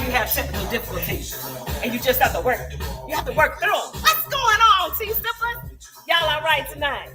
you have technical difficulties and you just have to work. You have to work through them. What's going on, T-Stippers? Y'all all right tonight?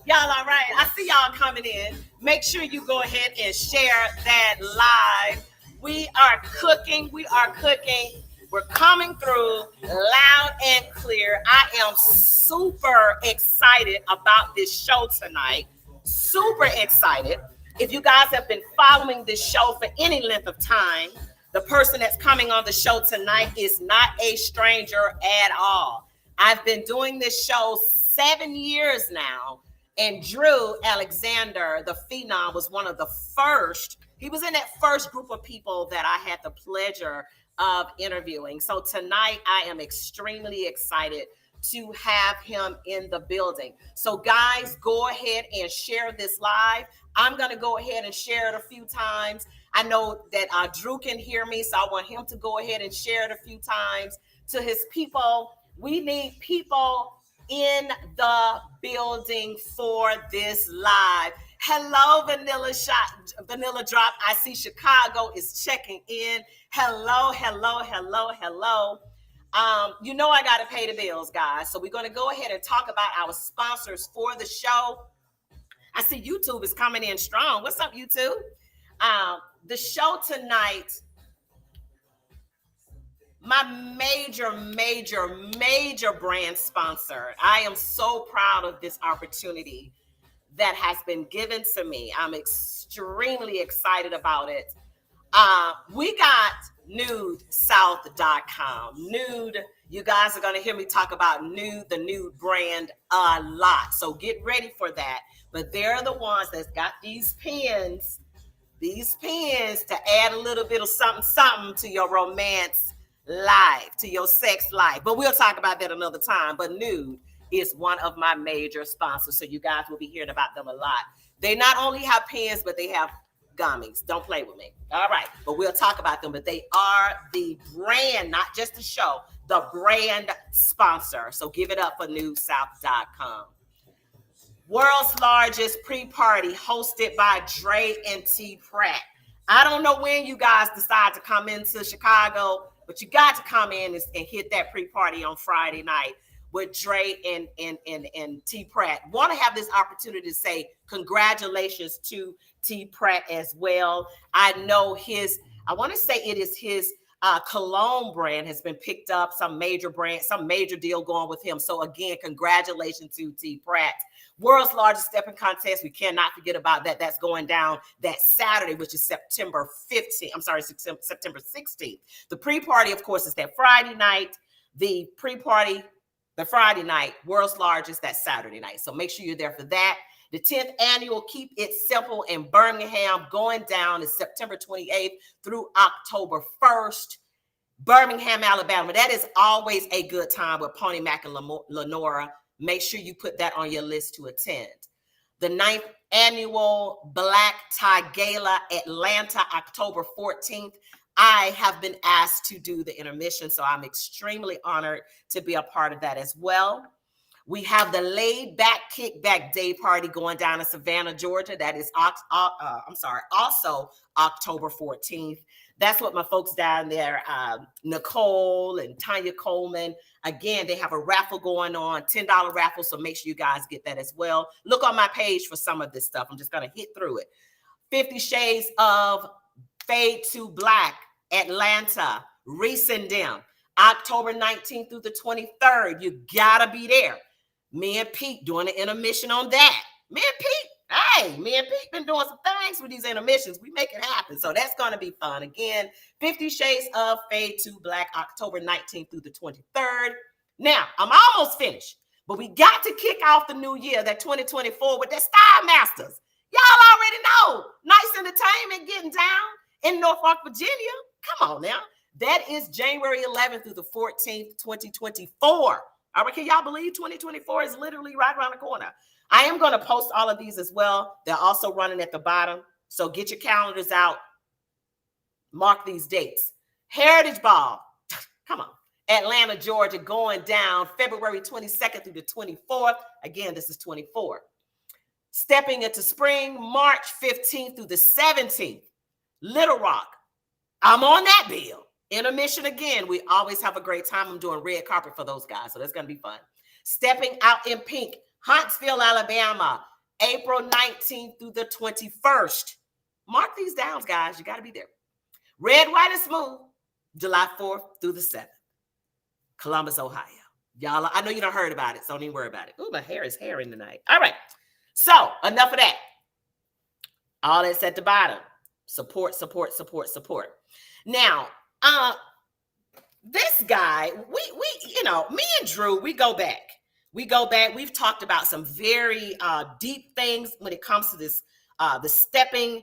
Y'all all right? I see y'all coming in. Make sure you go ahead and share that live. We are cooking. We are cooking. We're coming through loud and clear. I am super excited about this show tonight. Super excited. If you guys have been following this show for any length of time, the person that's coming on the show tonight is not a stranger at all. I've been doing this show 7 years now, and Drew Alexander, the Phenom, was one of the first. He was in that first group of people that I had the pleasure of interviewing. So tonight I am extremely excited to have him in the building. So guys, go ahead and share this live. I'm going to go ahead and share it a few times. I know that Drew can hear me, so I want him to go ahead and share it a few times to his people. We need people in the building for this live. Hello, Vanilla Drop. I see Chicago is checking in. Hello. You know I got to pay the bills, guys. So we're going to go ahead and talk about our sponsors for the show. I see YouTube is coming in strong. What's up, YouTube? The show tonight, my major brand sponsor. I am so proud of this opportunity that has been given to me. I'm extremely excited about it. We got NudeSouth.com. Nude, you guys are going to hear me talk about Nude, the Nude brand, a lot. So get ready for that. But they're the ones that's got these pens to add a little bit of something to your romance life, to your sex life. But we'll talk about that another time. But Nude is one of my major sponsors, so you guys will be hearing about them a lot. They not only have pens, but they have gummies. Don't play with me. All right, but we'll talk about them. But they are the brand, not just the show, the brand sponsor. So give it up for NudeSouth.com. World's largest pre-party hosted by Dre and T. Pratt. I don't know when you guys decide to come into Chicago, but you got to come in and hit that pre-party on Friday night with Dre and T. Pratt. Want to have this opportunity to say congratulations to T. Pratt as well. I know I want to say it is his cologne brand has been picked up, some major deal going with him. So again, congratulations to T. Pratt. World's largest stepping contest. We cannot forget about that. That's going down that Saturday, which is September 16th. The pre-party, of course, is that Friday night. The pre-party, the Friday night, world's largest, that Saturday night. So make sure you're there for that. The 10th annual Keep It Simple in Birmingham going down is September 28th through October 1st. Birmingham, Alabama. That is always a good time with Pony Mac and Lenora. Make sure you put that on your list to attend. The 9th annual Black Tie Gala, Atlanta, October 14th. I have been asked to do the intermission, so I'm extremely honored to be a part of that as well. We have the Laid Back Kickback Day Party going down in Savannah, Georgia. That is also October 14th. That's what my folks down there, Nicole and Tanya Coleman. Again, they have a raffle going on, $10 raffle, so make sure you guys get that as well. Look on my page for some of this stuff. I'm just going to hit through it. 50 Shades of Fade to Black, Atlanta, Reese and them, October 19th through the 23rd. You got to be there. Me and Pete doing an intermission on that. Me and Pete been doing some things with these intermissions. We make it happen. So that's going to be fun. Again, 50 Shades of Fade to Black, October 19th through the 23rd. Now, I'm almost finished, but we got to kick off the new year, that 2024, with that Style Masters. Y'all already know. Nice entertainment getting down in Norfolk, Virginia. Come on now. That is January 11th through the 14th, 2024. All right, can y'all believe 2024 is literally right around the corner? I am going to post all of these as well. They're also running at the bottom. So get your calendars out. Mark these dates. Heritage Ball. Come on. Atlanta, Georgia, going down February 22nd through the 24th. Again, this is 24. Stepping into spring, March 15th through the 17th. Little Rock. I'm on that bill. Intermission again. We always have a great time. I'm doing red carpet for those guys, so that's going to be fun. Stepping Out in Pink, Huntsville, Alabama, April 19th through the 21st. Mark these down, guys. You got to be there. Red, White, and Smooth, July 4th through the 7th. Columbus, Ohio. Y'all, I know you done heard about it, so don't even worry about it. Ooh, my hair is hairing tonight. All right. So, enough of that. All that's at the bottom. Support, support, support, support. Now, this guy, we me and Drew, we go back. We've talked about some very deep things when it comes to this, the stepping.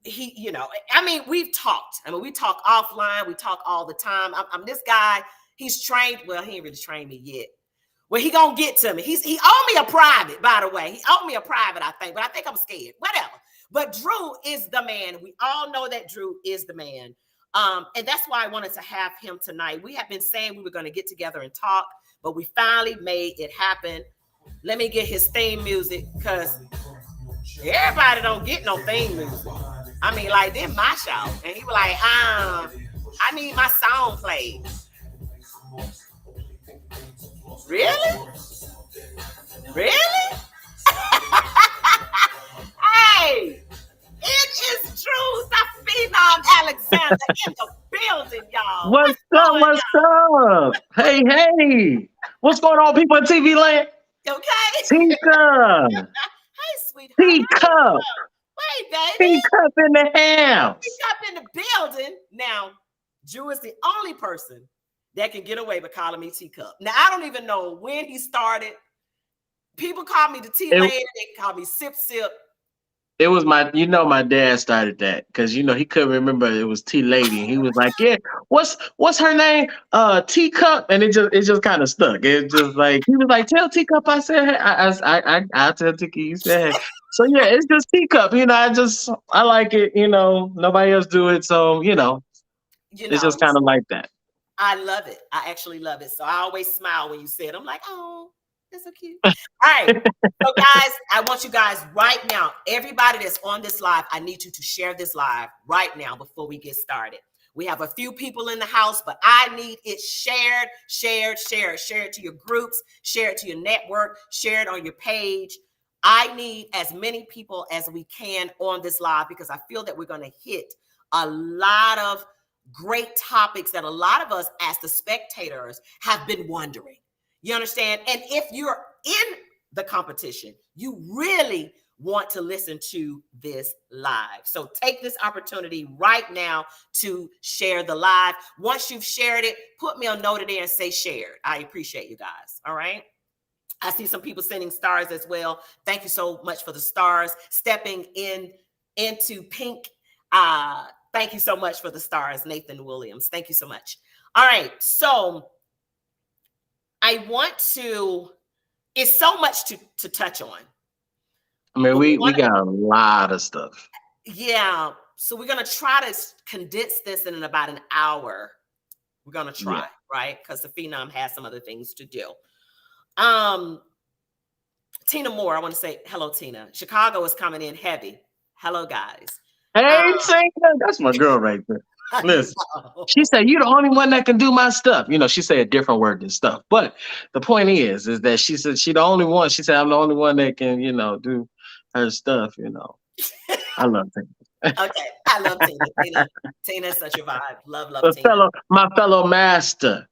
We've talked. We talk offline. We talk all the time. I'm this guy. He's trained. Well, he ain't really trained me yet. Well, he gonna get to me. He owed me a private, by the way. He owed me a private, I think, but I think I'm scared. Whatever. But Drew is the man. We all know that Drew is the man. And that's why I wanted to have him tonight. We have been saying we were going to get together and talk, but we finally made it happen. Let me get his theme music, because everybody don't get no theme music. I mean, like, then my show. And he was like, I need my song played. Really? Really? Hey, it is Drew the Phenom Alexander in the building, y'all. What's up? What's up? Hey. What's going on, people in TV land? Okay. Tika. Hey, sweetheart. Teacup. Wait, baby. Teacup in the house. Teacup in the building. Now, Drew is the only person that can get away with calling me Teacup. Now, I don't even know when he started. People call me the tea lady. They call me Sip Sip. It was my dad started that, because he couldn't remember it was Tea Lady. He was like, yeah, what's her name? Teacup, and it just kind of stuck. It just like he was like, tell Teacup I said hey. I tell Tiki you said hey. So yeah, it's just Teacup. I like it. Nobody else do it, so it's just kind of like that. I love it. I actually love it. So I always smile when you say it. I'm like, oh, that's so cute. All right. So guys, I want you guys right now, everybody that's on this live, I need you to share this live right now before we get started. We have a few people in the house, but I need it shared. Share it to your groups, share it to your network, share it on your page. I need as many people as we can on this live, because I feel that we're going to hit a lot of great topics that a lot of us as the spectators have been wondering. You understand? And if you're in the competition, you really want to listen to this live. So take this opportunity right now to share the live. Once you've shared it, put me a note there and say shared. I appreciate you guys. All right. I see some people sending stars as well. Thank you so much for the stars. Stepping into pink. Thank you so much for the stars, Nathan Williams. Thank you so much. All right. So it's so much to touch on. I mean, we got a lot of stuff. Yeah. So we're going to try to condense this in about an hour. We're going to try, right? Because the Phenom has some other things to do. Tina Moore, I want to say hello, Tina. Chicago is coming in heavy. Hello, guys. Hey, Tina, that's my girl right there. Listen, she said, you're the only one that can do my stuff. She said a different word than stuff. But the point is that she said she the only one. She said, I'm the only one that can, do her stuff, I love Tina. Okay. I love Tina. Tina's such a vibe. Love Tina. My fellow master.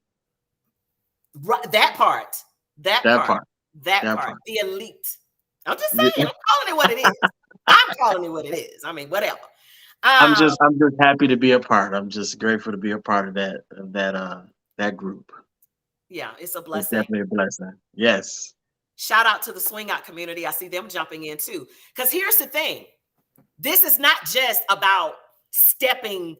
Right, that part. The elite. I'm just saying, I'm calling it what it is. I'm calling it what it is. I mean, whatever. I'm just happy to be a part. I'm just grateful to be a part of that group. Yeah, it's a blessing. It's definitely a blessing. Yes. Shout out to the swing out community. I see them jumping in too. Because here's the thing. This is not just about a stepping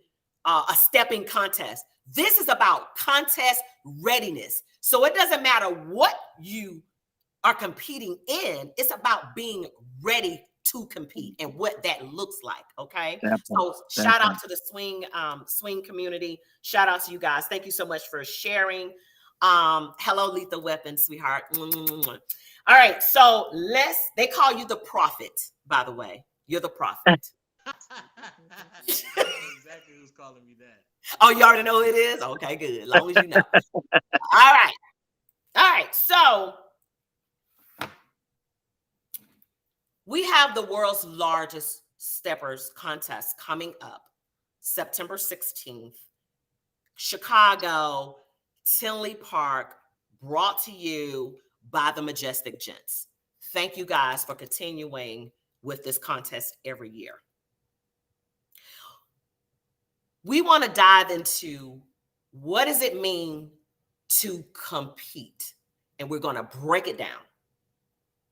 contest. This is about contest readiness. So it doesn't matter what you are competing in. It's about being ready to compete and what that looks like. Okay. So shout out to the swing community. Shout out to you guys. Thank you so much for sharing. Hello, Lethal Weapon, sweetheart. All right. So they call you the prophet, by the way. You're the prophet. I know exactly who's calling me that. Oh, you already know who it is? Okay, good. As long as you know. All right. All right. So we have the world's largest steppers contest coming up September 16th, Chicago, Tinley Park, brought to you by the Majestic Gents. Thank you guys for continuing with this contest every year. We want to dive into what does it mean to compete? And we're going to break it down.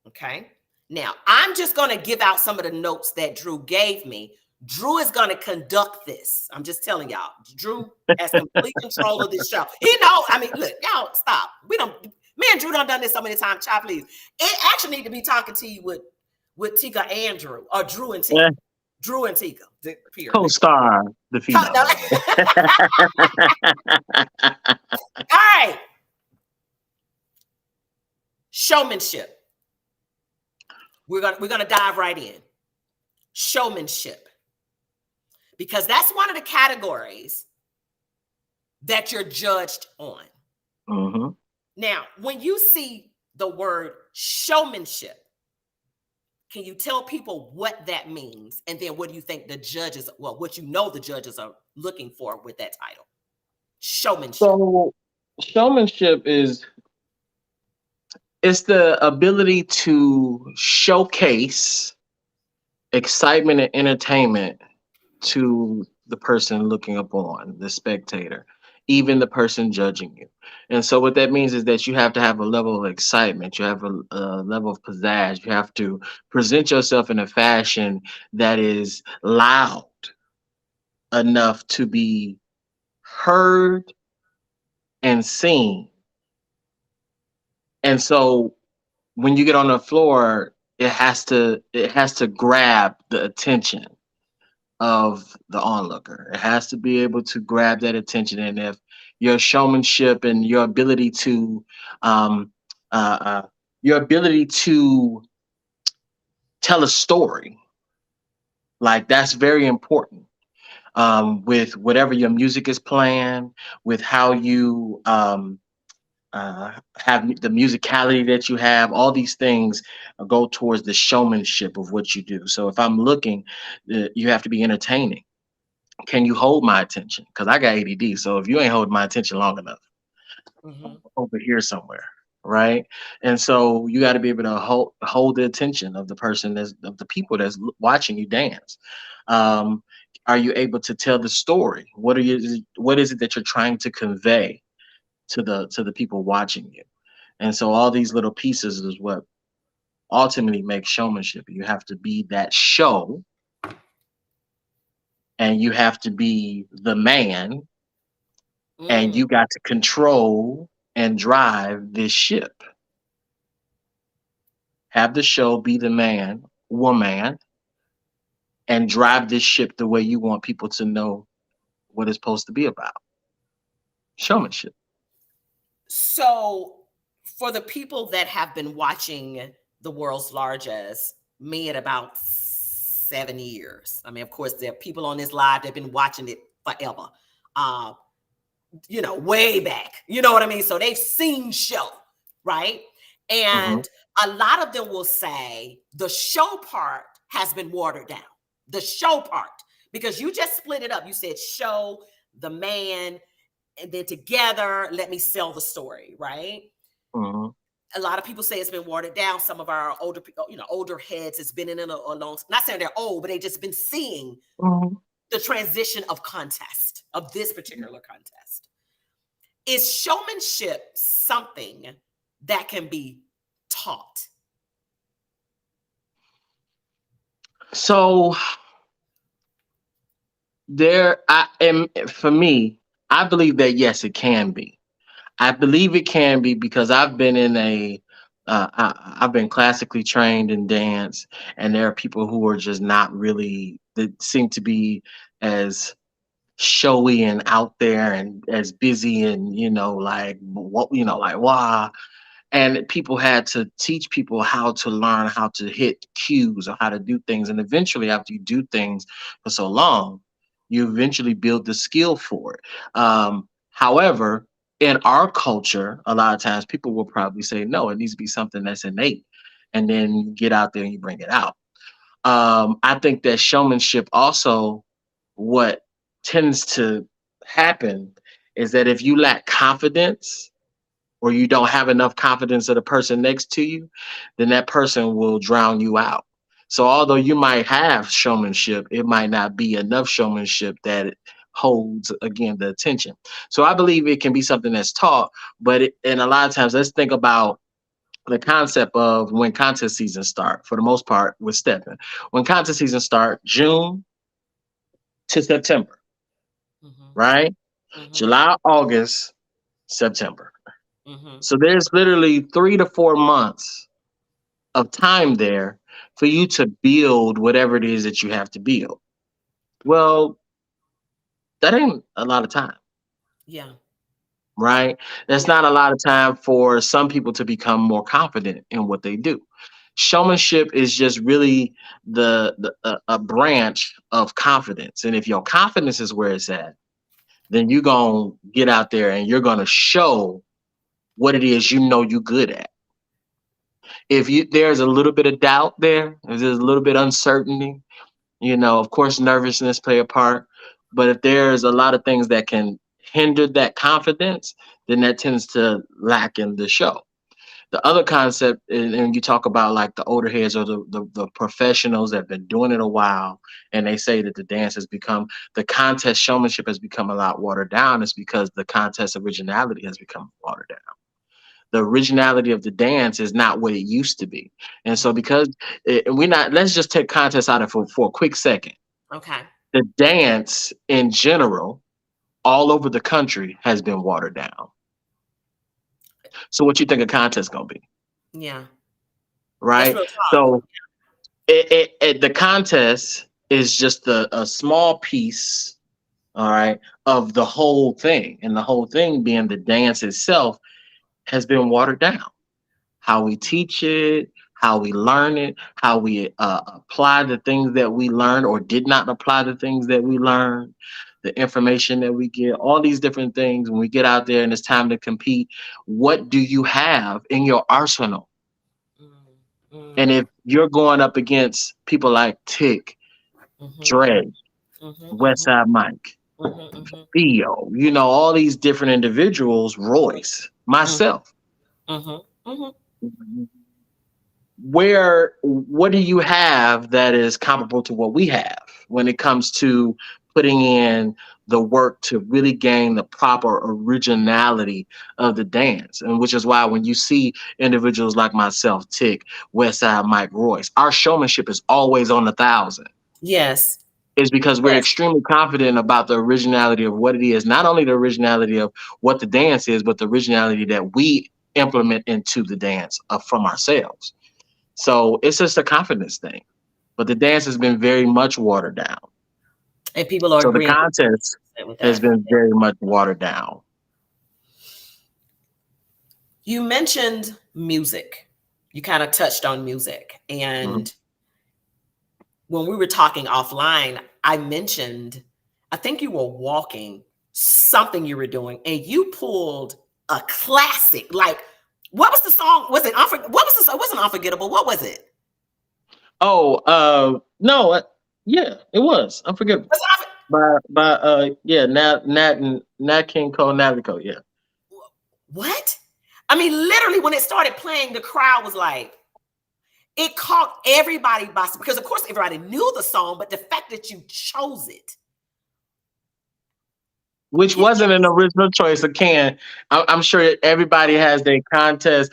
Okay. Now, I'm just going to give out some of the notes that Drew gave me. Drew is going to conduct this. I'm just telling y'all. Drew has complete control of this show. He know. I mean, look, y'all stop. We don't. Me and Drew done this so many times. Child, please. It actually need to be talking to you with Tika and Drew, or Drew and Tika. Yeah. Drew and Tika. Period. Co-star the female. All right. Showmanship. We're gonna dive right in. Showmanship. Because that's one of the categories that you're judged on. Mm-hmm. Now, when you see the word showmanship, can you tell people what that means? And then what do you think the judges, well, what you know the judges are looking for with that title? Showmanship. So showmanship is it's the ability to showcase excitement and entertainment to the person looking upon, the spectator, even the person judging you. And so, what that means is that you have to have a level of excitement, you have a level of pizzazz, you have to present yourself in a fashion that is loud enough to be heard and seen. And so, when you get on the floor, it has to grab the attention of the onlooker. It has to be able to grab that attention. And if your showmanship and um, uh, your ability to tell a story, like that's very important. With whatever your music is playing, with how you have the musicality that you have, all these things go towards the showmanship of what you do. So if I'm looking, you have to be entertaining. Can you hold my attention? Because I got ADD. So if you ain't holding my attention long enough, I'm Mm-hmm. over here somewhere, right? And so you got to be able to hold the attention of the person that's of the people that's watching you dance. Um, are you able to tell the story? What is it that you're trying to convey to the people watching you? And so all these little pieces is what ultimately makes showmanship. You have to be that show, and you have to be the man, and Mm. you got to control and drive this ship. Have the show, be the man, woman, and drive this ship the way you want people to know what it's supposed to be about. Showmanship. So, for the people that have been watching the world's largest, me at about 7 years. I mean, of course, there are people on this live that have been watching it forever. Uh, way back. You know what I mean? So they've seen show, right? Hmm. And a lot of them will say the show part has been watered down. The show part, because you just split it up. You said show, the man, and then together, let me sell the story, right? Hmm. A lot of people say it's been watered down. Some of our older people, older heads, has been in it a long. Not saying they're old, but they just been seeing Hmm. the transition of this particular contest. Is showmanship something that can be taught? So there, I am for me. I believe that yes, it can be. I believe it can be because I've been in I've been classically trained in dance, and there are people who are just not really that seem to be as showy and out there and as busy and like what like wow. and people had to teach people how to learn how to hit cues or how to do things. And eventually, after you do things for so long, you eventually build the skill for it. However, in our culture, a lot of times people will probably say, no, it needs to be something that's innate. And then you get out there and you bring it out. I think that showmanship also, what tends to happen is that if you lack confidence, or you don't have enough confidence of the person next to you, then that person will drown you out. So although you might have showmanship, it might not be enough showmanship that it holds again the attention. So I believe it can be something that's taught, but and a lot of times let's think about the concept of when contest season start. For the most part, with stepping, when contest season start, June to September, Mm-hmm. right? Mm-hmm. July, August, September. Mm-hmm. So there's literally 3 to 4 months of time there for you to build whatever it is that you have to build. Well, that ain't a lot of time, Yeah. right? That's Yeah. not a lot of time for some people to become more confident in what they do. Showmanship is just really a branch of confidence. And if your confidence is where it's at, then you're going to get out there and you're going to show what it is you know you're good at. If you there's a little bit of doubt there, if there's a little bit of uncertainty, of course, nervousness play a part. But if there's a lot of things that can hinder that confidence, then that tends to lack in the show. The other concept, and you talk about like the older heads or the professionals that have been doing it a while, and they say that the dance has become, the contest showmanship has become a lot watered down. It's because the contest originality has become watered down. The originality of the dance is not what it used to be. And so Mm. because we're not, let's just take contest out of for a quick second. Okay. The dance in general, all over the country, has been watered down. So what you think a contest gonna be, Yeah. That's right? real talk. So the contest is just a small piece, all right, of the whole thing, and the whole thing being the dance itself has been watered down. How we teach it, how we learn it, how we apply the things that we learned or did not apply the things that we learned, the information that we get, all these different things. When we get out there and it's time to compete, what do you have in your arsenal? Mm. And Mm. if you're going up against people like Tick, Mm-hmm. Dre, Mm-hmm. Mm-hmm. Westside Mike, Mm-hmm. Theo, all these different individuals, Royce, Mm-hmm. myself, Mm-hmm. Mm-hmm. what do you have that is comparable to what we have when it comes to putting in the work to really gain the proper originality of the dance? And which is why when you see individuals like myself, Tick, Westside Mike, Royce, our showmanship is always on 1,000. Yes. Is because we're Yes. extremely confident about the originality of what it is, not only the originality of what the dance is, but the originality that we implement into the dance from ourselves. So it's just a confidence thing. But the dance has been very much watered down. And people are So the agreeing contest with has that. been very much watered down. You mentioned music. You kind of touched on music. Mhm. And when we were talking offline, I mentioned, I think you were walking, something you were doing, and you pulled a classic. Like, what was the song? Was it what was the song? It wasn't unforgettable. What was it? Oh, no, yeah, it was unforgivable. Was it Yeah, Nat King Cole, Navico, yeah. what? I mean, literally, when it started playing, the crowd was like, it caught everybody by because, of course, everybody knew the song, but the fact that you chose it. Which wasn't an original choice of Can. I'm sure everybody has their contest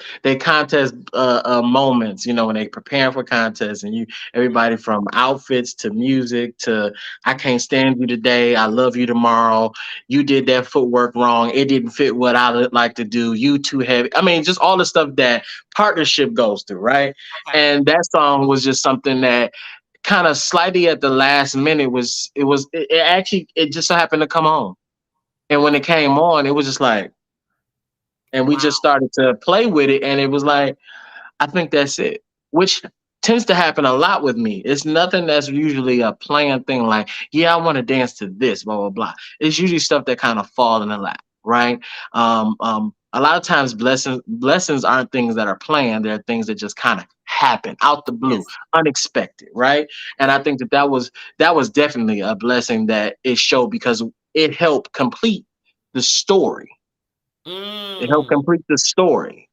moments, when they preparing for contests, and everybody from outfits to music to I can't stand you today, I love you tomorrow. You did that footwork wrong. It didn't fit what I would like to do. You too heavy. I mean, just all the stuff that partnership goes through, right? Okay. And that song was just something that kind of slightly at the last minute it actually it just so happened to come on. And when it came on, it was just like, and we just Wow. started to play with it, and it was like, I think that's it, which tends to happen a lot with me. It's nothing that's usually a planned thing like, yeah, I want to dance to this, blah, blah, blah. It's usually stuff that kind of fall in the lap, right? A lot of times blessings aren't things that are planned. They're things that just kind of happen out the blue, Yes. unexpected, right? And I think that was definitely a blessing that it showed because it helped complete the story. It helped Mm. complete the story.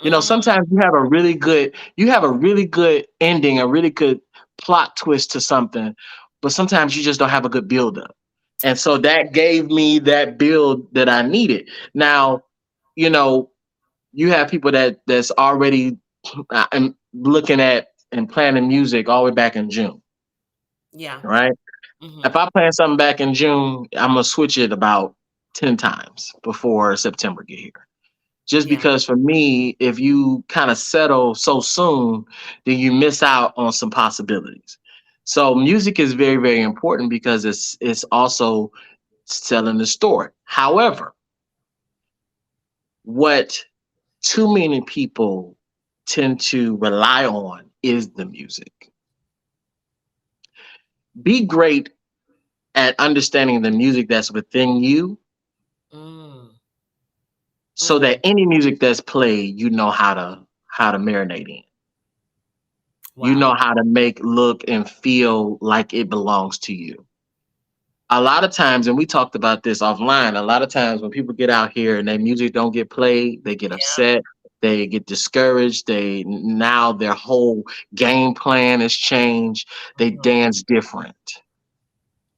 Mm. Sometimes you have a really good ending, a really good plot twist to something, but sometimes you just don't have a good build up. And so that gave me that build that I needed. Now, you know, you have people that's already looking at and planning music all the way back in June, Yeah. right? Hmm. If I plan something back in June, I'm gonna switch it about 10 times before September get here. Just Yeah. because for me, if you kind of settle so soon, then you miss out on some possibilities. So music is very, very important because it's also telling the story. However, what too many people tend to rely on is the music. Be great at understanding the music that's within you Mm. so that Mm. any music that's played, you know how to marinate in. You Wow. know how to make, look, and feel like it belongs to you. A lot of times, and we talked about this offline, a lot of times when people get out here and their music don't get played, they get Yeah. upset, they get discouraged, they now their whole game plan has changed, they Mhm. dance different.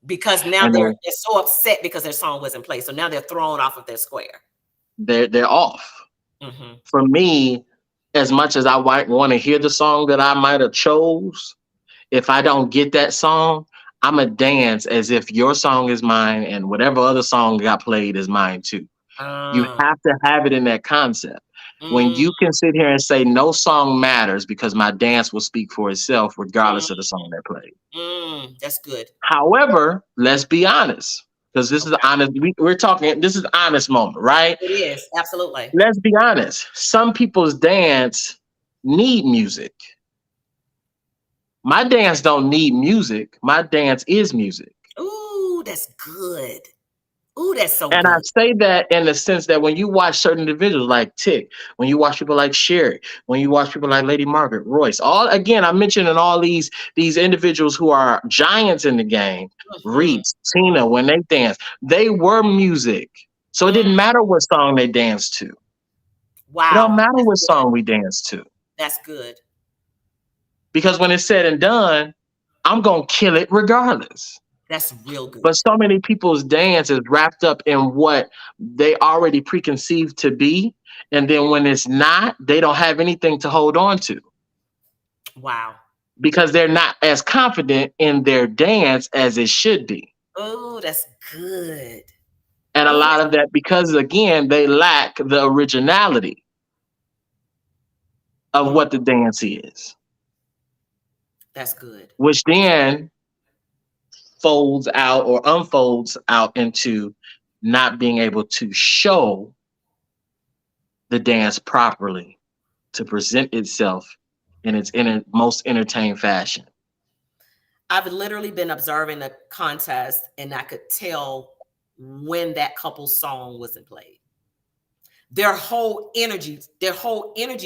Because now And they're so upset because their song wasn't played. So now they're thrown off of their square. they're off. Hmm. For me, as much as I might want to hear the song that I might have chose, if I don't get that song, I'ma dance as if your song is mine and whatever other song got played is mine too. You Uh, have to have it in that concept. When mm, you can sit here and say no song matters because my dance will speak for itself mm, regardless of the song that played. that's good. However, let's be honest, because this is Okay. honest. We're talking. This is honest moment, right? It is. Absolutely. Let's be honest. Some people's dance need music. My dance don't need music. My dance is music. Ooh, that's good. Ooh, that's so And I good. say that in the sense that when you watch certain individuals like Tick, when you watch people like Sherry, when you watch people like Lady Margaret, Royce, all again, I'm mentioning all these individuals who are giants in the game, Hmm. Reese, Tina, when they dance, they were music. So it Mm, didn't matter what song they danced to. It don't wow. matter That's what good. song we danced to. That's good. Because when it's said and done, I'm gonna kill it regardless. That's real But good. so many people's dance is wrapped up in what they already preconceived to be. And then when it's not, they don't have anything to hold on to Wow. because they're not as confident in their dance as it should be. Ooh, that's good. And a Ooh, lot of that because, again, they lack the originality of mm, what the dance is, that's good. which then folds out or unfolds out into not being able to show the dance properly to present itself in its most entertained fashion. I've literally been observing the contest and I could tell when that couple's song wasn't played. Their whole energy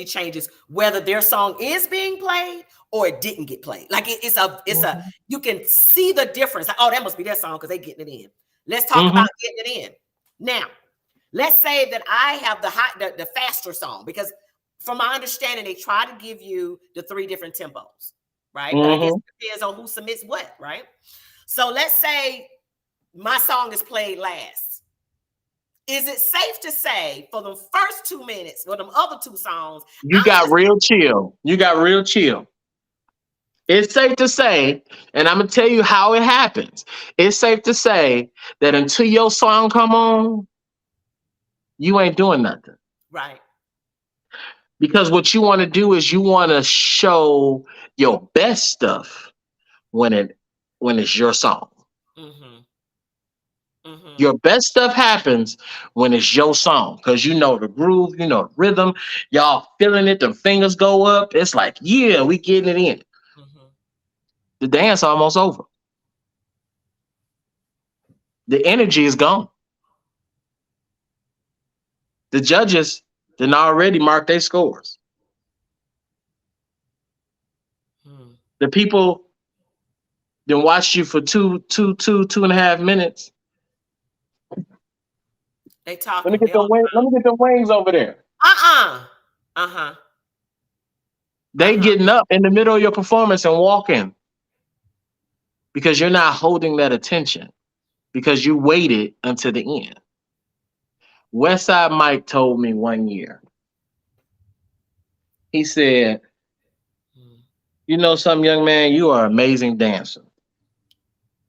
changes whether their song is being played or it didn't get played. Like it's a Mhm. you can see the difference. Like, oh, that must be their song because they getting it in. Let's talk about Mhm. getting it in. Now, let's say that I have the faster song because from my understanding, they try to give you the three different tempos, right? But I guess Mhm. it depends on who submits what, right? So let's say my song is played last. Is it safe to say for the first 2 minutes or them other two songs, You I'm got just real chill. You got real chill. It's safe to say, and I'm gonna tell you how it happens. It's safe to say that until your song come on, you ain't doing nothing. right? Because what you want to do is you want to show your best stuff when it's your song. Hmm. Mm-hmm. Your best stuff happens when it's your song because you know the groove, you know the rhythm, y'all feeling it, the fingers go up. It's like, yeah, we getting it in. Mm-hmm. The dance almost over. The energy is gone. The judges didn't already mark their scores. Mm. The people then watched you for two and a half minutes. They talking. They on. Let me get the wings over there. Uh-uh. Uh-huh. They Uh-huh. getting up in the middle of your performance and walking because you're not holding that attention because you waited until the end. Westside Mike told me one year. He said, Mm. "You know, some young man, you are an amazing dancer."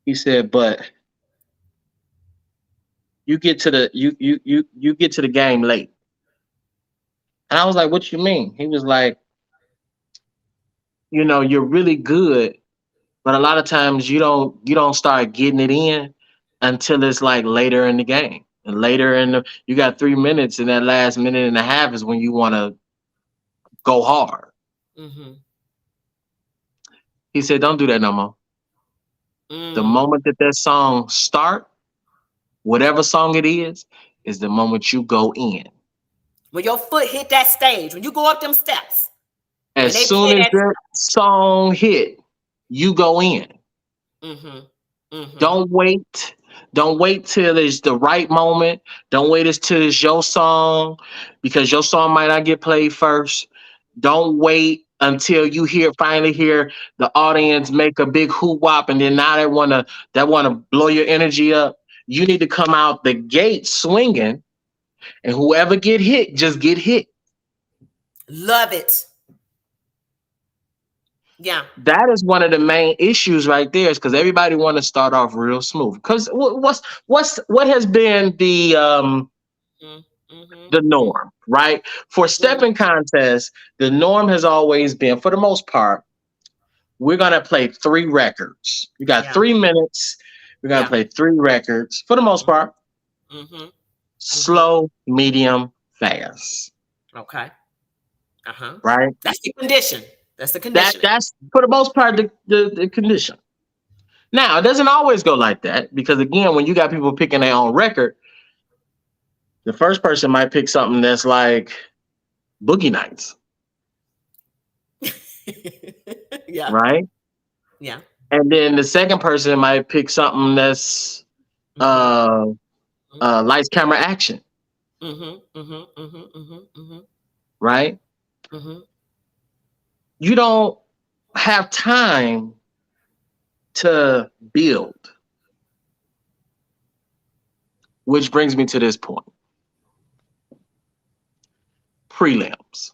He said, "But you get to the game late." And I was like, "What you mean?" He was like, "You know, you're really good, but a lot of times you don't start getting it in until it's like later in the game. And later in the you got 3 minutes, and that last minute and a half is when you want to go hard." Mm-hmm. He said, "Don't do that no more. The Mm. moment that song start, whatever song it is the moment you go in. When your foot hit that stage, when you go up them steps, when As they soon play as that. that song hit, you go in. Mm-hmm. Mm-hmm. Don't wait. Don't wait till it's the right moment. Don't wait until it's your song because your song might not get played first. Don't wait until you finally hear the audience make a big hoop wop and then now they wanna blow your energy up. You need to come out the gate swinging, and whoever get hit just get hit. Love it. Yeah. That is one of the main issues right there, is because everybody want to start off real smooth. Because what has been Mm-hmm. the norm, right? For Mm-hmm. stepping contests, the norm has always been, for the most part, we're gonna play 3 records. You got Yeah. 3 minutes. We're gonna Yeah. play 3 records for the most part. Mm-hmm. Mm-hmm. Slow, medium, fast, Okay. Uh-huh. right? That's the condition. That's the That conditioning. that's for the most part the condition. Now it doesn't always go like that because again, when you got people picking their own record, the first person might pick something that's like Boogie Nights, Yeah. right? Yeah. And then the second person might pick something that's Mm-hmm. uh Mm-hmm. lights, camera, action, Mm-hmm. Mm-hmm. Mm-hmm. Mm-hmm. right? Mm-hmm. You don't have time to build, which brings me to this point: prelims.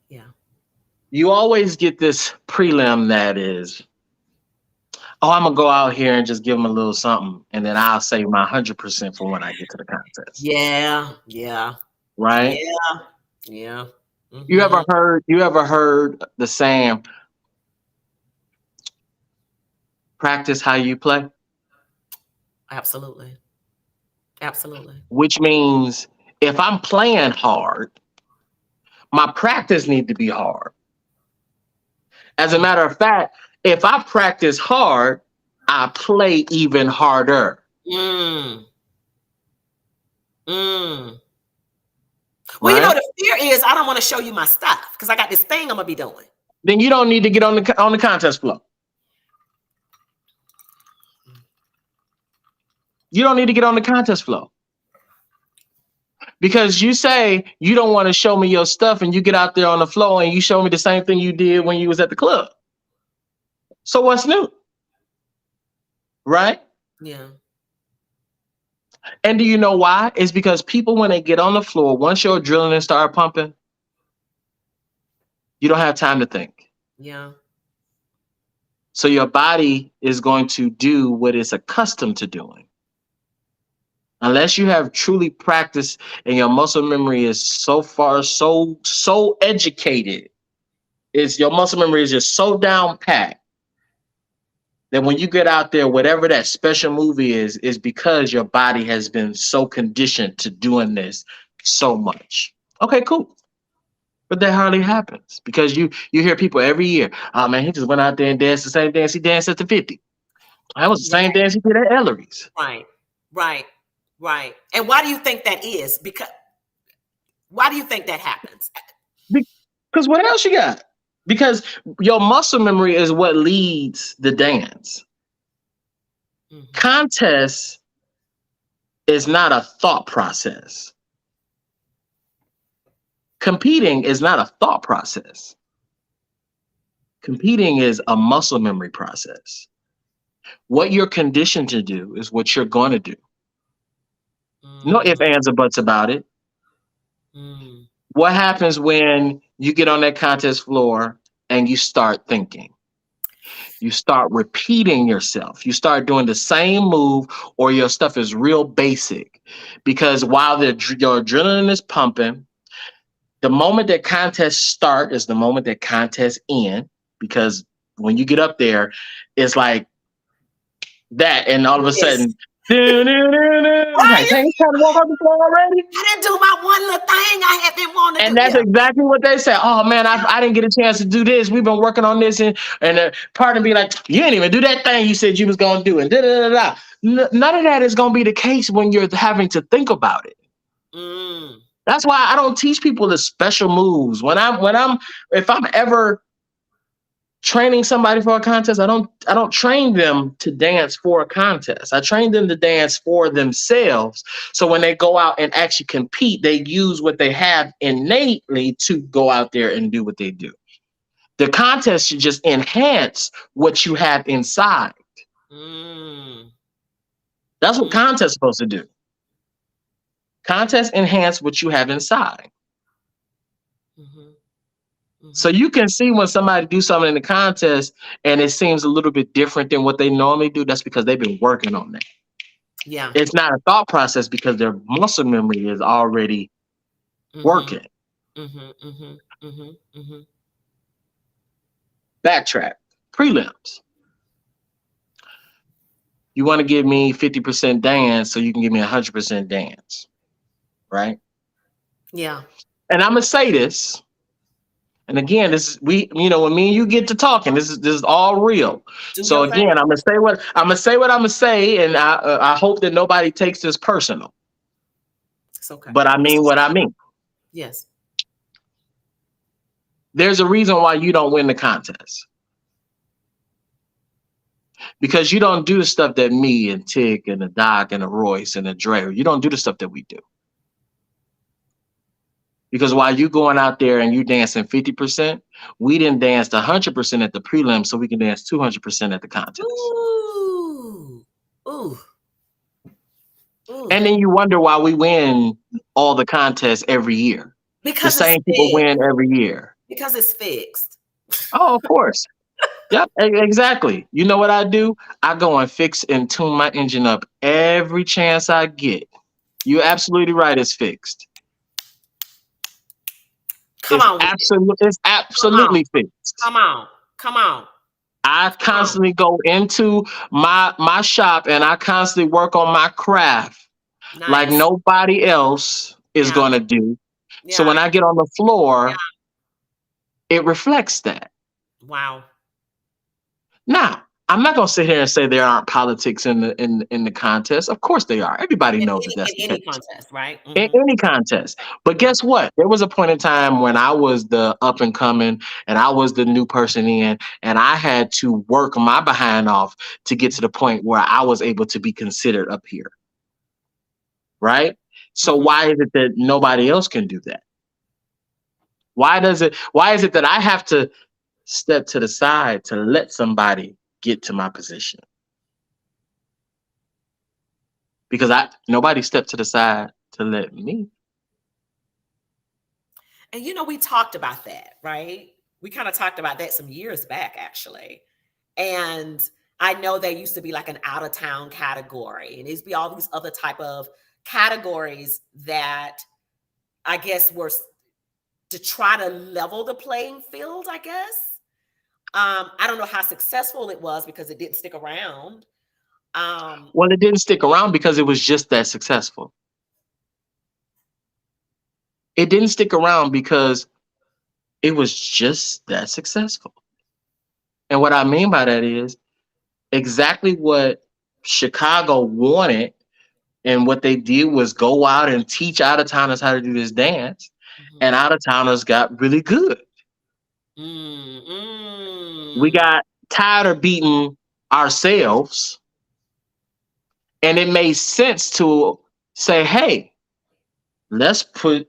Yeah. You always get this prelim that is, oh, I'm gonna go out here and just give them a little something, and then I'll save my 100% for when I get to the contest, Yeah. Yeah. right? Yeah. Yeah. You ever Mm-hmm. heard you ever heard the saying, practice how you play? Absolutely. Absolutely. Which means if I'm playing hard, my practice need to be hard. As a Mm. matter of fact, if I practice hard, I play even harder, Mm. Mm. Well, right? the fear is I don't want to show you my stuff because I got this thing I'm gonna be doing. Then you don't need to get on the contest floor. You don't need to get on the contest floor because you say you don't want to show me your stuff, and you get out there on the floor and you show me the same thing you did when you was at the club. So what's new, right? Yeah. And do you know why? It's because people, when they get on the floor, once your adrenaline start pumping, you don't have time to think. Yeah. So your body is going to do what it's accustomed to doing. Unless you have truly practiced and your muscle memory is so far so educated, is your muscle memory is just so down pat that when you get out there, whatever that special movie is because your body has been so conditioned to doing this so much. Okay, cool. But that hardly happens because you hear people every year, oh man, he just went out there and danced the same dance he danced at the 50. That was the Yeah. same dance he did at Ellery's. Right. Right. Right. And why do you think that is? Because why do you think that happens? Because what else you got? Because your muscle memory is what leads the dance. Mm-hmm. Contest is not a thought process. Competing is not a thought process. Competing is a muscle memory process. What you're conditioned to do is what you're going to do. No ifs, Mm, ands, or buts about it. mm. What happens when you get on that contest floor and you start thinking? You start repeating yourself. You start doing the same move, or your stuff is real basic. Because while your adrenaline is pumping, the moment that contests start is the moment that contests end. Because when you get up there, it's like that, and all of a Yes. sudden, like, Right. hey, it's time to walk off the floor already. I didn't do my one little thing I had been wanting to And do. that's Yeah. exactly what they said. Oh man, I didn't get a chance to do this. We've been working on this, and part of me like, you didn't even do that thing you said you was gonna do, and da da da da. None of that is gonna be the case when you're having to think about it. Mm. That's why I don't teach people the special moves. When I'm if I'm ever training somebody for a contest, I don't train them to dance for a contest. I train them to dance for themselves. So when they go out and actually compete, they use what they have innately to go out there and do what they do. The contest should just enhance what you have inside. Mm. That's what Mm. contests supposed to do. Contests enhance what you have inside. Mm-hmm. So Mm-hmm. you can see when somebody do something in the contest and it seems a little bit different than what they normally do, that's because they've been working on that. Yeah. It's not a thought process because their muscle memory is already Mm-hmm. working. Mm-hmm. Mm-hmm. Mm-hmm. Mm-hmm. Backtrack. Prelims. You want to give me 50% dance so you can give me 100% dance, right? Yeah. And I'm gonna say this, and again, this is when me and you get to talking, this is all real. Do So your thing. again, I'm gonna say, and I hope that nobody takes this personal, It's okay. but I mean what I mean. Yes. There's a reason why you don't win the contest because you don't do the stuff that me and Tig and the Doc and the Royce and the Dre, you don't do the stuff that we do. Because while you going out there and you dancing 50%, we didn't dance 100% at the prelim, so we can dance 200% at the contest. Ooh. Ooh. Ooh. And then you wonder why we win all the contests every year. The Because it's same people fixed. win every year. Because it's fixed. Oh, of course. Yep, exactly. You know what I do? I go and fix and tune my engine up every chance I get. You're absolutely right. It's fixed. Come on with it. It's Come on. absolutely fixed. Come on. Come on. I Come on. constantly go into my shop and I constantly work on my craft like Nice. nobody else is Yeah. gonna do. So Yeah. when I get on the Yeah. floor, it reflects that. Wow. Now, I'm not gonna sit here and say there aren't politics in the contest. Of course they are. Everybody knows that In that's the any case. contest, right? In Mm-hmm. any contest. But Yeah. guess what? There was a point in time when I was the up and coming and I was the new person in, and I had to work my behind off to get to the point where I was able to be considered up here. Right? So Mm-hmm. why is it that nobody else can do that? Why is it that I have to step to the side to let somebody get to my position? Because I nobody stepped to the side to let me. And we talked about that, right? We kind of talked about that some years back, actually. And I know there used to be like an out of town category, and there's be all these other type of categories that I guess were to try to level the playing field, I guess. I don't know how successful it was because it didn't stick around. Um, Well, it didn't stick around because it was just that successful. It didn't stick around because it was just that successful. And what I mean by that is exactly what Chicago wanted. And what they did was go out and teach out of towners how to do this dance. And mhm. out of towners got really good. Mm, We mm, got tired of beating ourselves. And it made sense to say, hey, let's put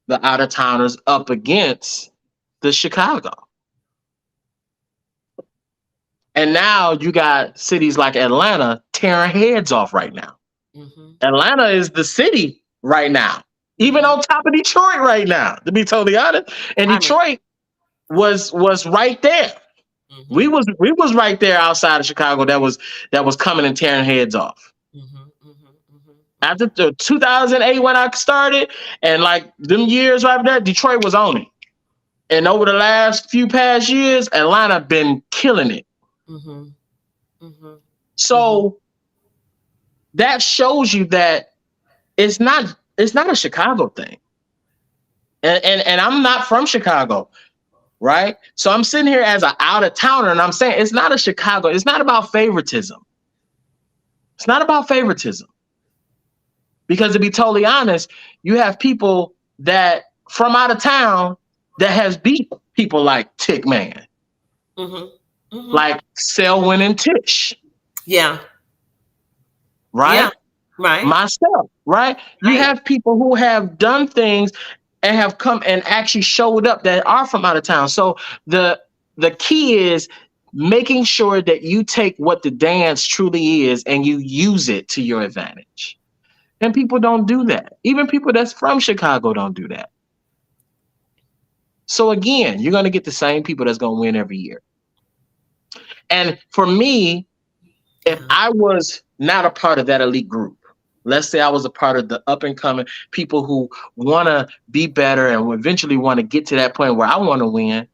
the out of towners up against the Chicago. And now you got cities like Atlanta tearing heads off right now. mhm, Atlanta is the city right now, even mhm. on top of Detroit right now, to be totally honest. And I mean, Detroit was right there. We mhm, was right there outside of Chicago that was coming and tearing heads off. mhm, mhm, mhm, After mhm. the 2008 when I started, and like them years right there, Detroit was on it. And over the last few past years, Atlanta been killing it. Mhm, mhm, mhm. So that shows you that it's not a Chicago thing. And I'm not from Chicago, right? So I'm sitting here as an out of towner and I'm saying it's not a Chicago, it's not about favoritism. It's not about favoritism. Because to be totally honest, you have people that from out of town that has beat people like Tick Man, Mhm, mhm. like Selwyn and Tish, Yeah, yeah, right? right, Myself, right? You right. have people who have done things and have come and actually showed up that are from out of town. So the the key is making sure that you take what the dance truly is and you use it to your advantage. And people don't do that. Even people that's from Chicago don't do that. So again, you're going to get the same people that's going to win every year. And for me, if Yeah. I was not a part of that elite group, let's say I was a part of the up and coming people who want to be better and will eventually want to get to that point where I want to win.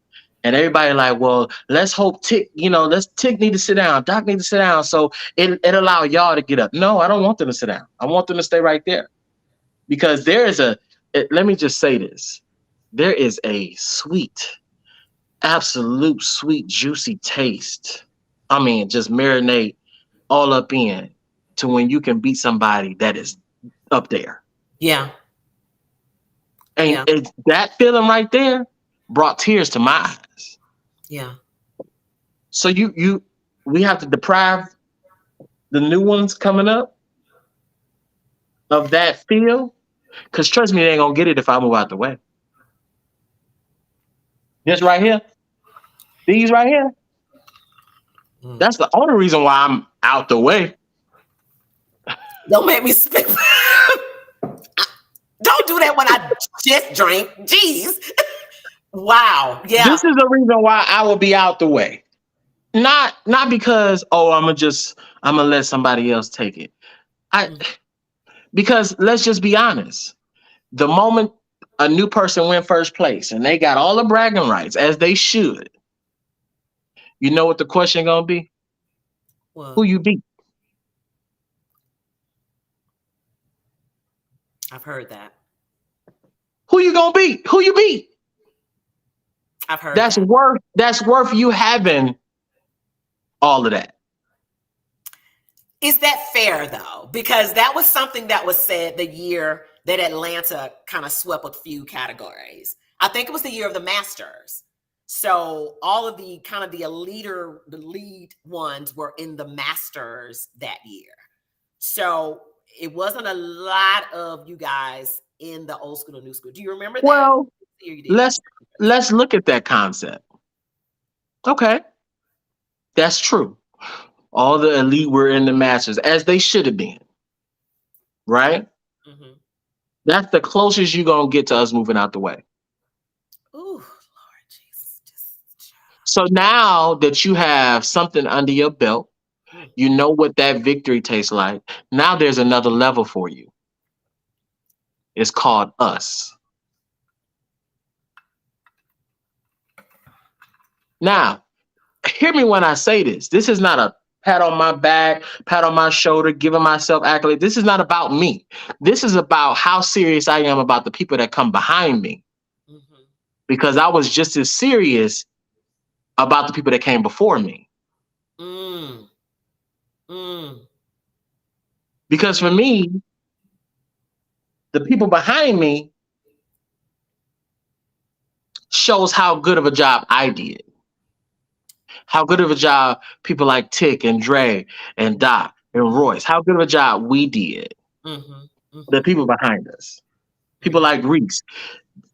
And everybody like, well, let's hope Tick, let's Tick need to sit down. Doc need to sit down. So it allow y'all to get up. No, I don't want them to sit down. I want them to stay right there because let me just say this. There is a sweet, absolute sweet, juicy taste. I mean, just marinate all up in to when you can beat somebody that is up there. Yeah. And Yeah. that feeling right there brought tears to my eyes. Yeah. So we have to deprive the new ones coming up of that feel. Cause trust me, they ain't gonna get it if I move out the way. This right here, these right here, Mm. that's the only reason why I'm out the way. Don't make me spit. Don't do that when I just drank. Jeez. Wow. This Yeah. is the reason why I will be out the way. Not because I'm gonna let somebody else take it. I Mm. because let's just be honest. The moment a new person win first place and they got all the bragging rights as they should, you know what the question gonna be? Who What? you beat? I've heard that. Who you gonna beat? Who you beat? I've heard that. That's worth you having all of that. Is that fair though? Because that was something that was said the year that Atlanta kind of swept a few categories. I think it was the year of the Masters. So all of the kind of the lead ones were in the Masters that year. So it wasn't a lot of you guys in the old school or new school. Do you remember that? Well, Or you didn't? let's let's look at that concept. Okay, that's true. All the elite were in the masters as they should have been, right? Mm-hmm. That's the closest you're gonna get to us moving out the way. Ooh, Lord Jesus. Just So now that you have something under your belt, mm, you know what that victory tastes like. Now there's another level for you. It's called us. Now, hear me when I say this. This is not a pat on my back, pat on my shoulder, giving myself accolade. This is not about me. This is about how serious I am about the people that come behind me. Mm-hmm. Because I was just as serious about the people that came before me. Mm. Mm. Because for me, the people behind me shows how good of a job I did. How good of a job people like Tick and Dre and Doc and Royce, how good of a job we did. Mm-hmm. The Mm-hmm. people behind us. People Mm-hmm. like Reese.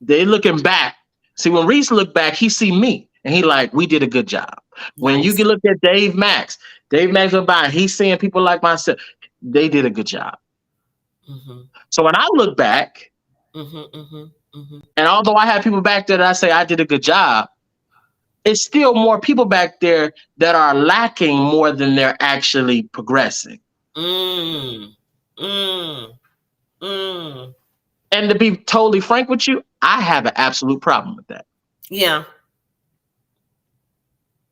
They looking back. See, when Reese looked back, he see me. And he like, we did a good job. When you Nice. can look at Dave Max went by, he's seeing people like myself. They did a good job. Mm-hmm. So when I look back, Mm-hmm. Mm-hmm. Mm-hmm. and although I have people back there that I say I did a good job, it's still more people back there that are lacking more than they're actually progressing. Mm. Mm. Mm. And to be totally frank with you, I have an absolute problem with that. Yeah.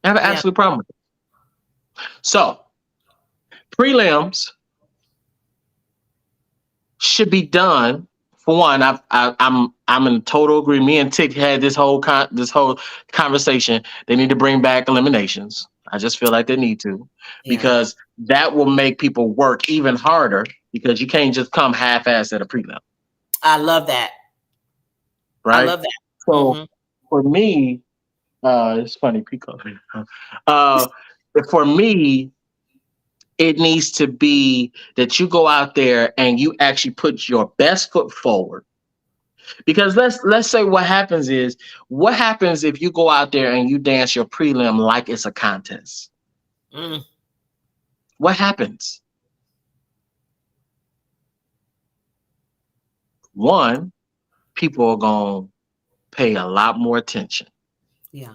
I have an Yeah. absolute problem with it. So prelims should be done. For one, I'm in total agreement. Me and Tick had this whole conversation. They need to bring back eliminations. I just feel like they need to, Yeah. because that will make people work even harder, because you can't just come half-assed at a prelim, I love that. I right? love that. So Mm-hmm. for me, it's funny, Pico. Uh, for me, it needs to be that you go out there and you actually put your best foot forward. Because let's say what happens if you go out there and you dance your prelim like it's a contest? Mm. What happens? One, people are going to pay a lot more attention. Yeah.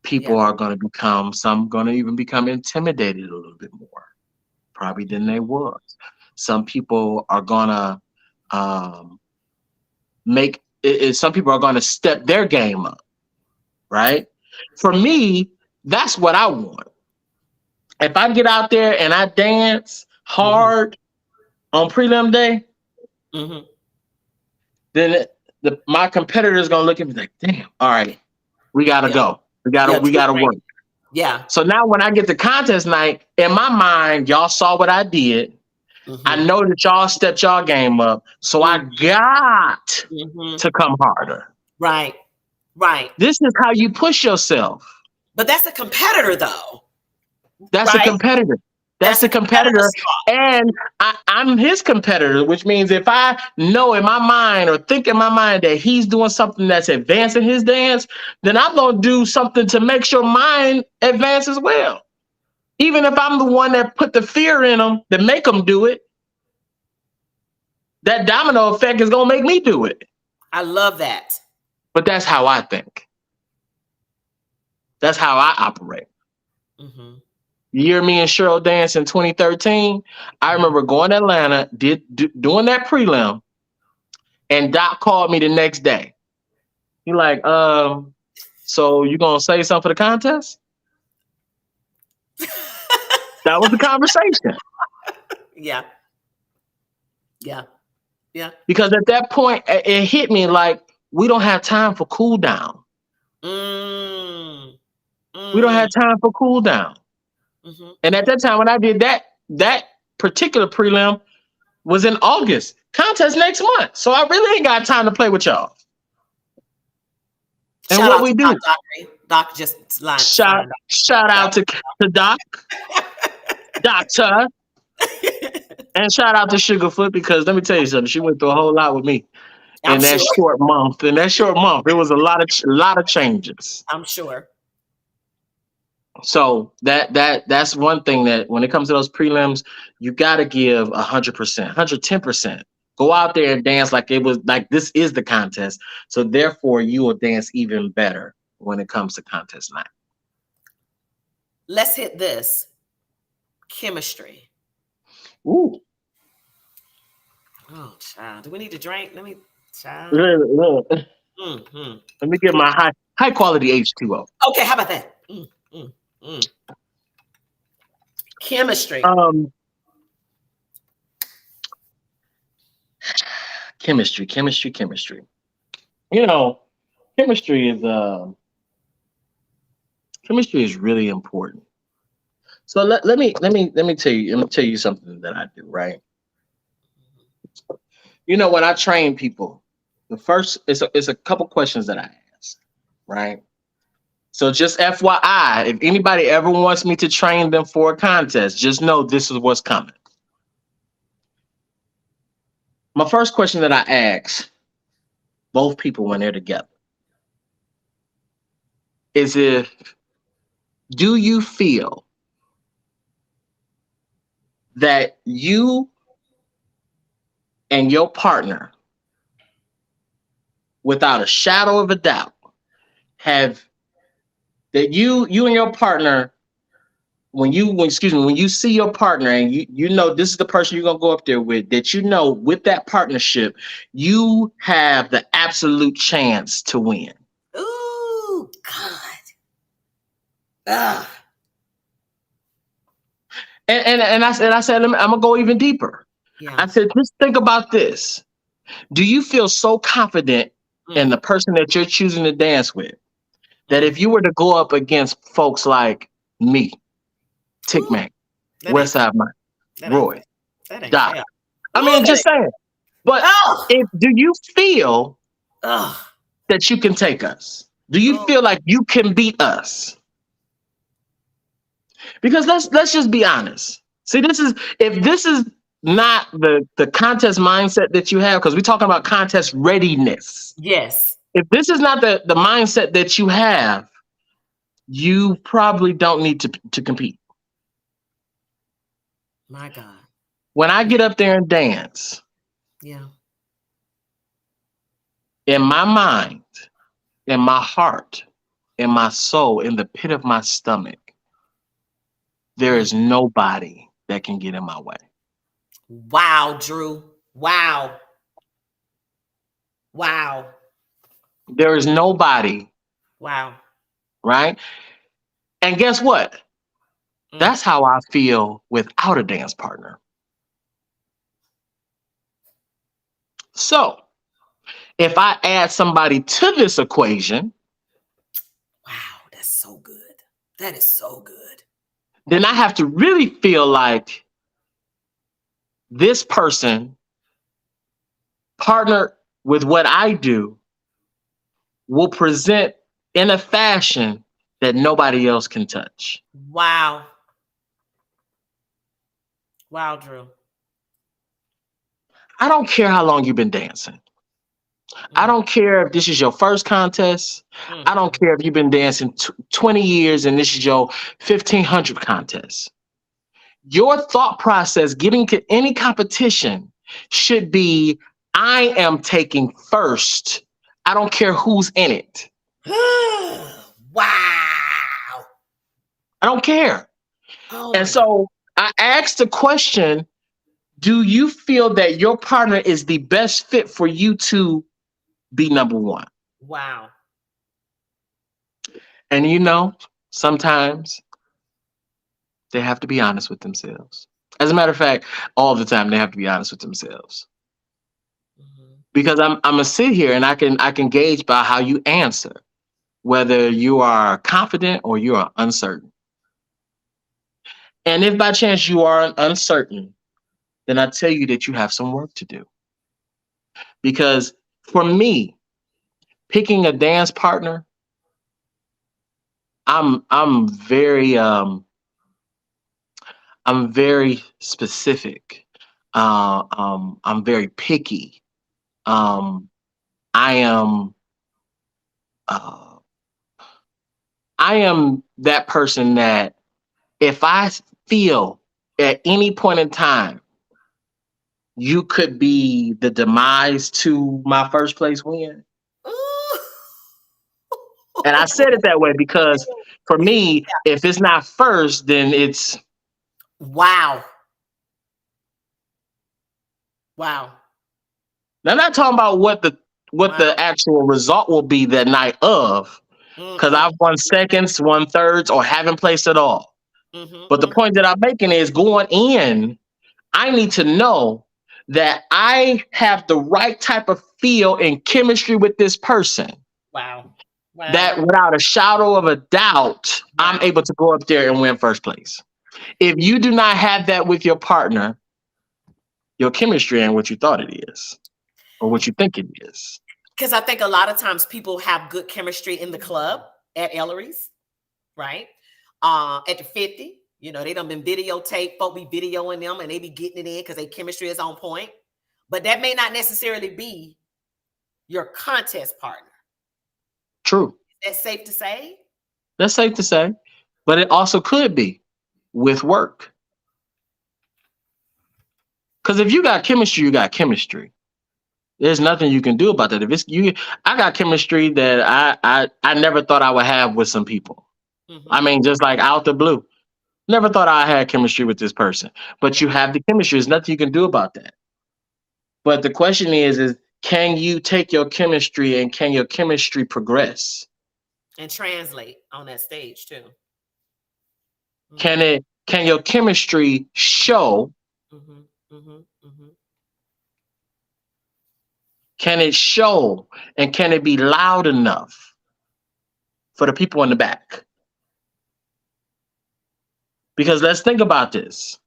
People Yeah. are going to some going to even become intimidated a little bit more, probably than they was. Some people are going to um, some people are going to step their game up, right? For me, that's what I want. If I get out there and I dance Mm-hmm. hard on prelim day, Mm-hmm. then my competitor is gonna look at me like, damn, all right, we gotta Yeah. go. Yeah. We True gotta brand. work. Yeah. So now when I get to contest night, in my mind, y'all saw what I did. I Mm-hmm. know that y'all stepped y'all game up. So I Mm-hmm. got Mm-hmm. to come harder. Right. Right. This is how you push yourself. But that's a competitor, though. That's a Right. competitor. That's That's a a competitor competitor. spot. And I'm his competitor, which means if I know in my mind or think in my mind that he's doing something that's advancing his dance, then I'm going to do something to make sure mine advances well. Even if I'm the one that put the fear in them to make them do it, that domino effect is going to make me do it. I love that. But that's how I think. That's how I operate. Mm-hmm. The year me and Cheryl danced in 2013, I Mm-hmm. remember going to Atlanta, doing that prelim, and Doc called me the next day. He like, so you gonna say something for the contest? That was the conversation. Yeah. Yeah. Yeah. Because at that point, it hit me like, we don't have time for cool down. Mm. We don't Mm. have time for cool down. Mm-hmm. And at Mm-hmm. that time, when I did that particular prelim was in August. Contest next month. So I really ain't got time to play with y'all. And Shout what out we to do, Doc Dockery. Doc just shout signed shout Doc. out to Doc, Doctor, and shout out to Sugarfoot, because let me tell you something. She went through a whole lot with me I'm in that sure. short month. In that short month, there was a lot of changes. I'm sure. So that's one thing that when it comes to those prelims, you got to give 100%, 110%. Go out there and dance like it was like this is the contest. So therefore, you will dance even better when it comes to contest night. Let's hit this. Chemistry. Ooh, Oh, child. Do we need to drink? Let me, child. look, Mm-hmm. let me get my high quality H2O. Okay, how about that? Mm, mm. Mm. Chemistry. Um, chemistry. You know, chemistry is chemistry is really important. So let me tell you something that I do, right? You know, when I train people, the first it's a couple questions that I ask, right? So just FYI, if anybody ever wants me to train them for a contest, just know this is what's coming. My first question that I ask both people when they're together is if do you feel that you and your partner, without a shadow of a doubt, have that you and your partner when you see your partner and you know this is the person you're gonna go up there with, that you know with that partnership you have the absolute chance to win. Ooh, God. Ugh. And I said I'm gonna go even deeper. Yeah. I said just think about this. Do you feel so confident in Mm, the person that you're choosing to dance with that mm. if you were to go up against folks like me, Tick Ooh, Mac, that ain't Westside Mike, that ain't Roy, that ain't Doc, fair. I Ooh, mean that just ain't. saying, but Oh, if do you feel oh, that you can take us? Do you oh. feel like you can beat us? Because let's just be honest. See, this is if this is not the contest mindset that you have, because we're talking about contest readiness. Yes. If this is not the mindset that you have, you probably don't need to compete. My God. When I get up there and dance, Yeah. in my mind, in my heart, in my soul, in the pit of my stomach, there Mm. is nobody that can get in my way. Wow, Drew. Wow. Wow. There is nobody, Wow. right? And guess what? Mm. That's how I feel without a dance partner. So if I add somebody to this equation, Wow. That's so good. That is so good. then I have to really feel like this person partnered with what I do will present in a fashion that nobody else can touch. Wow. Wow, Drew. I don't care how long you've been dancing. I Mm. don't care if this is your first contest. Mm. I don't care if you've been dancing 20 years and this is your 1500 contest. Your thought process getting to any competition should be I am taking first. I don't care who's in it. Wow. I don't care. Oh And my God. so I asked the question, do you feel that your partner is the best fit for you to be number one? Wow. And you know, sometimes they have to be honest with themselves. As a matter of fact, all the time they have to be honest with themselves. Mhm. Because I'm gonna sit here and I can gauge by how you answer whether you are confident or you are uncertain. And if by chance you are uncertain, then I tell you that you have some work to do. Because for me, picking a dance partner, I'm I'm very specific. I'm very picky. Um, I am uh, I am that person that if I feel at any point in time you could be the demise to my first place win. And I said it that way because for me, if it's not first, then it's Wow. Wow. I'm not talking about what the Wow. actual result will be that night of. Mm, because mm, I've won seconds, won thirds, or haven't placed at all. mhm, But the mhm. point that I'm making is going in, I need to know that I have the right type of feel and chemistry with this person. Wow. That Wow. without a shadow of a doubt, I'm Wow. able to go up there and win first place. If you do not have that with your partner, your chemistry ain't what you thought it is or what you think it is. Because I think a lot of times people have good chemistry in the club at Ellery's, right? At the 50, they done been videotaped, folk be videoing them and they be getting it in because their chemistry is on point. But that may not necessarily be your contest partner. True. Is that safe to say? That's safe to say. But it also could be with work. Because if you got chemistry, you got chemistry. There's nothing you can do about that. If it's you, I got chemistry that I never thought I would have with some people. I Mm-hmm. mean, just like out the blue. Never thought I had chemistry with this person. But you Yeah. have the chemistry. There's nothing you can do about that. But the question is can you take your chemistry and can your chemistry progress? And translate on that stage too. Can Mm-hmm. it can your chemistry show? Mm-hmm. Mm-hmm. Mm-hmm. Can it show and can it be loud enough for the people in the back? Because let's think about this.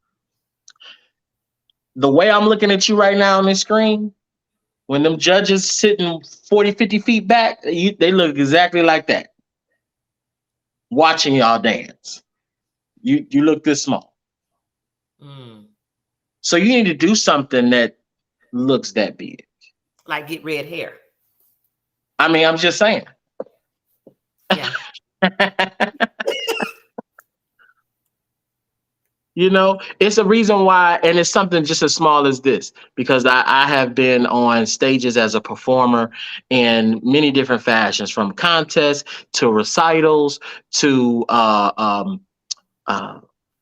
The way I'm looking at you right now on this screen, when them judges sitting 40, 50 feet back, they look exactly like that, watching y'all dance. You look this small. Mm. So you need to do something that looks that big. Like get red hair. I mean, I'm just saying. Yeah. It's a reason why, and it's something just as small as this, because I have been on stages as a performer in many different fashions, from contests to recitals to uh,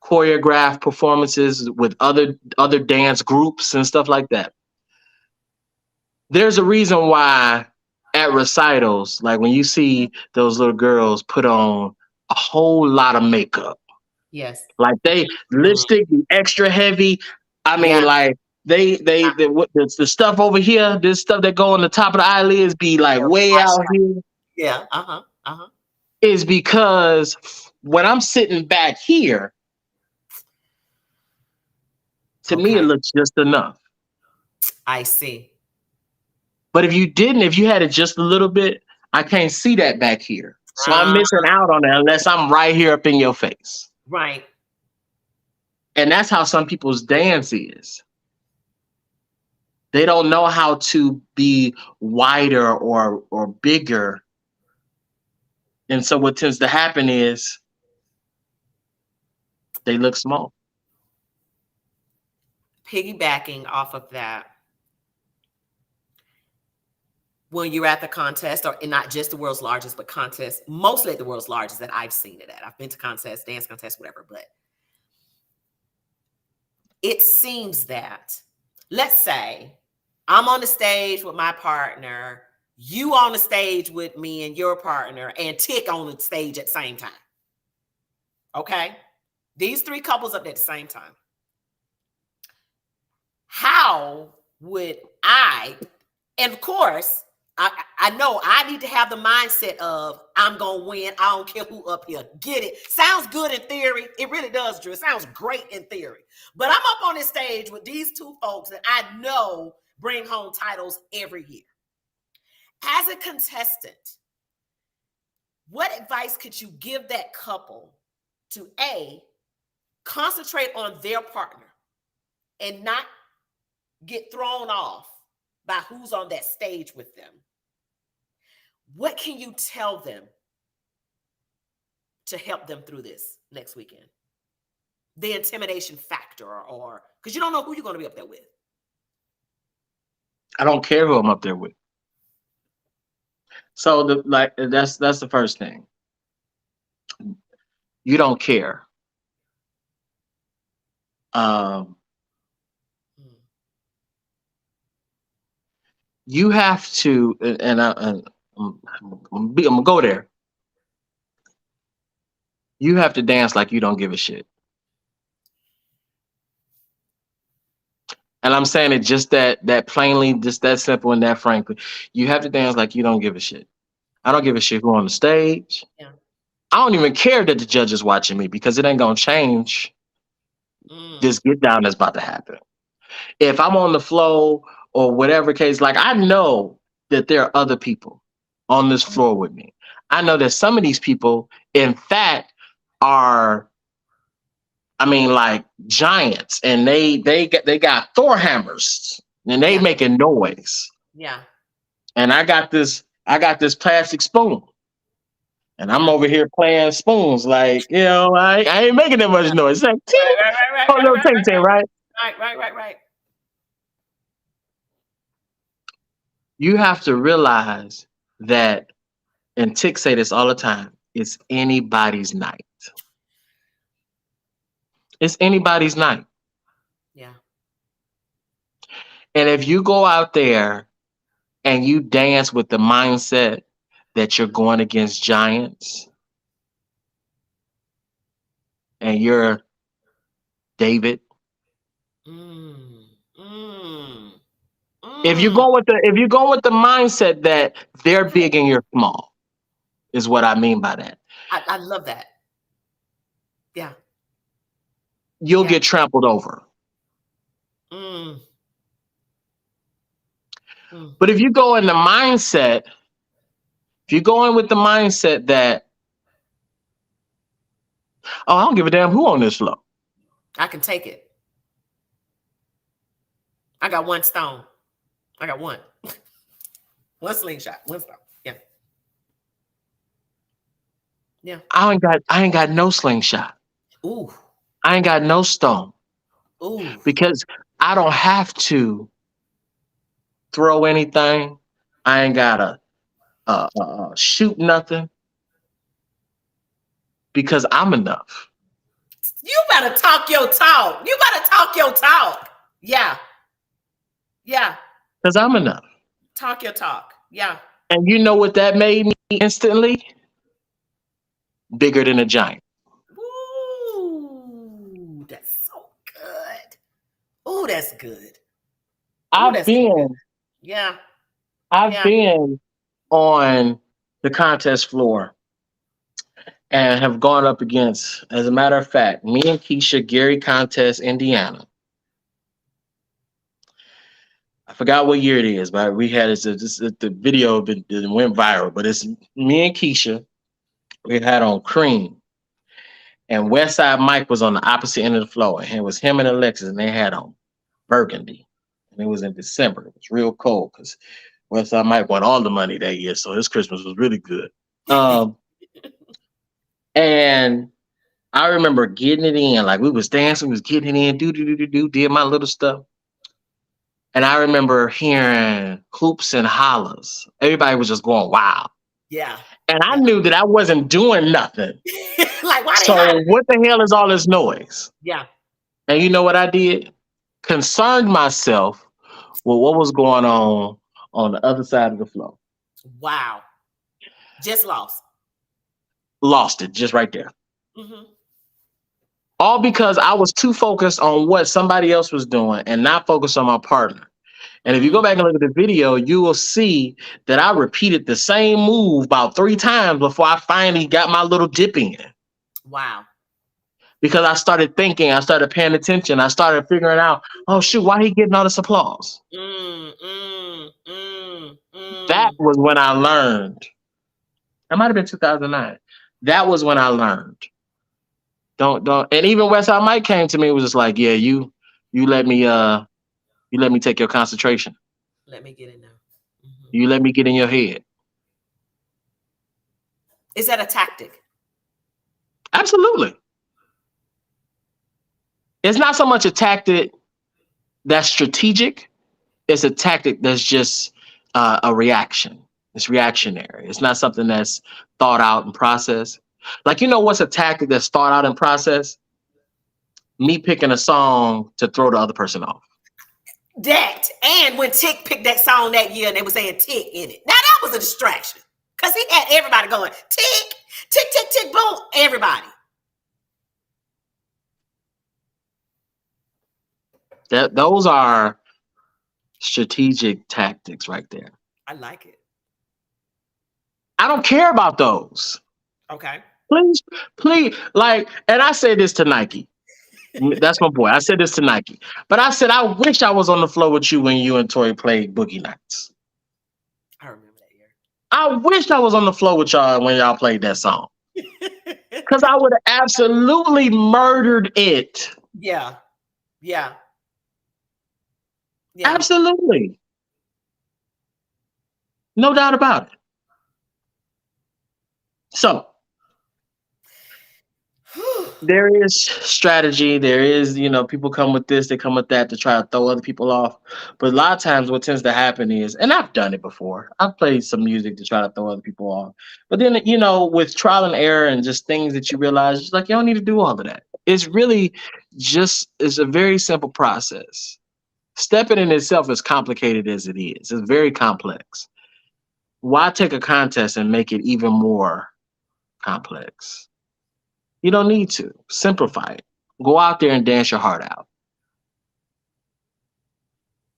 choreographed performances with other dance groups and stuff like that. There's a reason why at recitals, like when you see those little girls put on a whole lot of makeup, Yes. like they Mhm. lipstick be extra heavy. I mean, Yeah. like the stuff over here, this stuff that go on the top of the eyelids be like way out here. Yeah. Uh-huh. Uh-huh. Is because when I'm sitting back here, to me it Okay. looks just enough. I see. But if you had it just a little bit, I can't see that back here. So I'm Ah, missing out on it unless I'm right here up in your face. right. And that's how some people's dance is. They don't know how to be wider or bigger. And so what tends to happen is they look small. Piggybacking off of that, when you're at the contest, or not just the world's largest, but contest, mostly at the world's largest that I've seen it at. I've been to contests, dance contests, whatever, but it seems that, let's say I'm on the stage with my partner, you on the stage with me and your partner, and Tick on the stage at the same time. Okay? These three couples up there at the same time. How would I, and of course, I know I need to have the mindset of I'm gonna win. I don't care who up here. Get it? Sounds good in theory. It really does, Drew. It sounds great in theory. But I'm up on this stage with these two folks that I know bring home titles every year. As a contestant, what advice could you give that couple to concentrate on their partner and not get thrown off by who's on that stage with them? What can you tell them to help them through this next weekend? The intimidation factor, or because you don't know who you're going to be up there with. I don't care who I'm up there with. So that's the first thing. You don't care. Um, Mm. you have to, and I'm gonna go there. you have to dance like you don't give a shit. And I'm saying it just that plainly, just that simple and that frankly. You have to dance like you don't give a shit. I don't give a shit who on the stage. Yeah. I don't even care that the judge is watching me because it ain't gonna change Mm. this get down that's about to happen. If I'm on the flow or whatever case, like I know that there are other people on this floor with me. I know that some of these people, in fact, are I mean like giants and they got Thor hammers and they Yeah. making noise. Yeah. And I got this plastic spoon. And I'm Yeah. over here playing spoons, like, I ain't making that much Yeah. noise. It's like, ting, Right, right, right, oh, right, little right, ting ting, right? right, right, right, right. You have to realize that, and Tick say this all the time, it's anybody's night. It's anybody's night. Yeah. And if you go out there and you dance with the mindset that you're going against giants and you're David, Mm. Mm. if you Mm. go with the mindset that they're big and you're small, is what I mean by that. I love that. Yeah. You'll Yeah. get trampled over. Mm. Mm. But if you go in the mindset, if you go in with the mindset that, oh, I don't give a damn who on this floor. I can take it. I got one stone. I got one. One slingshot. One stone. Yeah. Yeah. I ain't got no slingshot. Ooh. I ain't got no stone Ooh. because I don't have to throw anything. I ain't gotta shoot nothing because I'm enough. You better talk your talk. You better talk your talk. Yeah. Yeah. Because I'm enough. Talk your talk. Yeah. And you know what that made me instantly? Bigger than a giant. Ooh, that's so good. Ooh, that's good. Ooh, I've that's so good. been Yeah. I've Yeah. been on the contest floor and have gone up against, as a matter of fact, me and Keisha, Gary Contest, Indiana. I forgot what year it is, but we had the video it went viral. But it's me and Keisha. We had on cream, and Westside Mike was on the opposite end of the floor, and it was him and Alexis, and they had on burgundy, and it was in December. It was real cold because Westside Mike won all the money that year, so his Christmas was really good. Um, and I remember getting it in, like we was dancing, we was getting it in, did my little stuff. And I remember hearing hoops and hollers. Everybody was just going wild. Yeah. And I Yeah. knew that I wasn't doing nothing. Like, why they So hollering? what the hell is all this noise? Yeah. And you know what I did? Concerned myself with what was going on the other side of the floor. Wow. Just lost. Lost it just right there. Mm-hmm. All because I was too focused on what somebody else was doing and not focused on my partner. And if you go Mm. back and look at the video, you will see that I repeated the same move about 3 times before I finally got my little dip in. Wow. Because I started thinking, I started paying attention, I started figuring out, oh shoot, why he getting all this applause? Mm, mm, mm, That mm. was when I learned. That might have been 2009. That was when I learned. Don't. And even Westside Mike came to me and was just like, yeah, you let me take your concentration. Let me get in there. Mm-hmm. You let me get in your head. Is that a tactic? Absolutely. It's not so much a tactic that's strategic. It's a tactic that's just a reaction. It's reactionary. It's not something that's thought out and processed. Like, you know what's a tactic that's thought out and processed? Me picking a song to throw the other person off. That. And when Tick picked that song that year and they were saying Tick in it. Now that was a distraction. Because he had everybody going, tick, tick, tick, tick, boom. Everybody. Those are strategic tactics right there. I like it. I don't care about those. Okay. Please, please, like, and I say this to Nike. That's my boy. I said this to Nike. But I said, I wish I was on the floor with you when you and Tori played Boogie Nights. I remember that year. I wish I was on the floor with y'all when y'all played that song. Because I would have absolutely murdered it. Yeah. Yeah. Yeah. Absolutely. No doubt about it. So there is strategy. There is, people come with this, they come with that to try to throw other people off. But a lot of times, what tends to happen is, and I've done it before, I've played some music to try to throw other people off. But then, with trial and error and just things that you realize, it's like, you don't need to do all of that. It's really it's a very simple process. Stepping in itself, as complicated as it is, it's very complex. Why take a contest and make it even more complex? You don't need to. Simplify it. Go out there and dance your heart out.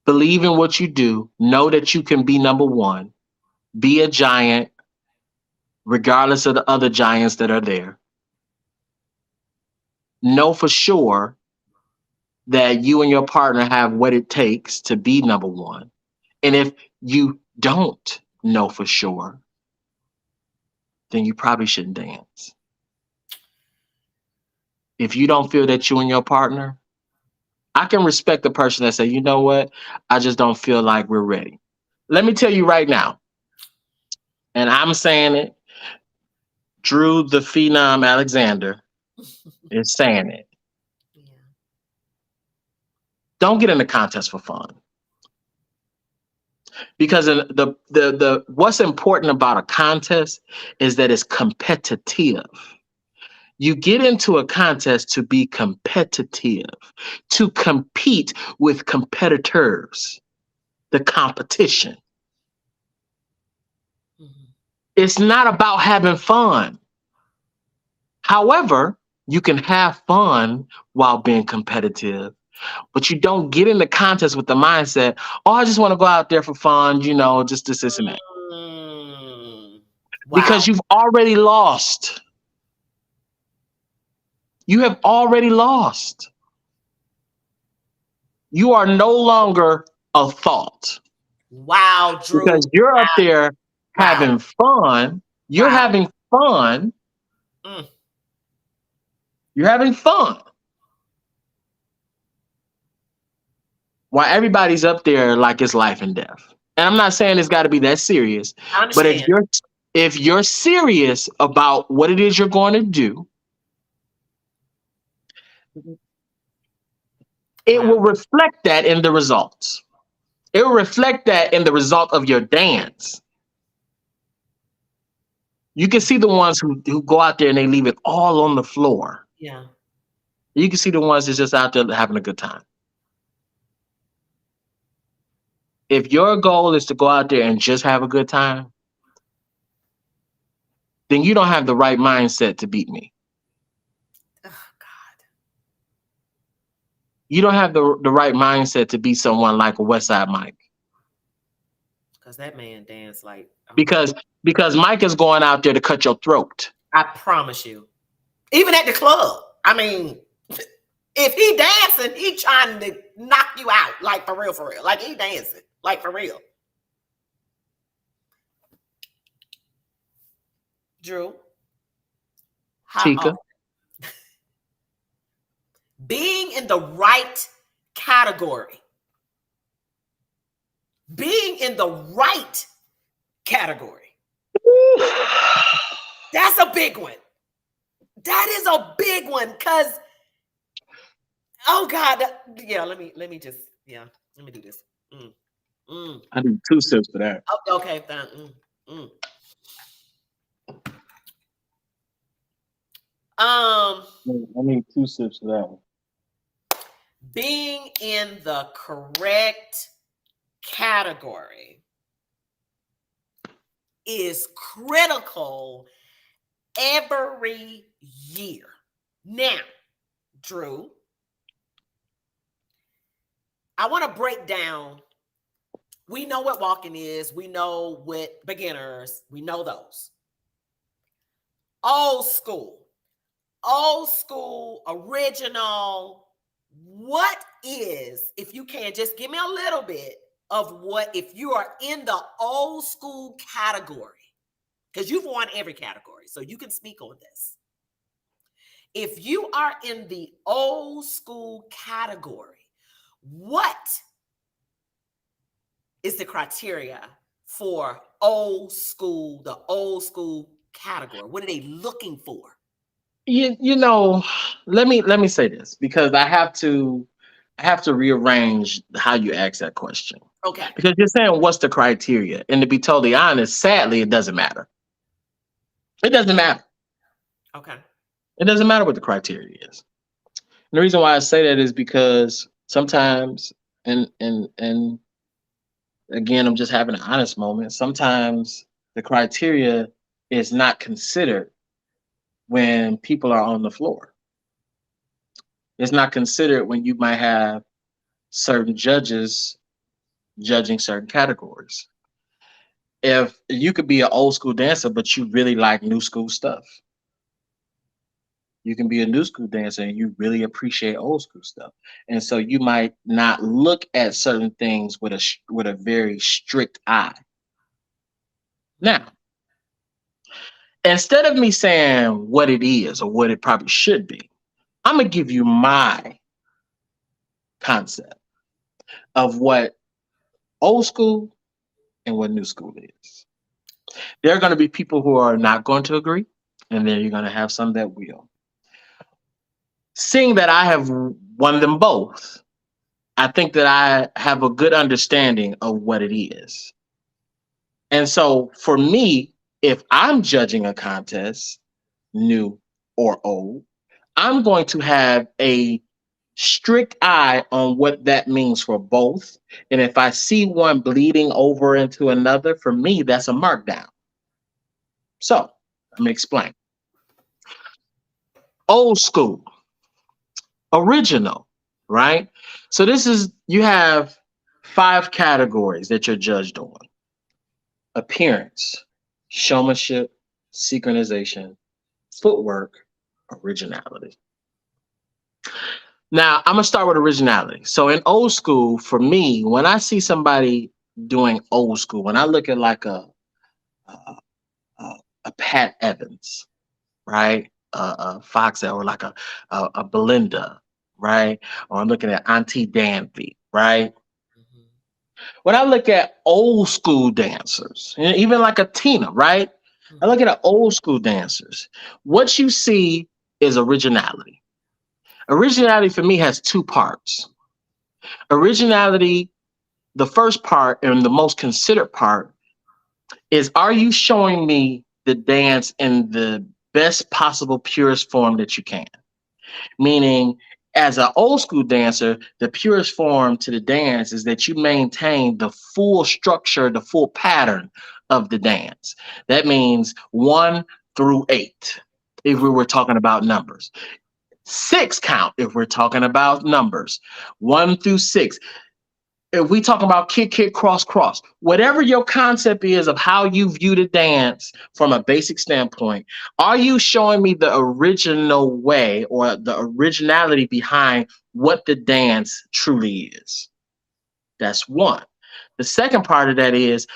Believe in what you do. Know that you can be number one. Be a giant, regardless of the other giants that are there. Know for sure that you and your partner have what it takes to be number one. And if you don't know for sure, then you probably shouldn't dance. If you don't feel that you and your partner, I can respect the person that say, you know what, I just don't feel like we're ready. Let me tell you right now, and I'm saying it, Drew the Phenom Alexander is saying it. Yeah. Don't get in the contest for fun. Because the what's important about a contest is that it's competitive. You get into a contest to be competitive, to compete with competitors, the competition. Mhm. It's not about having fun. However, you can have fun while being competitive, but you don't get in the contest with the mindset, oh, I just want to go out there for fun, just this and that. Mm. Wow. Because you've already lost. You have already lost. You are no longer a thought Wow, Drew. because you're up there Wow. having fun. You're Wow. having fun. Mm. You're having fun. While everybody's up there like it's life and death. And I'm not saying it's got to be that serious, I but understand. if you're serious about what it is you're going to do, it Wow. will reflect that in the results. It will reflect that in the result of your dance. You can see the ones who go out there and they leave it all on the floor. Yeah. You can see the ones that's just out there having a good time. If your goal is to go out there and just have a good time, then you don't have the right mindset to beat me. Oh, God. You don't have the right mindset to be someone like a Westside Mike. Because that man danced like, oh my. Because Mike is going out there to cut your throat. I promise you. Even at the club. I mean, if he dancing, he trying to knock you out. Like for real, for real. Like he dancing. Like for real. Drew, how Tika. being in the right category. Being in the right category. That's a big one. That is a big one because oh God, yeah. Let me just let me do this. Mm, mm. I need 2 sips for that. Okay, fine. Mm. Um, I need 2 sips for that one. being in the correct category is critical every year. Now, Drew, I want to break down. We know what walking is. We know what beginners. We know those. Old school. Old school, original. What is, if you can, just give me a little bit of what, if you are in the old school category, because you've won every category, so you can speak on this. If you are in the old school category, what is the criteria for the old school category? What are they looking for? You know, let me say this because I have to rearrange how you ask that question. Okay. Because you're saying what's the criteria? And to be totally honest, sadly, it doesn't matter. It doesn't matter. Okay. It doesn't matter what the criteria is. And the reason why I say that is because sometimes, and again, I'm just having an honest moment. Sometimes the criteria is not considered when people are on the floor. It's not considered when you might have certain judges judging certain categories. If you could be an old school dancer, but you really like new school stuff, you can be a new school dancer and you really appreciate old school stuff. And so you might not look at certain things with a very strict eye. Now, instead of me saying what it is or what it probably should be, I'm gonna give you my concept of what old school and what new school is. There are going to be people who are not going to agree, and then you're going to have some that will. Seeing that I have won them both, I think that I have a good understanding of what it is. And so for me, if I'm judging a contest, new or old, I'm going to have a strict eye on what that means for both. And if I see one bleeding over into another, for me, that's a markdown. So let me explain. Old school, original, right? So this is, you have five categories that you're judged on: appearance, showmanship, synchronization, footwork, originality. Now, I'm gonna start with originality. So in old school, for me, when I see somebody doing old school, when I look at like a, a Pat Evans, right? A Foxel, or like a Belinda, right? Or I'm looking at Auntie Danby, right? Mhm. When I look at old school dancers, and even like a Tina, right? I Mhm. look at old school dancers. What you see is originality. Originality for me has two parts. Originality, the first part and the most considered part, is, are you showing me the dance in the best possible, purest form that you can? Meaning, as an old school dancer, the purest form to the dance is that you maintain the full structure, the full pattern of the dance. That means 1 through 8, if we were talking about numbers. 6 count, if we're talking about numbers. 1 through 6. If we talk about kick, kick, cross, cross, whatever your concept is of how you view the dance from a basic standpoint, are you showing me the original way or the originality behind what the dance truly is? That's one. The second part of that is,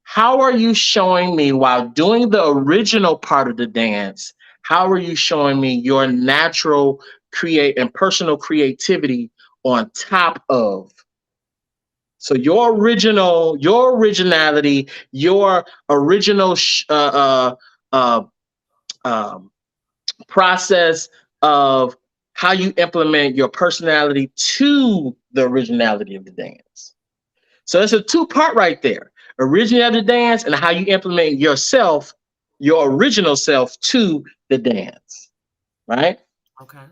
how are you showing me while doing the original part of the dance? How are you showing me your natural create and personal creativity on top of? So your originality, your original uh, um, process of how you implement your personality to the originality of the dance. So it's a two-part right there: originality of the dance and how you implement yourself, your original self, to the dance. Right. Okay.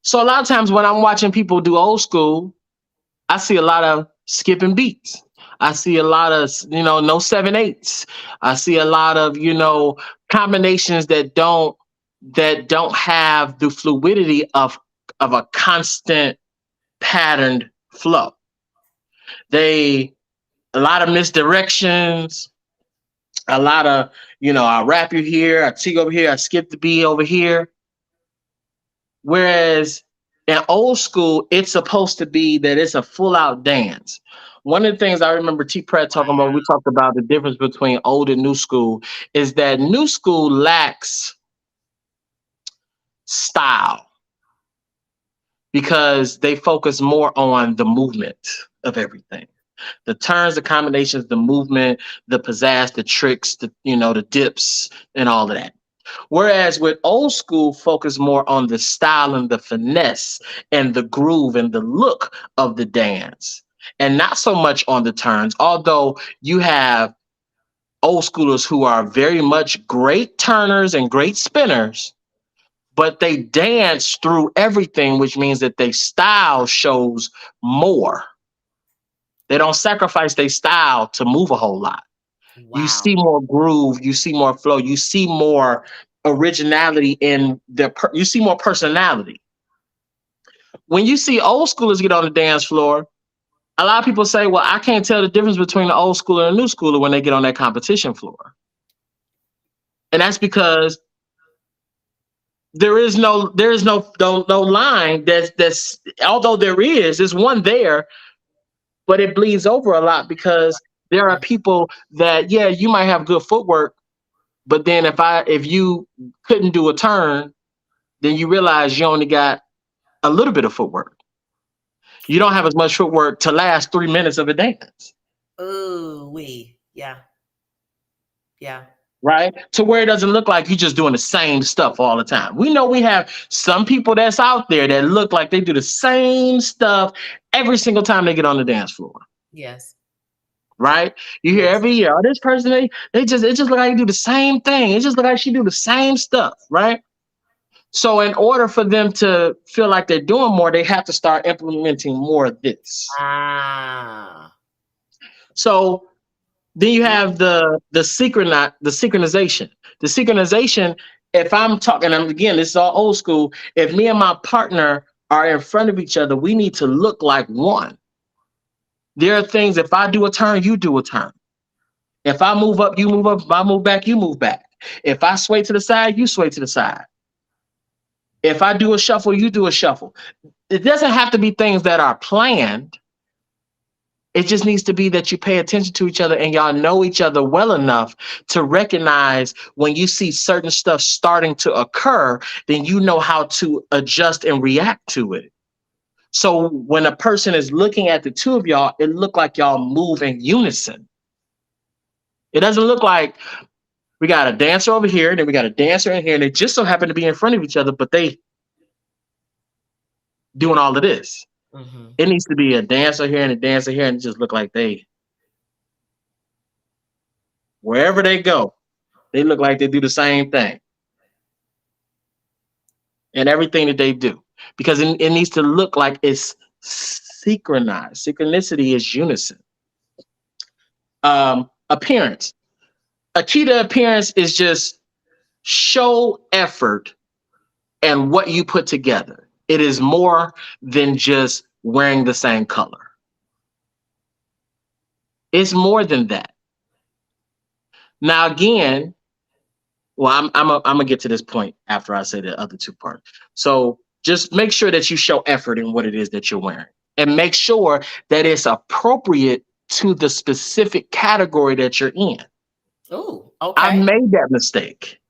So a lot of times when I'm watching people do old school, I see a lot of skipping beats. I see a lot of, no 7/8s. I see a lot of, combinations that don't have the fluidity of a constant patterned flow. They a lot of misdirections, a lot of, I rap you here, I take over here, I skip the beat over here. Whereas in old school, it's supposed to be that it's a full out dance. One of the things I remember T Pratt talking about, we talked about the difference between old and new school, is that new school lacks style because they focus more on the movement of everything. The turns, the combinations, the movement, the pizzazz, the tricks, the dips, and all of that. Whereas with old school, focus more on the style and the finesse and the groove and the look of the dance, and not so much on the turns. Although you have old schoolers who are very much great turners and great spinners, but they dance through everything, which means that their style shows more. They don't sacrifice their style to move a whole lot. You Wow. see more groove, you see more flow, you see more originality in you see more personality. When you see old schoolers get on the dance floor, a lot of people say, well, I can't tell the difference between the old schooler and the new schooler when they get on that competition floor. And that's because there is no line that's although there is, there's one there, but it bleeds over a lot because there are people that, yeah, you might have good footwork, but then if you couldn't do a turn, then you realize you only got a little bit of footwork. You don't have as much footwork to last 3 minutes of a dance, Ooh, yeah, yeah, right? To where it doesn't look like you're just doing the same stuff all the time. We know we have some people that's out there that look like they do the same stuff every single time they get on the dance floor, yes, right? You hear yes, every year, oh, this person, it just look like they do the same thing. It just look like she do the same stuff, right? So in order for them to feel like they're doing more, they have to start implementing more of this. ah, So then you yeah, have the synchronization. The synchronization, if I'm talking, and again, this is all old school. If me and my partner are in front of each other, we need to look like one. There are things, if I do a turn, you do a turn. If I move up, you move up. If I move back, you move back. If I sway to the side, you sway to the side. If I do a shuffle, you do a shuffle. It doesn't have to be things that are planned. It just needs to be that you pay attention to each other and y'all know each other well enough to recognize when you see certain stuff starting to occur, then you know how to adjust and react to it. So when a person is looking at the two of y'all, it look like y'all move in unison. It doesn't look like we got a dancer over here, and then we got a dancer in here, and they just so happen to be in front of each other, but they doing all of this. mm-hmm. It needs to be a dancer here and a dancer here, and it just look like they, wherever they go, they look like they do the same thing and everything that they do. Because it needs to look like it's synchronized. Synchronicity is unison. Appearance. A key to appearance is just show effort and what you put together. It is more than just wearing the same color. It's more than that. Now, again, well, I'm gonna get to this point after I say the other two parts. So just make sure that you show effort in what it is that you're wearing, and make sure that it's appropriate to the specific category that you're in. Ooh, I okay. made that mistake.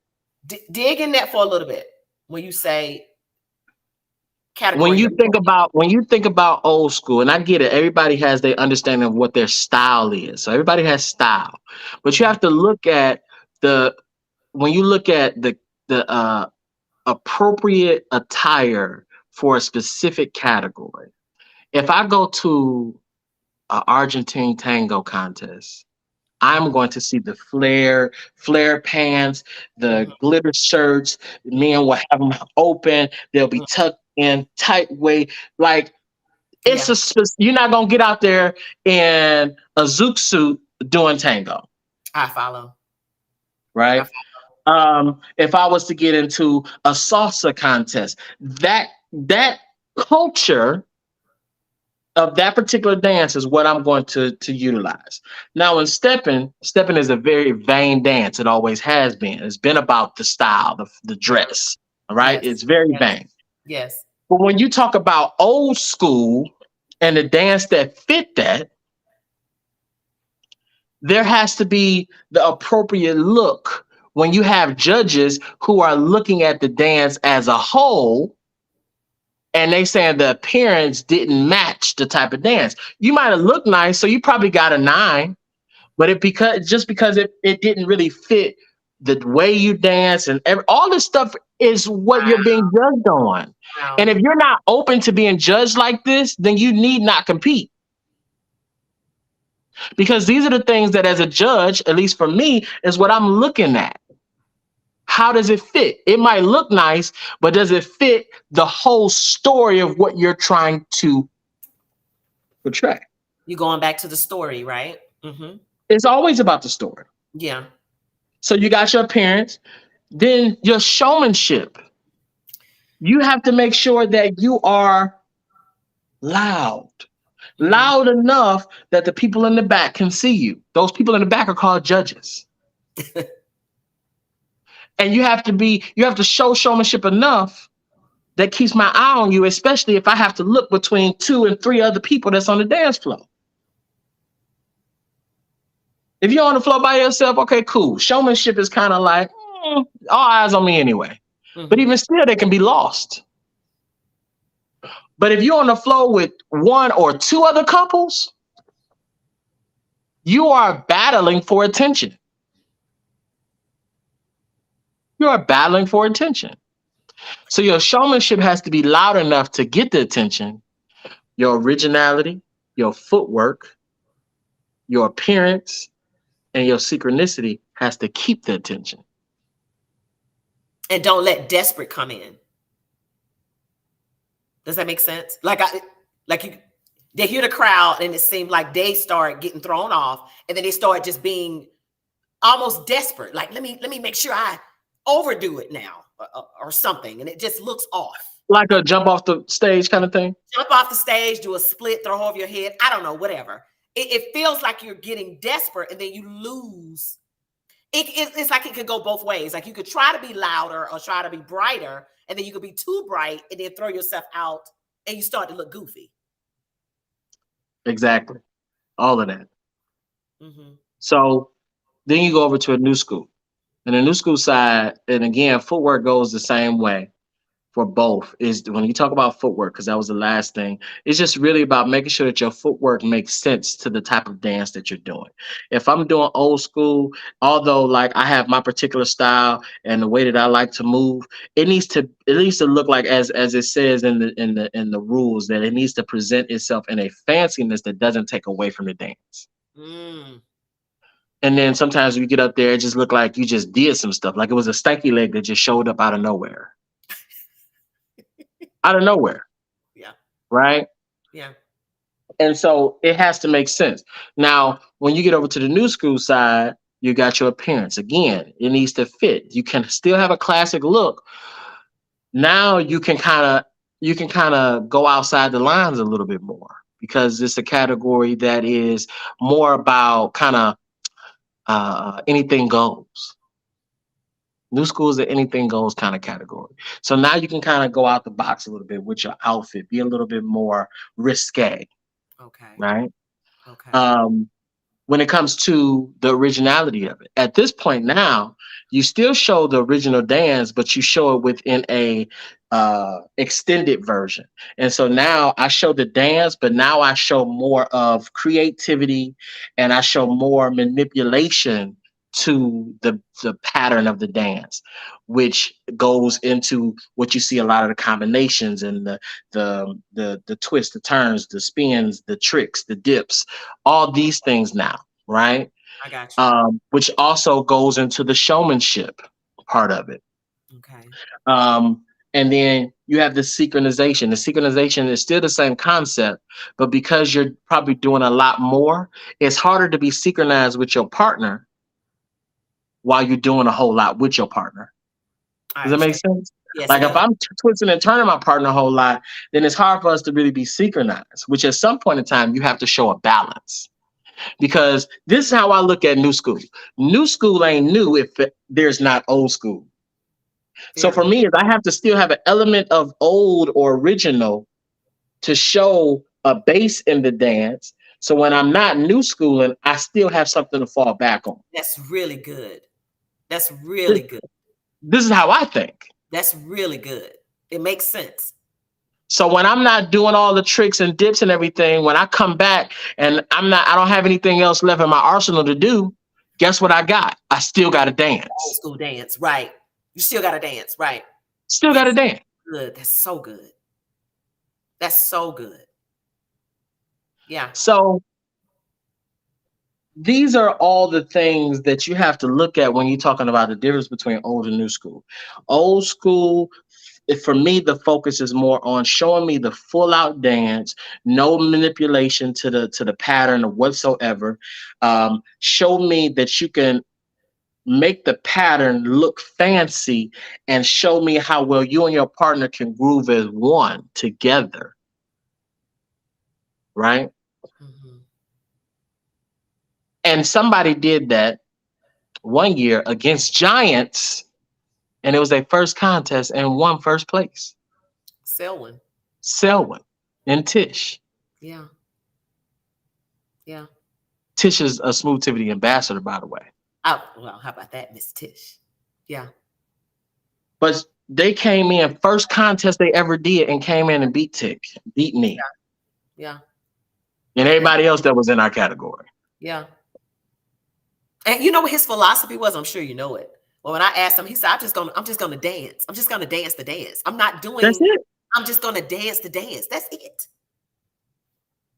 Dig in that for a little bit when you say When category you you're think about when you think about old school, and I get it, everybody has their understanding of what their style is. So everybody has style, but you in. have to look at the when you look at the appropriate attire for a specific category. If I go to an Argentine tango contest, I'm Mm-hmm. going to see the flare pants, the Mm-hmm. glitter shirts. Men will have them open. They'll be tucked in tight way. Like Yeah, you're not gonna get out there in a zoot suit doing tango, I follow. I right? follow. If I was to get into a salsa contest, that culture of that particular dance is what I'm going to utilize. Now, in stepping is a very vain dance. It always has been. It's been about the style, the dress. All right, Yes. it's very Yes. vain. Yes. But when you talk about old school and the dance that fit that, there has to be the appropriate look when you have judges who are looking at the dance as a whole and they saying the appearance didn't match the type of dance. You might have looked nice, so you probably got a 9, but because it didn't really fit the way you dance and all this stuff is what you're being judged on. And Wow. if you're not open to being judged like this, then you need not compete. Because these are the things that as a judge, at least for me, is what I'm looking at. How does it fit? It might look nice, but does it fit the whole story of what you're trying to portray? You going back to the story, right? Mm-hmm. It's always about the story. Yeah. So you got your appearance, then your showmanship. You have to make sure that you are loud, Mm-hmm. loud enough that the people in the back can see you. Those people in the back are called judges. And you have to show showmanship enough that keeps my eye on you, especially if I have to look between 2 and 3 other people that's on the dance floor. If you're on the floor by yourself, okay, cool. Showmanship is kind of like, all eyes on me anyway. But Mm-hmm. even still, they can be lost. But if you're on the floor with 1 or 2 other couples, you are battling for attention. You are battling for attention. So your showmanship has to be loud enough to get the attention. Your originality, your footwork, your appearance, and your synchronicity has to keep the attention. And don't let desperate come in. Does that make sense? Like you, they hear the crowd, and it seemed like they start getting thrown off, and then they start just being almost desperate. Like let me make sure I overdo it now, or something, and it just looks off. Like a jump off the stage kind of thing. Jump off the stage, do a split, throw over your head. I don't know, whatever. It feels like you're getting desperate, and then you lose. It's like it could go both ways. Like you could try to be louder or try to be brighter, and then you could be too bright and then throw yourself out, and you start to look goofy. Exactly. All of that. Mm-hmm. So then you go over to a new school. And the new school side, and again, footwork goes the same way for both. Is when you talk about footwork, because that was the last thing, it's just really about making sure that your footwork makes sense to the type of dance that you're doing. If I'm doing old school, although like I have my particular style and the way that I like to move, it needs to look like as it says in the rules, that it needs to present itself in a fanciness that doesn't take away from the dance. Mm, And then sometimes we get up there, it just looked like you just did some stuff. Like it was a stanky leg that just showed up out of nowhere. Out of nowhere, yeah, right? yeah. And so it has to make sense. Now, when you get over to the new school side, you got your appearance. Again, it needs to fit. You can still have a classic look. Now you can kind of go outside the lines a little bit more because it's a category that is more about kind of anything goes. New school is an anything goes kind of category. So now you can kind of go out the box a little bit with your outfit, be a little bit more risque, Okay, right? okay. Um, when it comes to the originality of it. At this point now, you still show the original dance, but you show it within a extended version. And so now I show the dance, but now I show more of creativity and I show more manipulation to the pattern of the dance, which goes into what you see a lot of the combinations and the twists, the turns, the spins, the tricks, the dips, all these things now, right? I got you. Which also goes into the showmanship part of it. Okay. Um, and then you have the synchronization. The synchronization is still the same concept, but because you're probably doing a lot more, it's harder to be synchronized with your partner while you're doing a whole lot with your partner. I Does that make understand. sense? Yes, it Like if does. I'm twisting and turning my partner a whole lot, then it's hard for us to really be synchronized, which at some point in time, you have to show a balance. Because this is how I look at new school. New school ain't new if there's not old school. So for Very. me, is I have to still have an element of old or original to show a base in the dance. So when I'm not new schooling, I still have something to fall back on. That's really good. That's This, really good. this is how I think. That's really good. It makes sense. So when I'm not doing all the tricks and dips and everything, when I come back and I don't have anything else left in my arsenal to do, guess what I got? I still got to Old dance. school dance, right? You still got to dance, right? Still got That's to dance. good. That's so good. That's so good. Yeah. So these are all the things that you have to look at when you're talking about the difference between old and new school. Old school, for me, the focus is more on showing me the full out dance, no manipulation to the pattern or whatsoever. Show me that you can make the pattern look fancy and show me how well you and your partner can groove as one together, right? Mhm. And somebody did that one year against Giants, and it was their first contest and won first place. Selwyn. Selwyn and Tish. Yeah. Yeah. Tish is a Smooth Tivity ambassador, by the way. Oh, well, how about that, Miss Tish? Yeah. But they came in first contest they ever did and came in and beat me, Yeah. and Yeah. everybody else that was in our category. Yeah. And you know what his philosophy was? I'm sure you know it. Well, when I asked him, he said, I'm just gonna dance. I'm just gonna dance the dance. That's it. I'm just gonna dance the dance. That's it.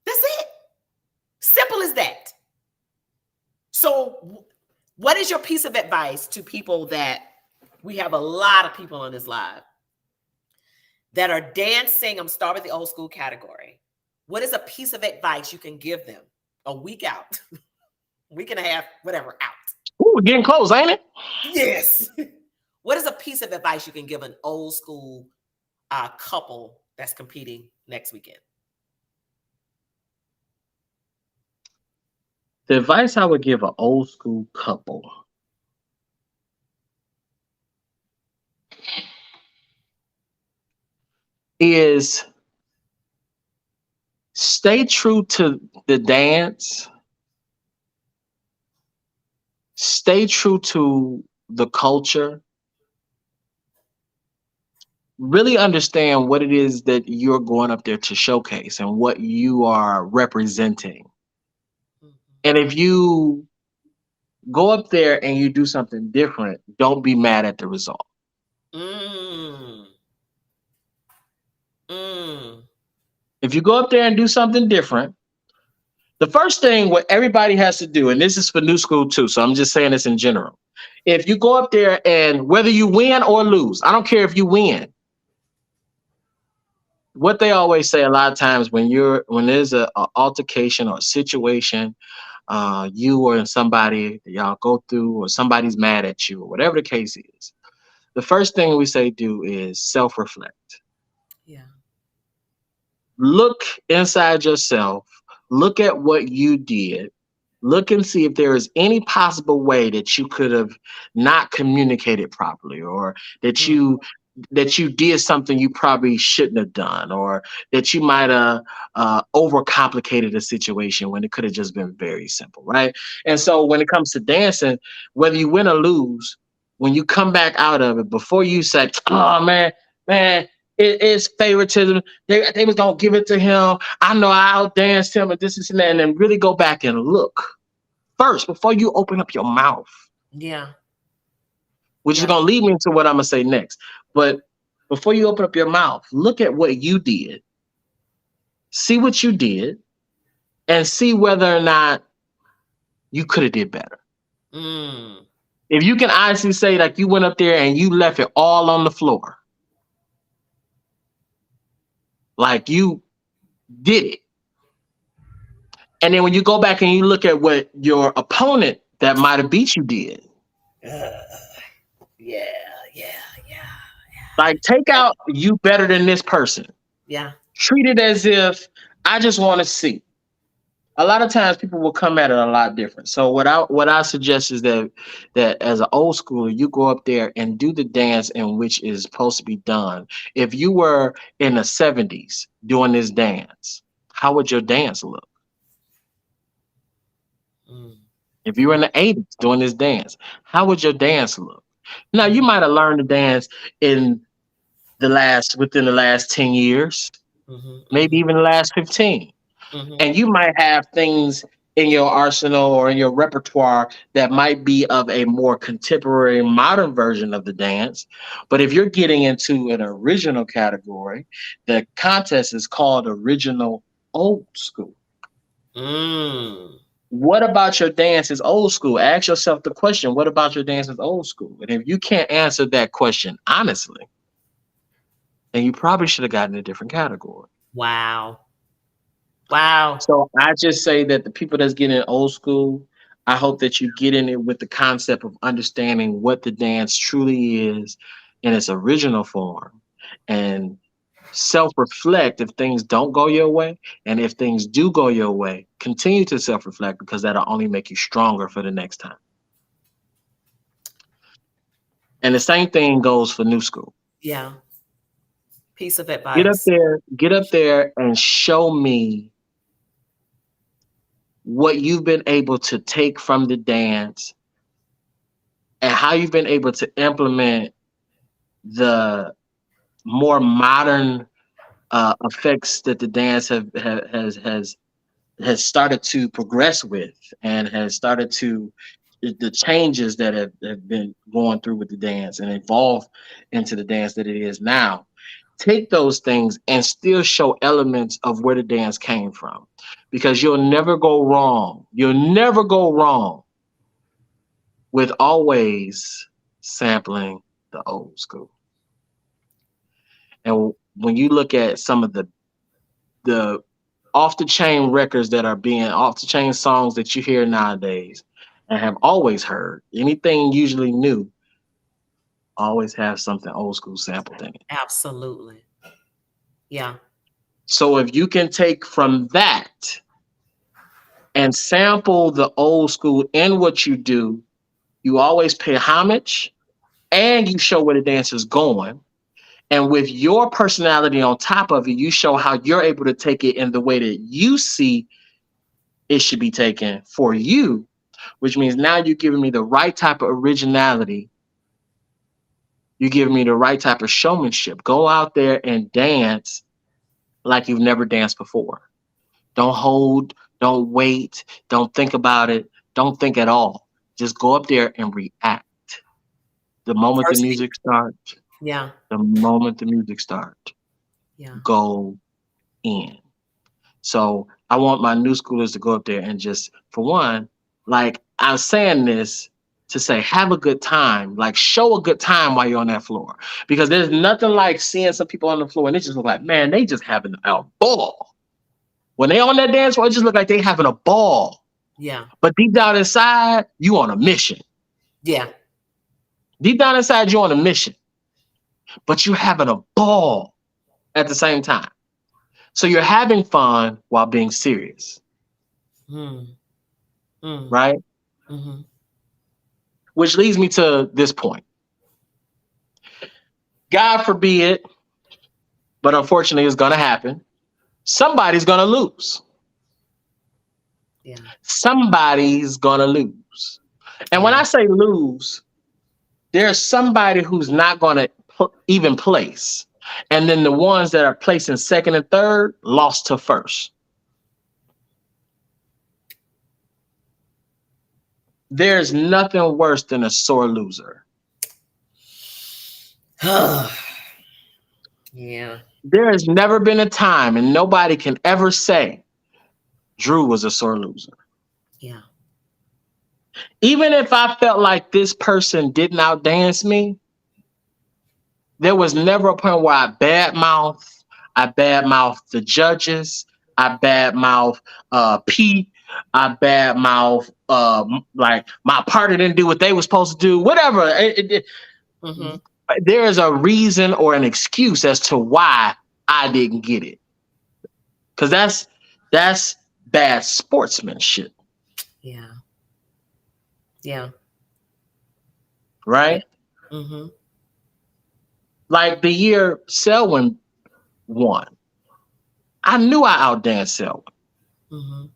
That's it. Simple as that. So, what is your piece of advice to people that we have a lot of people on this live that are dancing? I'm starting with the old school category. What is a piece of advice you can give them a week out, week and a half, whatever, out? Ooh, we're getting close, ain't it? Yes. What is a piece of advice you can give an old school couple that's competing next weekend? The advice I would give an old school couple is stay true to the dance, stay true to the culture, really understand what it is that you're going up there to showcase and what you are representing. Mhm. And if you go up there and you do something different, don't be mad at the result. Mm. Mm. If you go up there and do something different, the first thing what everybody has to do, and this is for new school too, so I'm just saying this in general. If you go up there and whether you win or lose, I don't care if you win. What they always say a lot of times when there's a altercation or a situation, you or somebody that y'all go through, or somebody's mad at you, or whatever the case is, the first thing we say do is self-reflect. Yeah. Look inside yourself, look at what you did, look and see if there is any possible way that you could have not communicated properly, or that Mm. you did something you probably shouldn't have done, or that you might have overcomplicated a situation when it could have just been very simple, right? And so when it comes to dancing, whether you win or lose, when you come back out of it, before you say, oh man, it is favoritism. They was gonna give it to him. I know I outdanced him and this and that, and then really go back and look first before you open up your mouth, Yeah. which is Yeah. going to lead me into what I'm going to say next. But before you open up your mouth, look at what you did, see what you did, and see whether or not you could have did better. Mm. If you can honestly say like you went up there and you left it all on the floor, like you did it. And then when you go back and you look at what your opponent that might have beat you did, Yeah. Yeah. Yeah. Like, take out you better than this person. Yeah. Treat it as if I just want to see. A lot of times people will come at it a lot different. So what I suggest is that as an old schooler, you go up there and do the dance in which is supposed to be done. If you were in the 70s doing this dance, how would your dance look? Mm. If you were in the 80s doing this dance, how would your dance look? Now you Mm. might have learned to dance in within the last 10 years, Mhm. maybe Mhm. even the last 15. Mhm. And you might have things in your arsenal or in your repertoire that might be of a more contemporary modern version of the dance. But if you're getting into an original category, the contest is called original old school. Mm. What about your dance is old school? Ask yourself the question, what about your dance is old school? And if you can't answer that question honestly, then you probably should have gotten a different category. Wow. Wow. So I just say that the people that's getting old school, I hope that you get in it with the concept of understanding what the dance truly is in its original form and self reflect if things don't go your way. And if things do go your way, continue to self reflect because that'll only make you stronger for the next time. And the same thing goes for new school. Yeah. Piece of advice. Get up there and show me what you've been able to take from the dance and how you've been able to implement the more modern effects that the dance has started to progress with and has started to the changes that have been going through with the dance and evolve into the dance that it is now. Take those things and still show elements of where the dance came from because you'll never go wrong. You'll never go wrong with always sampling the old school. And when you look at some of the off the chain records that are being off the chain songs that you hear nowadays and have always heard, anything usually new always have something old school sampled in it. Absolutely. Yeah. So if you can take from that and sample the old school in what you do, you always pay homage and you show where the dance is going. And with your personality on top of it, you show how you're able to take it in the way that you see it should be taken for you, which means now you're giving me the right type of originality. You're giving me the right type of showmanship. Go out there and dance like you've never danced before. Don't hold, don't wait, don't think about it, don't think at all. Just go up there and react. The moment the First beat. music starts, Yeah. the moment the music starts, Yeah. go in. So I want my new schoolers to go up there and just, for one, like I'm saying this to say, have a good time. Like show a good time while you're on that floor. Because there's nothing like seeing some people on the floor and they just look like, man, they just having a ball. When they on that dance floor, it just look like they having a ball. Yeah. But deep down inside, you on a mission. Yeah. Deep down inside, you on a mission. But you having a ball at the same time. So you're having fun while being serious, Mm. Mm. right? Mm-hmm. Which leads me to this point. God forbid, but unfortunately, it's going to happen. Somebody's going to lose. Yeah. Somebody's going to lose. And when Yeah. I say lose, there's somebody who's not going to even place. And then the ones that are placing second and third lost to first. There's nothing worse than a sore loser. Yeah. There has never been a time, and nobody can ever say Drew was a sore loser. Yeah. Even if I felt like this person didn't outdance me, there was never a point where I badmouth the judges, I badmouth Pete, I badmouth like my partner didn't do what they were supposed to do, whatever. Mm-hmm. there is a reason or an excuse as to why I didn't get it. Because that's bad sportsmanship, Yeah. Yeah. Yeah. right? Mm-hmm. Like the year Selwyn won, I knew I outdanced Selwyn. Mm-hmm.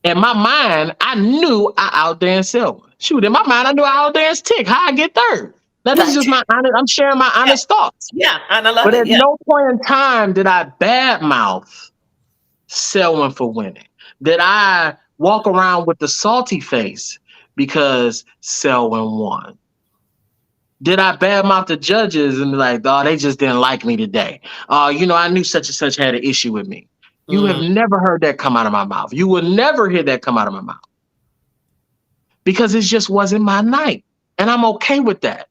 In my mind, I knew I outdanced Selwyn. Shoot, in my mind, I knew I outdanced Tick. How I get third? Now this is Right. just my honest. I'm sharing my Yeah. honest thoughts. Yeah. And I love But it. at Yeah. no point in time did I badmouth Selwyn for winning. Did I walk around with the salty face because Selwyn won? Did I badmouth the judges and be like, oh, they just didn't like me today? I knew such and such had an issue with me. You have Mm. never heard that come out of my mouth. You will never hear that come out of my mouth because it just wasn't my night. And I'm okay with that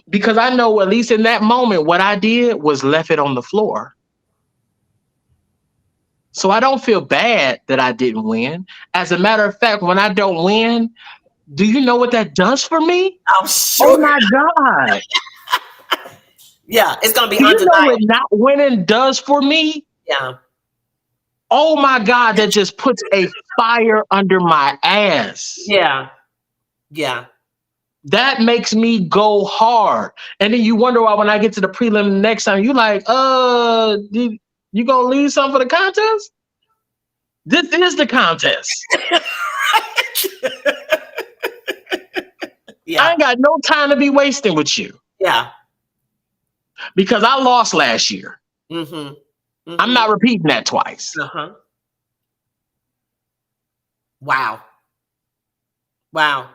because I know, at least in that moment, what I did was left it on the floor. So I don't feel bad that I didn't win. As a matter of fact, when I don't win, do you know what that does for me? I'm Oh sure. my God. Yeah. It's gonna be Do you know what undeniable. not winning does for me? Yeah. Oh my God, that just puts a fire under my ass. Yeah. Yeah. That makes me go hard. And then you wonder why when I get to the prelim next time, you like, you gonna leave something for the contest? This is the contest. I Yeah. ain't got no time to be wasting with you Yeah. because I lost last year. Mm-hmm. I'm Mm-hmm. not repeating that twice. Uh-huh. Wow. Wow.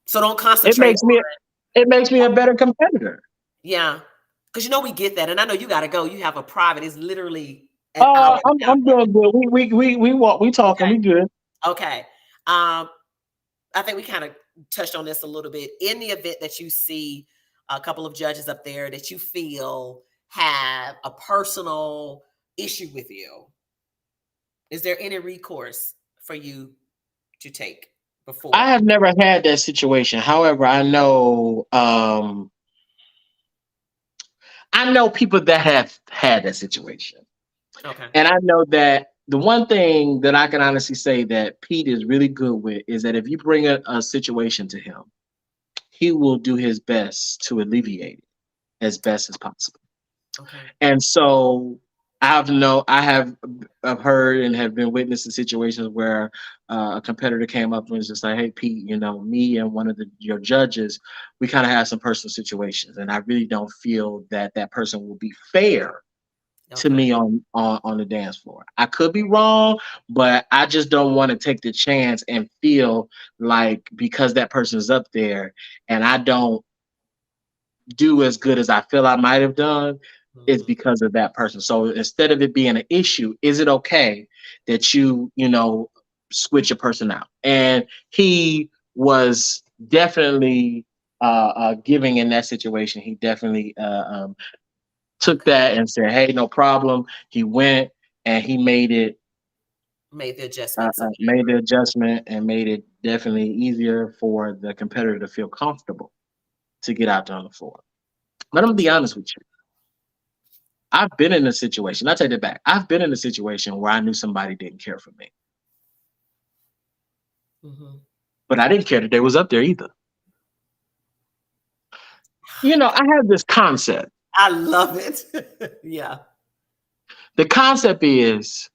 So don't It concentrate makes on me it makes me a better competitor. yeah. Because we get that. And I know you gotta go. You have a private, it's literally an hour and a half. I'm doing good. We talking. We good. Okay. Um, I think we kind of touched on this a little bit. In the event that you see a couple of judges up there that you feel have a personal issue with you, is there any recourse for you to take I before? have never had that situation. However, I know people that have had that situation. Okay. And I know that the one thing that I can honestly say that Pete is really good with is that if you bring a situation to him, he will do his best to alleviate it as best as possible. Okay. And so I've heard and have been witness to situations where a competitor came up and was just like, "Hey Pete, me and one of your judges, we kind of have some personal situations, and I really don't feel that that person will be fair to Okay. me on the dance floor. I could be wrong, but I just don't want to take the chance and feel like because that person is up there and I don't do as good as I feel I might have done is Mhm. because of that person. So instead of it being an issue, is it okay that you switch a person out? And he was definitely giving in that situation. He definitely took Okay. that and said, "Hey, no problem." He went and he Made the adjustments or made whatever. the adjustment and made it definitely easier for the competitor to feel comfortable to get out there on the floor. But I'm gonna be honest with you. I've been in a situation. I take it back. I've been in a situation where I knew somebody didn't care for me, Mhm. but I didn't care that they was up there either. I have this concept. I love it. Yeah. The concept is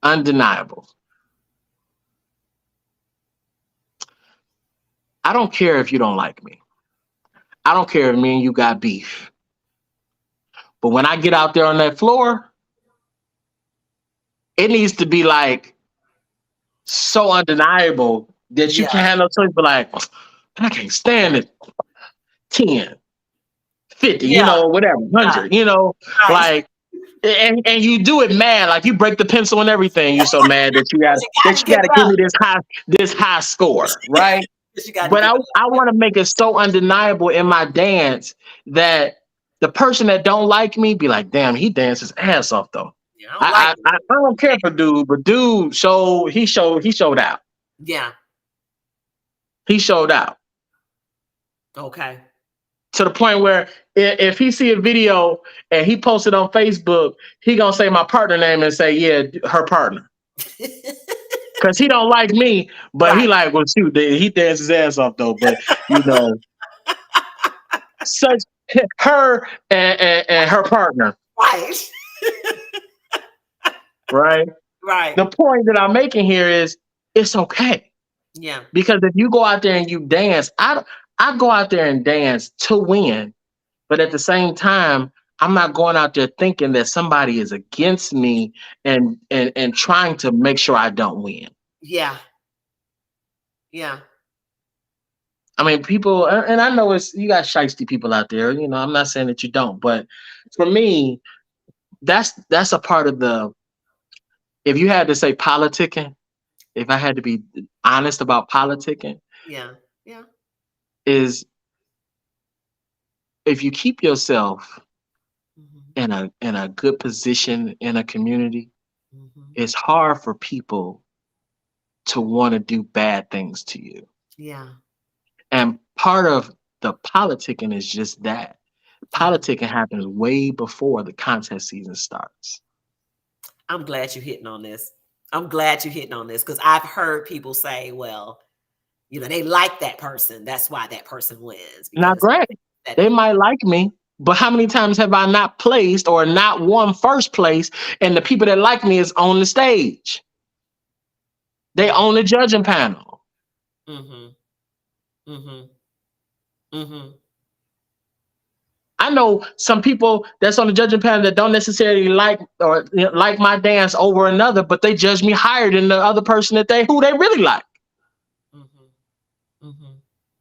undeniable. I don't care if you don't like me. I don't care if me and you got beef. But when I get out there on that floor, it needs to be like so undeniable that you Yeah. can't have no choice but like, I can't stand it. 10, 50, Yeah. whatever, Yeah. 100, Right. like, and you do it mad, like you break the pencil and everything. You're so mad that you got But you that got to you give got to it give up. me this high score, right? But you got to But give I it up. I want to make it so undeniable in my dance that the person that don't like me be like, damn, he dances ass off though. Yeah, I don't like it. I don't care for dude, but dude he showed out. Yeah. He showed out Okay. to the point where if he see a video and he posted on Facebook, he gonna say my partner name and say, yeah, her partner. Cause he don't like me, but he Right. like, well, shoot, he danced his ass off though. But you know, such her and her partner, Right. right? Right. The point that I'm making here is it's okay Yeah. because if you go out there and you dance, I go out there and dance to win, but at the same time, I'm not going out there thinking that somebody is against me and trying to make sure I don't win. Yeah. Yeah. I mean, people, and I know it's you got shiesty people out there. You know, I'm not saying that you don't, but for me, that's a part of the. If you had to say politicking, if I had to be honest about politicking, Yeah. Yeah. is if you keep yourself Hmm. in a good position in a community, Hmm. it's hard for people to want to do bad things to you. Yeah. And part of the politicking is just that. Yeah. Politicking happens way before the contest season starts. I'm glad you're hitting on this. I'm glad you're hitting on this because I've heard people say, well, they like that person. That's why that person wins Now, because granted, that. they might like me, but how many times have I not placed or not won first place and the people that like me is on the stage? They Mm-hmm. own the judging panel. Mm-hmm. Mm-hmm. Mm-hmm. I know some people that's on the judging panel that don't necessarily like or like my dance over another, but they judge me higher than the other person that who they really like. Mm-hmm. Mm-hmm.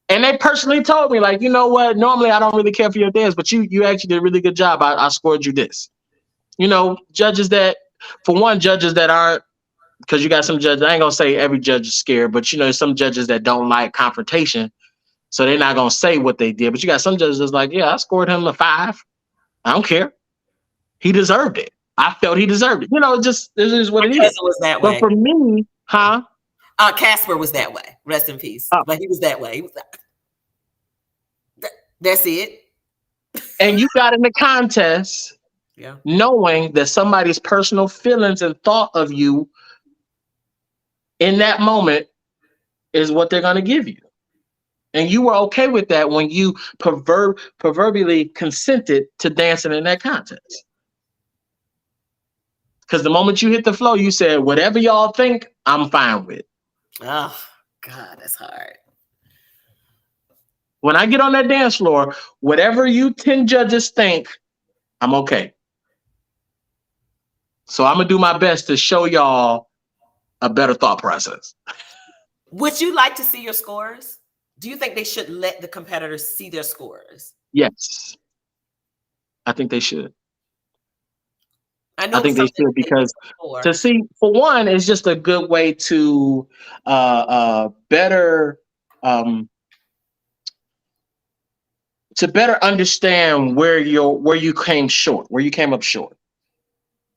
And they personally told me, like, you know what? Normally I don't really care for your dance, but you actually did a really good job. I scored you this. You know, judges that for one, judges that aren't because you got some judges. I ain't gonna say every judge is scared, but you know, some judges that don't like confrontation, so they're not gonna say what they did. But you got some judges that's like, yeah, I scored him a 5. I don't care. He deserved it. I felt he deserved it. You know, just this is what My it is. cousin was that But way. for me, huh? Casper was that way. Rest in peace. Uh, But he was that way. He was that's it. and you got in the contest Yeah. knowing that somebody's personal feelings and thought of you in that moment is what they're gonna give you. And you were okay with that when you proverbially consented to dancing in that contest. Because the moment you hit the floor, you said, whatever y'all think, I'm fine with. Oh God, that's hard. When I get on that dance floor, whatever you 10 judges think, I'm okay. So I'm gonna do my best to show y'all a better thought process. Would you like to see your scores? Do you think they should let the competitors see their scores? Yes, I think they should. I I know think they something should they did because to before. see, for one, it's just a good way to better um, to better understand where you came short, where you came up short,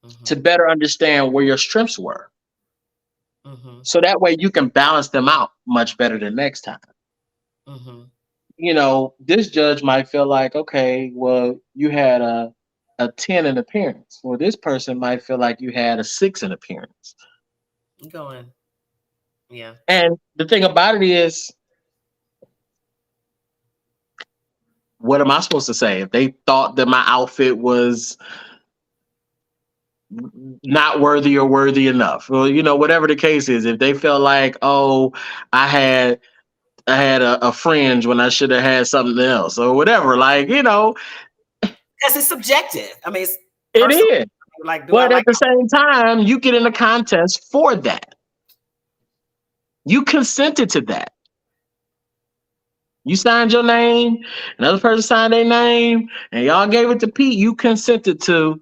to Mm-hmm. better understand where your strengths were. Mm-hmm. So that way you can balance them out much better the next time. Mm-hmm. You know, this judge might feel like, okay, well, you had a 10 in appearance. Well, this person might feel like you had a 6 in appearance. Going. Yeah. And the thing about it is, what am I supposed to say? If they thought that my outfit was not worthy or worthy enough, well, you know, whatever the case is, if they felt like, oh, I had a fringe when I should have had something else or whatever, like, you know, Because it's subjective. I mean, it's it personal. is. Like, do I But at like the same time, you get in the contest for that. You consented to that. You signed your name, another person signed their name, and y'all gave it to Pete. You consented to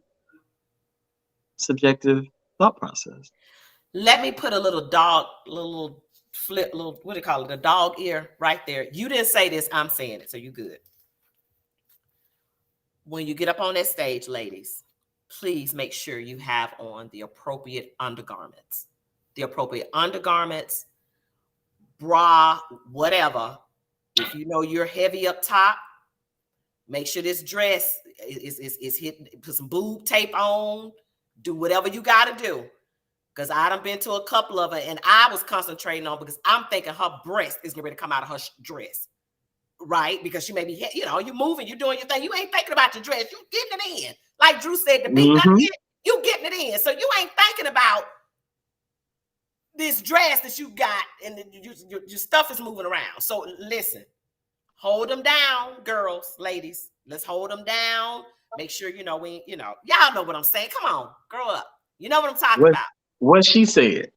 subjective thought process. let me put a little dog, little flip, little what do you call it? A dog ear right there. You didn't say this, I'm saying it, so you good. When you get up on that stage, ladies, please make sure you have on the appropriate undergarments. The appropriate undergarments, bra, whatever. If you know you're heavy up top, make sure this dress is hit. Put some boob tape on. Do whatever you got to do. Because I done been to a couple of it, and I was concentrating on because I'm thinking her breast is getting ready to come out of her dress, right? Because she may be, you're moving, you're doing your thing. You ain't thinking about your dress. You getting it in. Like Drew said, the beat not Mm-hmm. in, you getting it in. So you ain't thinking about this dress that you got, and your stuff is moving around. So listen, hold them down, girls, ladies. Let's hold them down. Make sure y'all know what I'm saying. Come on, grow up. You know what I'm talking What about. what she said.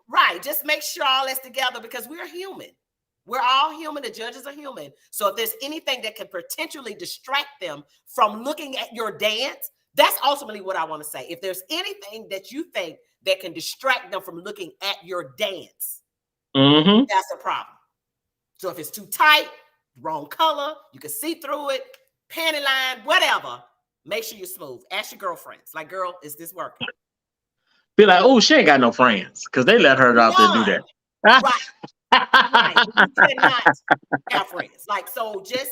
Right. Just make sure all that's together because we're human. We're all human. The judges are human. So if there's anything that can potentially distract them from looking at your dance, that's ultimately what I want to say. If there's anything that you think that can distract them from looking at your dance, Mm-hmm. that's a problem. So if it's too tight, wrong color, you can see through it, panty line, whatever, make sure you're smooth. Ask your girlfriends. Like, girl, is this working? Be like, oh, she ain't got no friends because they let her out there do None. that. Right. Right. You cannot have friends. Like, so just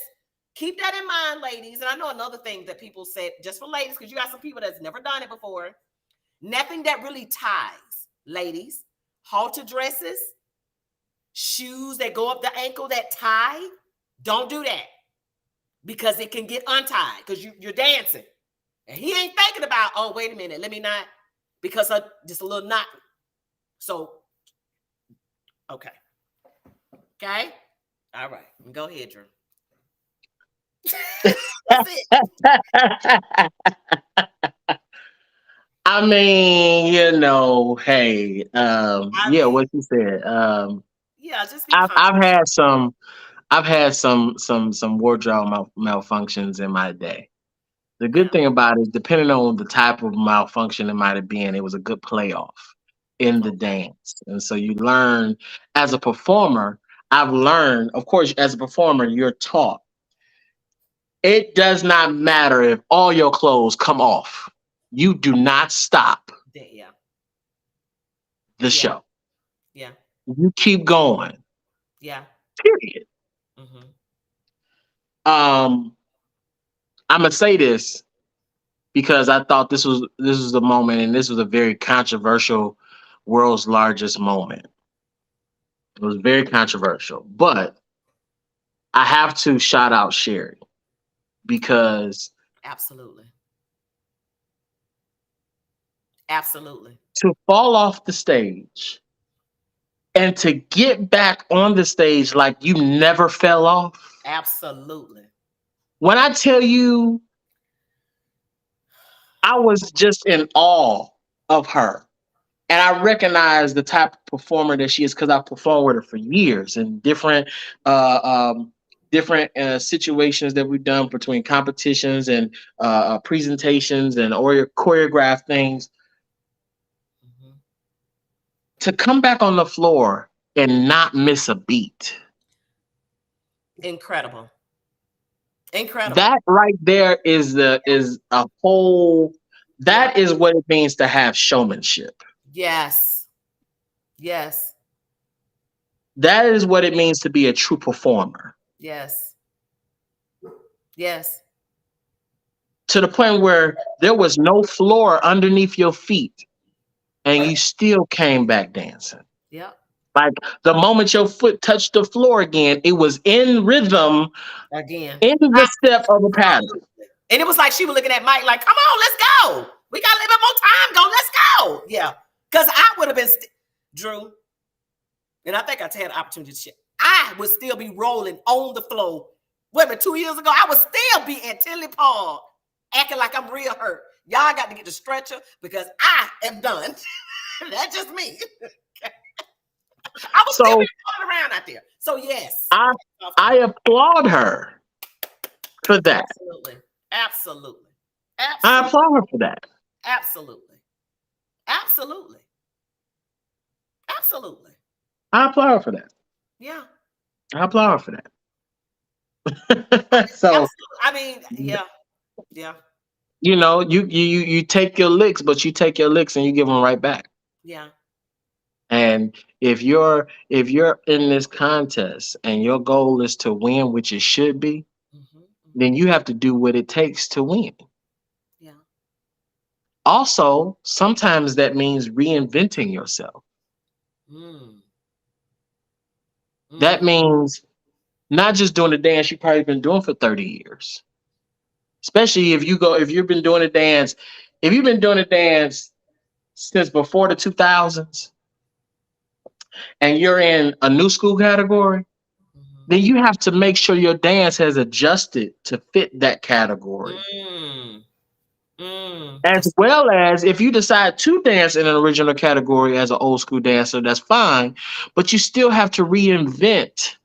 keep that in mind, ladies. And I know another thing that people said, just for ladies, because you got some people that's never done it before. Nothing that really ties, ladies. Halter dresses, shoes that go up the ankle that tie. Don't do that because it can get untied because you're dancing. And he ain't thinking about, oh, wait a minute, let me not, because of just a little knot. So, okay. Okay. All right. Go ahead, Drew. That's it. I mean, hey, I yeah, mean, what you said. yeah, just be I've conscious. I've had some some wardrobe malfunctions in my day. The Yeah. good thing about it is, depending on the type of malfunction it might have been, it was a good playoff in the Okay. dance. And so you learn as a performer. I've learned, of course, as a performer, you're taught. It does not matter if all your clothes come off. You do not stop Yeah. the Yeah. show. Yeah. You keep going. Yeah. Period. Mm-hmm. Um, I'm gonna say this because I thought this was the moment, and this was a very controversial, world's largest moment. It was very controversial, but I have to shout out Sherry because Absolutely. Absolutely. to fall off the stage and to get back on the stage like you never fell off. Absolutely. When I tell you, I was just in awe of her. And I recognize the type of performer that she is because I performed with her for years in uh, um, different situations that we've done between competitions and presentations and or choreographed things. Mm-hmm. To come back on the floor and not miss a beat, Incredible. Incredible. that right there is a whole. Yeah. That is what it means to have showmanship. Yes. Yes. That is what it means to be a true performer. Yes. Yes. To the point where there was no floor underneath your feet and you still came back dancing. Yep. Like the moment your foot touched the floor again, it was in rhythm, Again. in the step of the pattern. Absolutely. And it was like she was looking at Mike like, come on, let's go. We got a little bit more time. Go, let's go. Yeah. Because I would have been, Drew, and I think I had the opportunity to shit. I would still be rolling on the floor. Wait a minute, 2 years ago, I would still be at Tinley Park acting like I'm real hurt. Y'all got to get the stretcher because I am done. That's just me. I would still be So rolling around out there. So yes. I I applaud her for that. Absolutely. Absolutely. I Absolutely. applaud her for that. Absolutely. Absolutely. Absolutely. I applaud her for that. Yeah. I applaud her for that. So Absolutely. I mean, yeah. Yeah. you take your licks, but you take your licks and you give them right back. Yeah. And if you're in this contest and your goal is to win, which it should be, Mm-hmm, then mm-hmm. you have to do what it takes to win. Yeah. Also, sometimes that means reinventing yourself. Mm, That mm, means not just doing a dance you've probably been doing for 30 years. Especially if you've been doing a dance, if you've been doing a dance since before the 2000s and you're in a new school category, mm-hmm. then you have to make sure your dance has adjusted to fit that category. Mm, mm. As That's well as if you decide to dance in an original category as an old school dancer, that's fine, but you still have to reinvent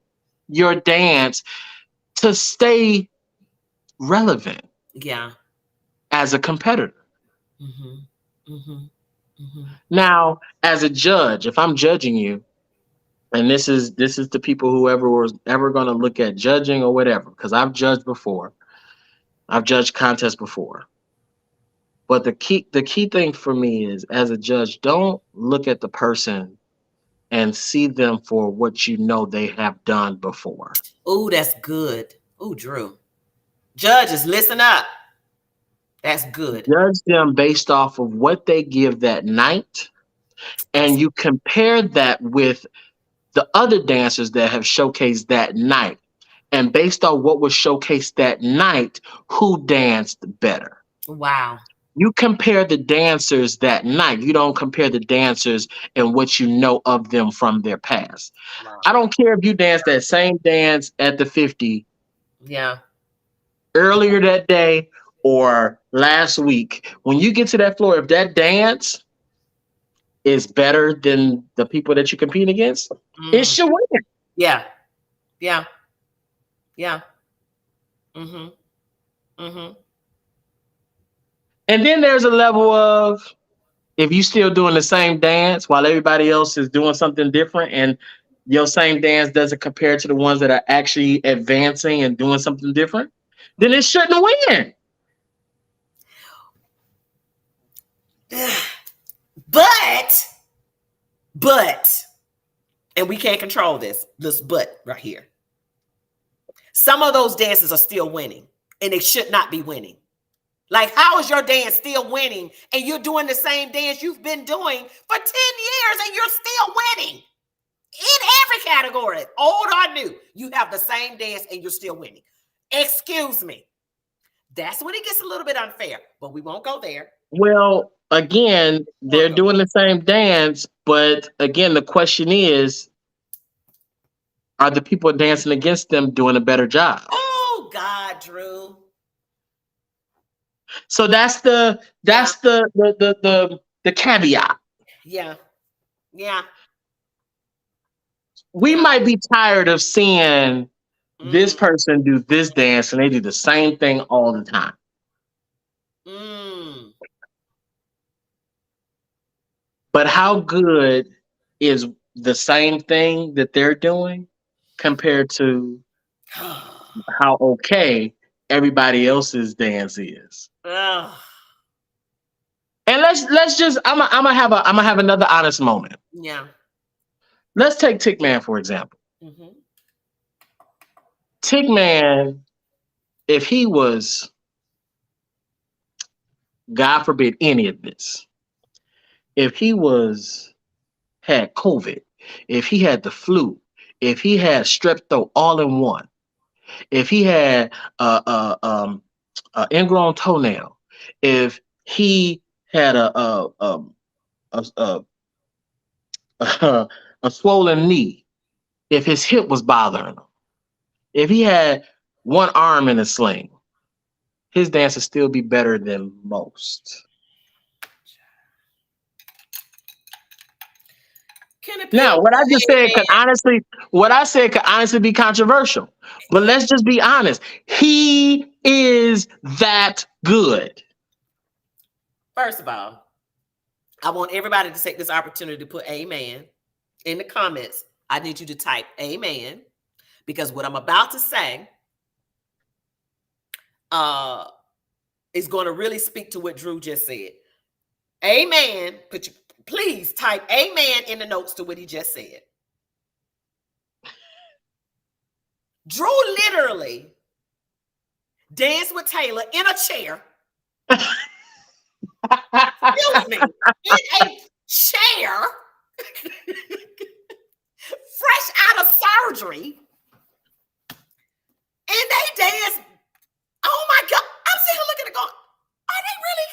your dance to stay relevant yeah. as a competitor. Mm-hmm, mm-hmm, mm-hmm. Now, as a judge, if I'm judging you, and this is the people whoever was ever going to look at judging or whatever, because I've judged before, I've judged contests before. But the key thing for me is, as a judge, don't look at the person and see them for what you know they have done before. Oh, that's good. Oh, Drew. Judges, listen up. That's good. Judge them based off of what they give that night, and That's you compare that with the other dancers that have showcased that night. And based on what was showcased that night, who danced better? wow. You compare the dancers that night. You don't compare the dancers and what you know of them from their past. Wow. I don't care if you danced that same dance at the 50 Yeah. earlier that day or last week. When you get to that floor, if that dance is better than the people that you compete against, it Mm. should win. Yeah. Yeah. Yeah. Mm-hmm. Mm-hmm. And then there's a level of, if you still doing the same dance while everybody else is doing something different and your same dance doesn't compare to the ones that are actually advancing and doing something different, then it shouldn't win. But, but, and we can't control this but right here. Some of those dances are still winning and they should not be winning. Like, how is your dance still winning and you're doing the same dance you've been doing for 10 years and you're still winning in every category, old or new? You have the same dance and you're still winning. Excuse me. That's when it gets a little bit unfair, but we won't go there. Well, again, they're Won't go. doing the same dance, but again, the question is, are the people dancing against them doing a better job? Oh God, Drew. So that's the Yeah, that's the caveat. yeah, yeah, We yeah. might be tired of seeing this Mm, person do this dance and they do the same thing all the time. mm. But how good is the same thing that they're doing compared to how okay everybody else's dance is? Ugh. And let's just I'm gonna have another honest moment. Yeah. Let's take Tickman for example. Mm-hmm. Tickman, if he was, God forbid any of this, if he was had COVID, if he had the flu, if he had strep throat all in one, if he had a ingrown toenail, if he had a, a swollen knee, if his hip was bothering him, if he had one arm in a sling, his dance would still be better than most. Can it be Now, what I just said could a honestly, what I said could honestly be controversial. But amen? let's just be honest. He is that good. First of all, I want everybody to take this opportunity to put amen in the comments. I need you to type amen because what I'm about to say uh is going to really speak to what Drew just said. Amen. Please type amen in the notes to what he just said. Drew literally danced with Taylor in a chair. Excuse me, in a chair, fresh out of surgery, and they danced. Oh my God! I'm sitting here looking at it going, are they really?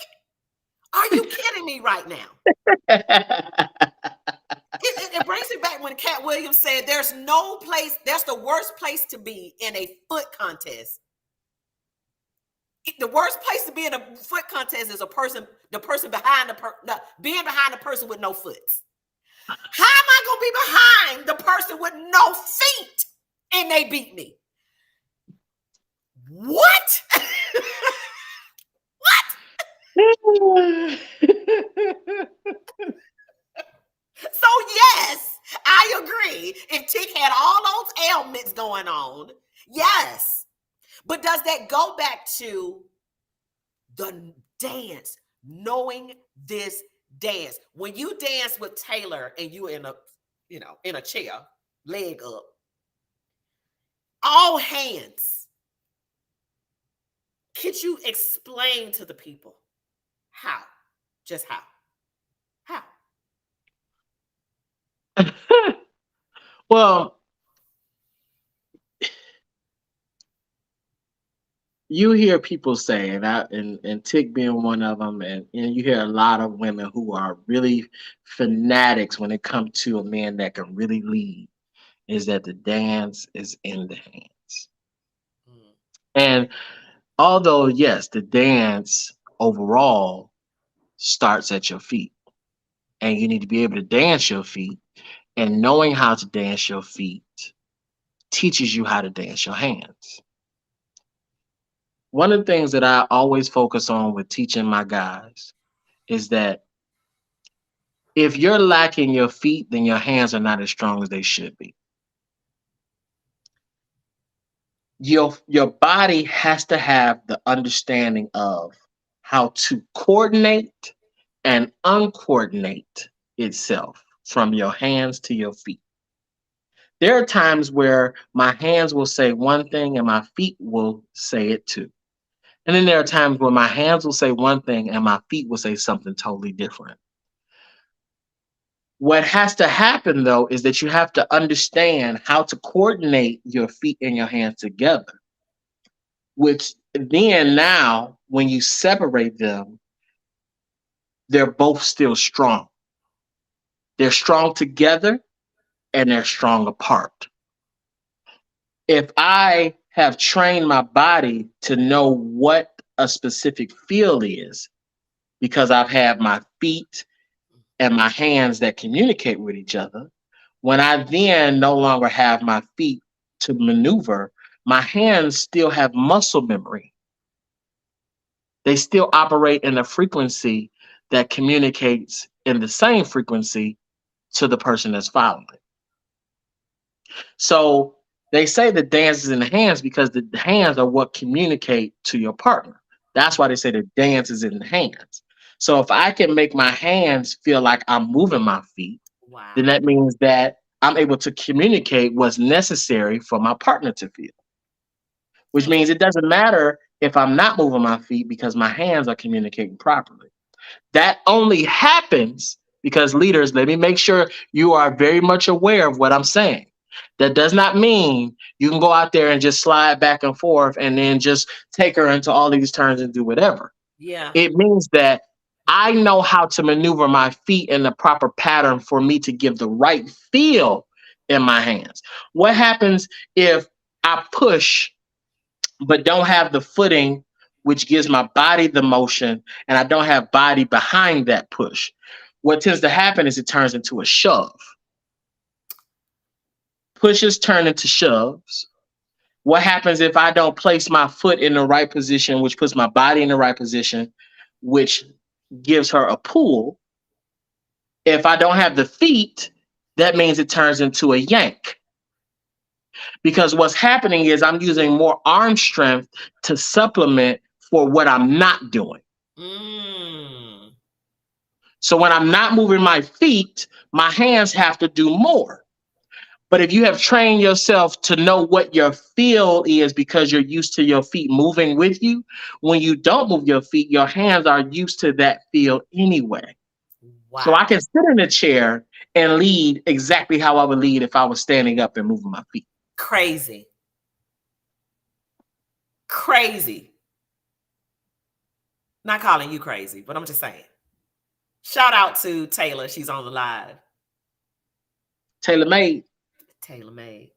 Are you kidding me right now? It brings me back when Cat Williams said, "There's no place. That's the worst place to be in a foot contest. The worst place to be in a foot contest is the person behind being behind the person with no foot. How am I going to be behind the person with no feet and they beat me? What? What? So yes, I agree. If Tick had all those ailments going on, yes. But does that go back to the dance, knowing this dance? When you dance with Taylor and you in a chair, leg up, all hands, could you explain to the people how? Just how? How? Well, you hear people say, and Tick being one of them, and you hear a lot of women who are really fanatics when it comes to a man that can really lead, is that the dance is in the hands. And although, yes, the dance overall starts at your feet, and you need to be able to dance your feet, and knowing how to dance your feet teaches you how to dance your hands. One of the things that I always focus on with teaching my guys is that if you're lacking your feet, then your hands are not as strong as they should be. Your body has to have the understanding of how to coordinate and uncoordinate itself from your hands to your feet. There are times where my hands will say one thing and my feet will say it too. And then there are times where my hands will say one thing and my feet will say something totally different. What has to happen though is that you have to understand how to coordinate your feet and your hands together, which then now when you separate them, they're both still strong. They're strong together and they're strong apart. If I have trained my body to know what a specific feel is because I've had my feet and my hands that communicate with each other, when I then no longer have my feet to maneuver, my hands still have muscle memory. They still operate in a frequency that communicates in the same frequency to the person that's following. So they say the dance is in the hands because the hands are what communicate to your partner. That's why they say the dance is in the hands. So if I can make my hands feel like I'm moving my feet, then Wow. that means that I'm able to communicate what's necessary for my partner to feel, which So means it doesn't matter if I'm not moving my feet because my hands are communicating properly. That only happens because leaders, let me make sure you are very much aware of what I'm saying. That does not mean you can go out there and just slide back and forth and then just take her into all these turns and do whatever. yeah. It means that I know how to maneuver my feet in the proper pattern for me to give the right feel in my hands. What happens if I push but don't have the footing, which gives my body the motion, and I don't have body behind that push? What tends to happen is it turns into a shove. Pushes turn into shoves. What happens if I don't place my foot in the right position, which puts my body in the right position, which gives her a pull? If I don't have the feet, that means it turns into a yank. Because what's happening is I'm using more arm strength to supplement for what I'm not doing. Mm. So when I'm not moving my feet, my hands have to do more. But if you have trained yourself to know what your feel is because you're used to your feet moving with you, when you don't move your feet, your hands are used to that feel anyway. So I Wow. can sit in a chair and lead exactly how I would lead if I was standing up and moving my feet. Crazy. Crazy. Not calling you crazy, but I'm just saying. Shout out to Taylor. She's on the live. Tailor made. Taylor made.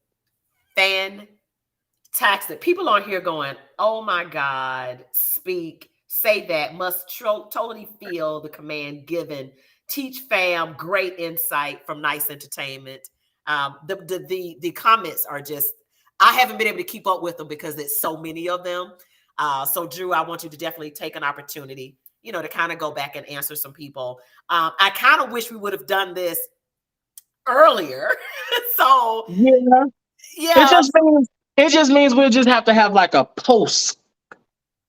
Fantastic. People on here going, oh my God, speak, say that, must totally feel the command given. Teach fam, great insight from Nice Entertainment. The comments are just, I haven't been able to keep up with them because there's so many of them. So Drew, I want you to definitely take an opportunity, to kind of go back and answer some people. I kind of wish we would have done this earlier. So Yeah. It yeah, just means it just means we'll just have to have like a post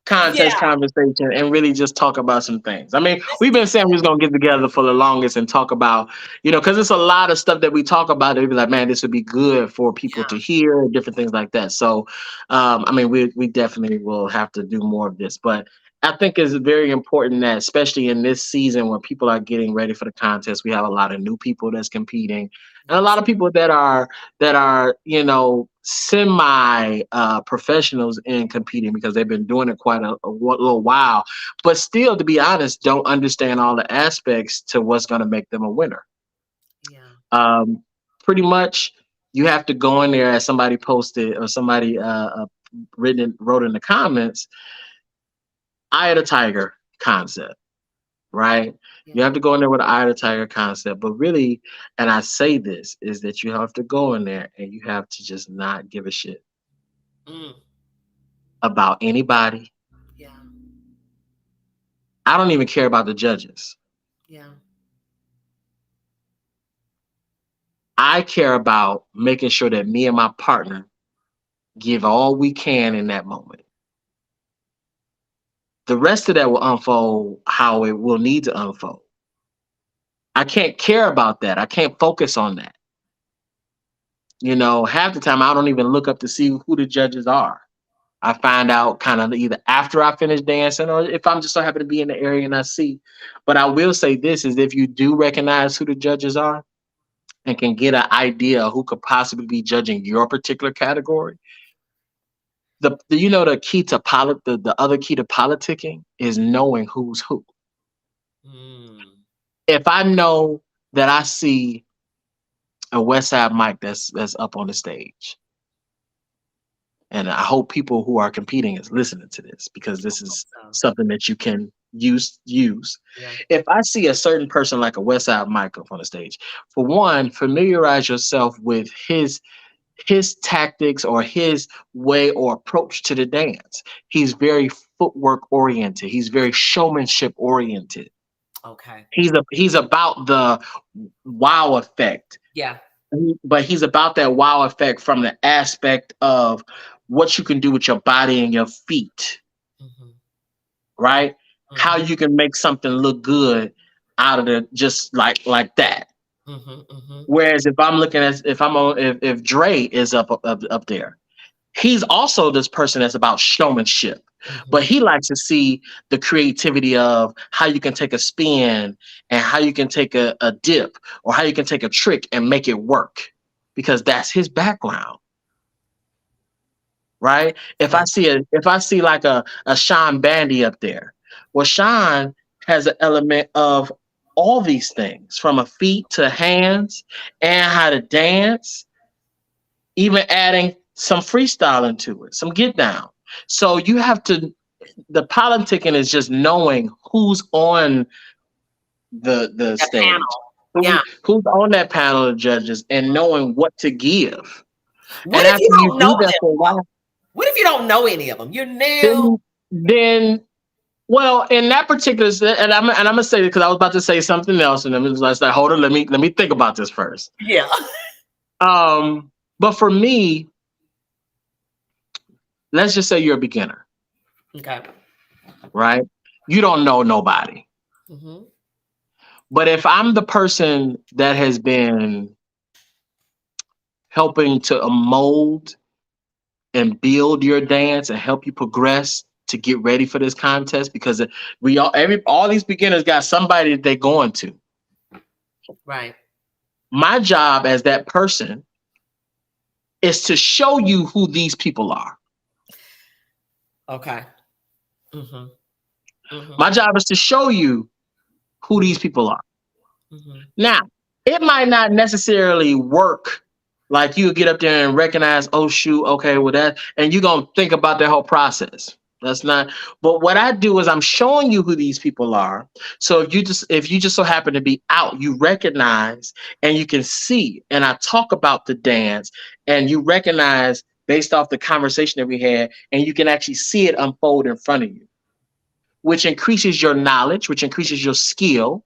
contest yeah. conversation and really just talk about some things. I mean, Let's we've do been saying we was gonna get together for the longest and talk about, because it's a lot of stuff that we talk about. They'd be like, man, this would be good for people to yeah. hear, different things like that. So, I mean, we definitely will have to do more of this, but. I think it's very important that, especially in this season when people are getting ready for the contest, we have a lot of new people that's competing, and a Yes. lot of people that are semi professionals in competing because they've been doing it quite a little while, but still, to be honest, don't understand all the aspects to what's going to make them a winner. Yeah. um, Pretty much you have to go in there, as somebody posted or somebody wrote in the comments, eye of the tiger concept, right? You Yeah. have to go in there with an eye of the tiger concept, but really, and I say this, is that you have to go in there and you have to just not give a shit Mm. about anybody. Yeah. I don't even care about the judges. Yeah. I care about making sure that me and my partner give all we can in that moment. The rest of that will unfold how it will need to unfold. I can't care about that. I can't focus on that. Half the time I don't even look up to see who the judges are. I find out kind of either after I finish dancing or if I'm just so happy to be in the area and I see. But I will say this is if you do recognize who the judges are and can get an idea of who could possibly be judging your particular category, the key to the other key to politicking is knowing who's who. Mm. If I know that I see a West Side Mike that's up on the stage, and I hope people who are competing is listening to this because this is So something that you can use. yeah. If I see a certain person like a West Side Mike up on the stage, for one, familiarize yourself with his tactics or his way or approach to the dance. He's very footwork oriented. He's very showmanship oriented. Okay. He's about the wow effect, Yeah. but he's about that wow effect from the aspect of what you can do with your body and your feet, Mm-hmm. right? How Mm-hmm. you can make something look good out of the just like that. Mm-hmm. Mm-hmm. Whereas if I'm looking at if I'm on if Dre is up there, he's also this person that's about showmanship, but Mm-hmm. he likes to see the creativity of how you can take a spin and how you can take a dip or how you can take a trick and make it work because that's his background, right? If I see like a Sean Bandy up there, well, Sean has an element of all these things from a feet to hands and how to dance, even adding some freestyling to it, some get down. So you have to the politicking is just knowing who's on the The stage, panel. Yeah. who's on that panel of judges, and knowing what to give. What And if you after you don't know do that them for a though? while, What if you don't know any of them? You're new. then well, in that particular, and I'm gonna say it because I was about to say something else, and then it was like, hold on, let me think about this first. Yeah. But for me, let's just say you're a beginner. Okay. right? You don't know nobody. Mm-hmm. But if I'm the person that has been helping to mold and build your dance and help you progress to get ready for this contest, because all these beginners got somebody that they're going to. Right. My job as that person is to show you who these people are. Okay. Mm-hmm. Mm-hmm. My job is to show you who these people are. Mm-hmm. Now, it might not necessarily work. Like you get up there and recognize, oh shoot, okay, well that, and you're gonna think about that whole process. That's not. But what I do is I'm showing you who these people are. So if you just so happen to be out, you recognize and you can see. And I talk about the dance, and you recognize based off the conversation that we had, and you can actually see it unfold in front of you, which increases your knowledge, which increases your skill,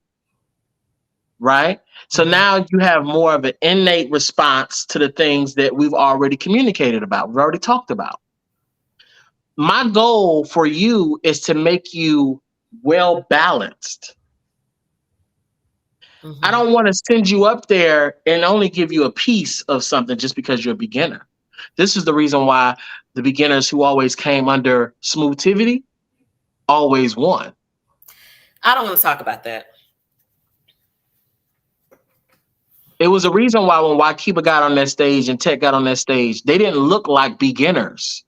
right? So Mm-hmm. now you have more of an innate response to the things that we've already communicated about, we've already talked about. My goal for you is to make you well balanced. I Mm-hmm. don't want to send you up there and only give you a piece of something just because you're a beginner. This is the reason why the beginners who always came under Smoothtivity always won. I don't want to talk about that. It was a reason why when Wakiba got on that stage and Tech got on that stage, they didn't look like beginners.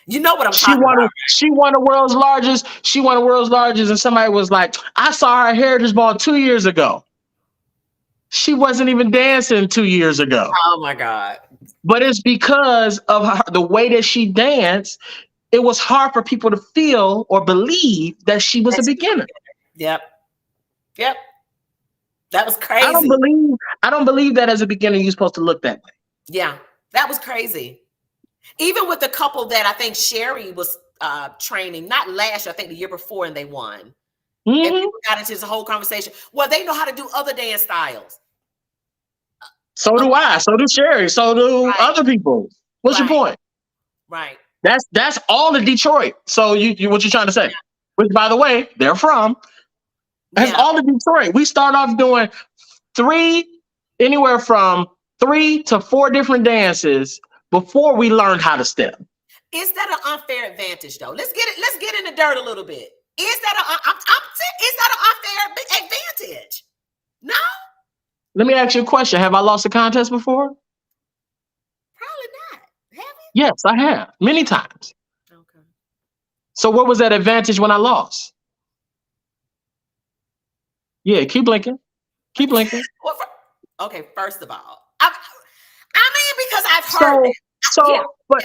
You know what I'm She talking won. about. She won the world's largest. She won the world's largest, and somebody was like, "I saw her Heritage Ball 2 years ago." She wasn't even dancing 2 years ago, Oh my God. but it's because of the way that she danced. It was hard for people to feel or believe that she was a That's, beginner. yep. Yep. That was I don't crazy. believe. I don't believe that as a beginner you're supposed to look that way. Yeah. That was crazy. Even with the couple that I think Sherry was training, not last year, I think the year before, and they won. And Hmm. people got into this whole conversation. Well, they know how to do other dance styles. So do I. So do Sherry. So do Right, other people. What's your right, point? right. That's all of Detroit. So you what you trying to say? Which, by the way, they're from. That's Yeah. all of Detroit. We start off doing three, anywhere from 3 to 4 different dances before we learned how to step. Is that an unfair advantage though? Let's get it. Let's get in the dirt a little bit. Is that is that an unfair advantage? No, Let me ask you a question. Have I lost a contest before? probably not. Have Yes, I have many times. you? Okay. So what was that advantage when I lost? Yeah, keep blinking. Keep blinking. Well, okay. First of all, I mean because I've heard So that. Yeah, but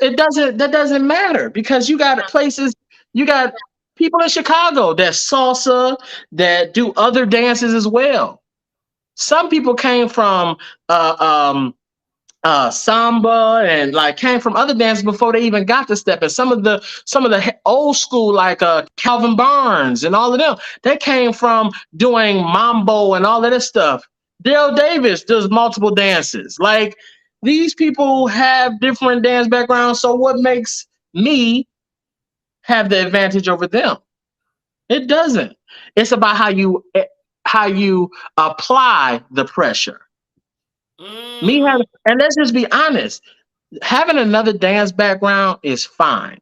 yeah, it doesn't, that doesn't matter, because you got places, you got people in Chicago that salsa, that do other dances as well. Some people came from uh, um, samba and like came from other dances before they even got to step. And some of the old school like Calvin Barnes and all of them, they came from doing mambo and all of this stuff. Dale Davis does multiple dances. Like these people have different dance backgrounds. So what makes me have the advantage over them? It doesn't. It's about how you apply the pressure. Me mm, having, and let's just be honest, having another dance background is fine.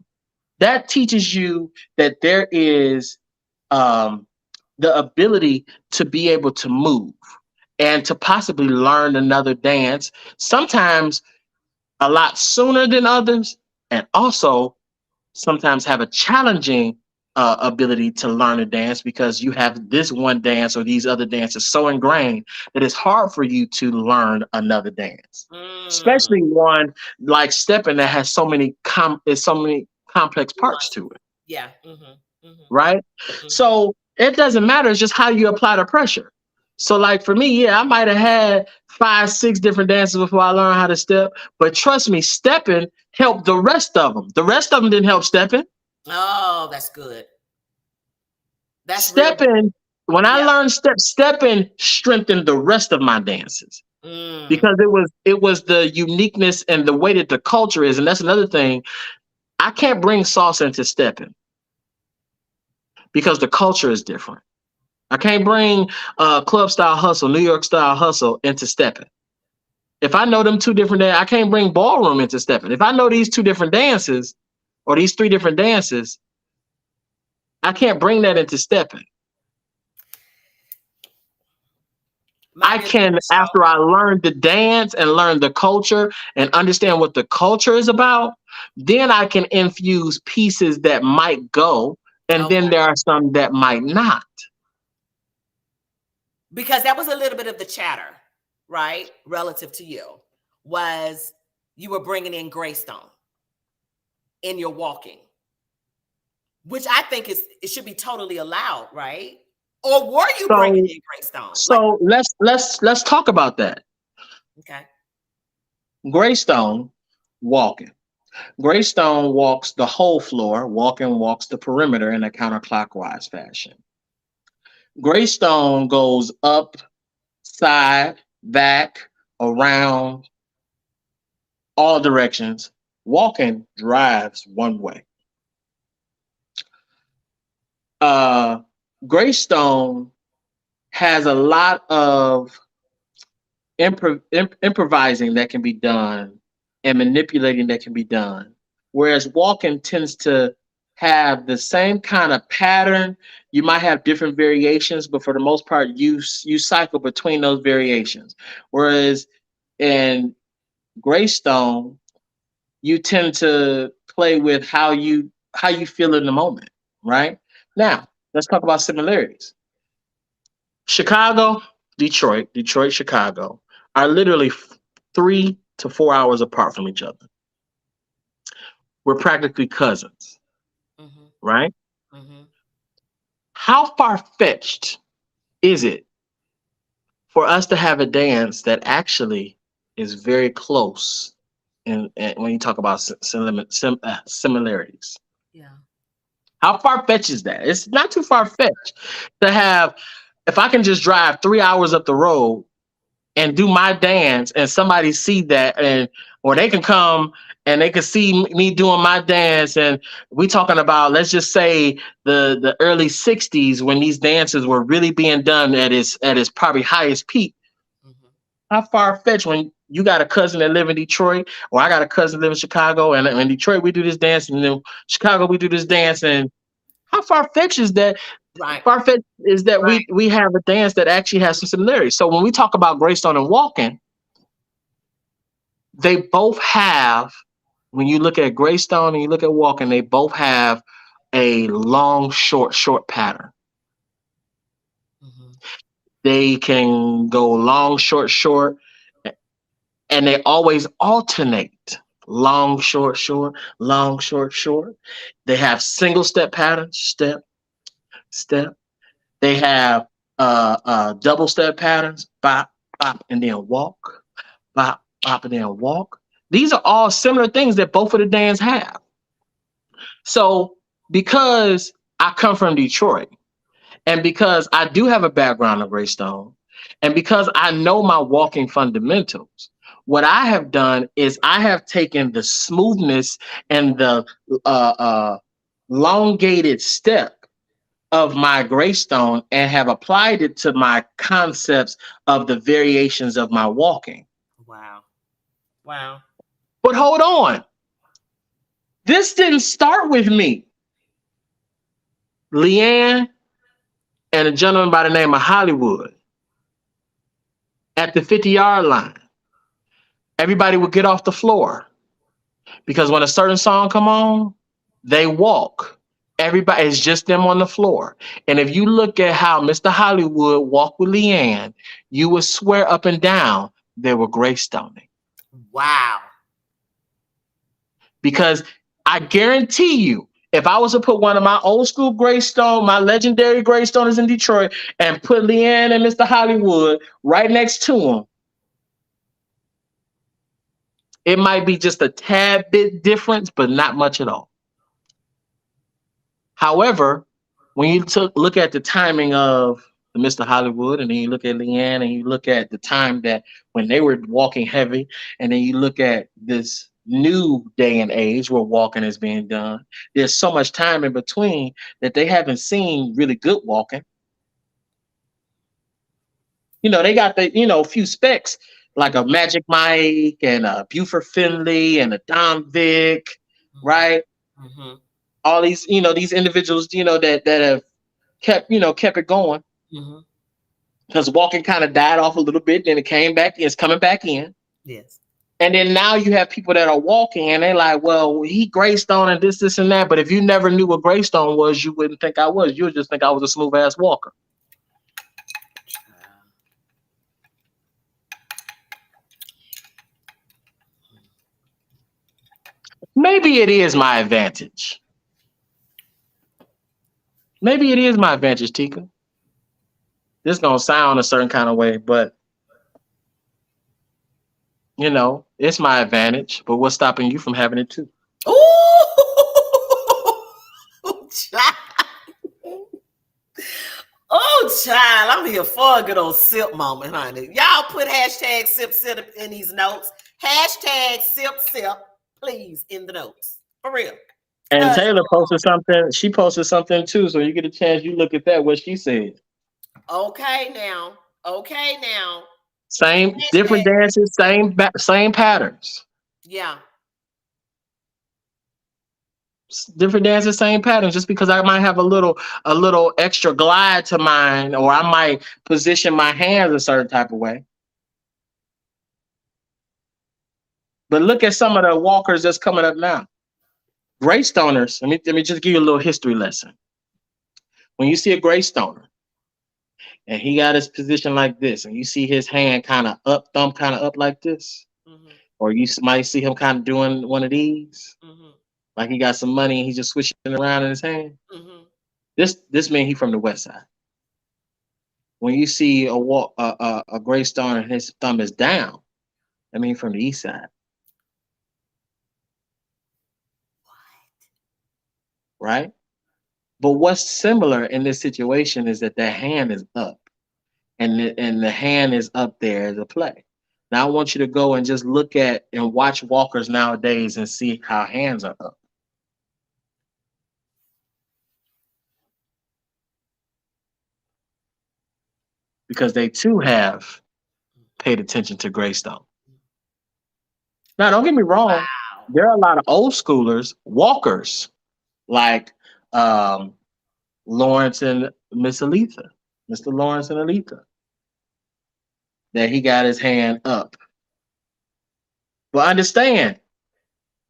That teaches you that there is um, the ability to be able to move and to possibly learn another dance, sometimes a lot sooner than others, and also sometimes have a challenging ability to learn a dance because you have this one dance or these other dances so ingrained that it's hard for you to learn another dance, mm. especially one like stepping that has so many complex parts Nuance. to it, Yeah. Mm-hmm. Mm-hmm. right? Mm-hmm. So it doesn't matter, it's just how you apply the pressure. So like for me, yeah, I might have had 5 6 different dances before I learned how to step, but trust me, stepping helped the rest of them. The rest of them didn't help stepping. Oh, that's good. That's real good. Stepping, when I Yeah. learned stepping strengthened the rest of my dances Mm. because it was the uniqueness and the way that the culture is. And that's another thing. I can't bring salsa into stepping. because the culture is different. I can't bring club style hustle, New York style hustle into stepping. If I know them two different dances, I can't bring ballroom into stepping. If I know these two different dances or these three different dances, I can't bring that into stepping. I Might be a can, different show. after I learn the dance and learn the culture and understand what the culture is about, then I can infuse pieces that might go, and then Okay. there are some that might not. Because that was a little bit of the chatter, right? Relative to you, was you were bringing in Greystone in your walking, which I think is it should be totally allowed, right? Or were you bringing So, in Greystone? Like, let's talk about that. okay, Greystone walking. Greystone walks the whole floor. Walking walks the perimeter in a counterclockwise fashion. Greystone goes up, side, back, around, all directions. Walking drives one way. Uh, Greystone has a lot of improvising that can be done and manipulating that can be done. Whereas walking tends to have the same kind of pattern. You might have different variations, but for the most part, you cycle between those variations. Whereas in Greystone, you tend to play with how you feel in the moment, right? Now, let's talk about similarities. Chicago, Detroit, Chicago are literally 3 to 4 hours apart from each other. We're practically cousins, mm-hmm, right? mm-hmm. How far fetched is it for us to have a dance that actually is very close? And when you talk about similarities, Yeah, how far fetched is that? It's not too far fetched to have. If I can just drive 3 hours up the road and do my dance and somebody see that, and or they can come and they can see me doing my dance, and we talking about, let's just say, the early 60s when these dances were really being done at its probably highest peak. mm-hmm. How far-fetched when you got a cousin that live in Detroit, or I got a cousin live in Chicago, and in Detroit we do this dance, and then Chicago we do this dance. And how far-fetched is that? Right, Far-fetched is that right. we have a dance that actually has some similarities. So when we talk about Greystone and Walking, they both have, when you look at Greystone and you look at Walking, they both have a long, short pattern. Mm-hmm. They can go long, short, and they always alternate. Long, short, long, short. They have single step patterns, step. They have double step patterns, bop, bop, and then walk, bop, bop, and then walk. These are all similar things that both of the dances have. So because I come from Detroit, and because I do have a background of Greystone, and because I know my walking fundamentals, what I have done is I have taken the smoothness and the uh, uh, elongated step of my Greystone and have applied it to my concepts of the variations of my walking. Wow, wow. But hold on, this didn't start with me. Leanne and a gentleman by the name of Hollywood at the 50-yard line. Everybody would get off the floor because when a certain song come on, they walk. Everybody, it's just them on the floor. And if you look at how Mr. Hollywood walked with Leanne, you would swear up and down they were Greystoning. Wow. Because I guarantee you, if I was to put one of my old school Greystone, my legendary Greystoners in Detroit, and put Leanne and Mr. Hollywood right next to them, it might be just a tad bit difference, but not much at all. However, when you look at the timing of Mr. Hollywood, and then you look at Leanne, and you look at the time that when they were walking heavy, and then you look at this new day and age where walking is being done, there's so much time in between that they haven't seen really good walking. They got the, a few specs like a Magic Mike and a Buford Finley and a Dom Vic, Mm-hmm. right? Mm-hmm. All these, these individuals, that have kept it going Mm-hmm. because walking kind of died off a little bit, then it came back, it's coming back in. Yes. And then now you have people that are walking and they're like, well, he Greystone and this, and that. But if you never knew what Greystone was, you wouldn't think I was. You would just think I was a smooth ass walker. Maybe it is my advantage. Maybe it is my advantage, Tika. This gonna sound a certain kind of way, but it's my advantage. But what's stopping you from having it too? Ooh, child. Oh, child, I'm here for a good old sip moment, honey. Y'all put hashtag sip sip in these notes. Hashtag sip sip, please, in the notes. For real. And Cause Taylor posted something. She posted something too. So you get a chance, you look at that. What she said. okay now. Okay now. Same, different Hashtag, dances, same patterns. yeah. Different dances, same patterns. Just because I might have a little extra glide to mine, or I might position my hands a certain type of way. But look at some of the walkers that's coming up now. Greystoners. Let me just give you a little history lesson. When you see a Greystoner and he got his position like this, and you see his hand kind of up, thumb kind of up like this, Mm-hmm. or you might see him kind of doing one of these, Mm-hmm. like he got some money and he's just switching it around in his hand. Mm-hmm. This mean he from the west side. When you see a Greystone and his thumb is down, I mean from the east side, right? But what's similar in this situation is that hand is up, and the hand is up there as a play. Now I want you to go and just look at and watch walkers nowadays and see how hands are up, because they too have paid attention to Greystone. Now don't get me wrong, Wow. there are a lot of old schoolers, walkers, like um, Lawrence and Miss Aletha, Mr. Lawrence and Aletha, that he got his hand up. But understand,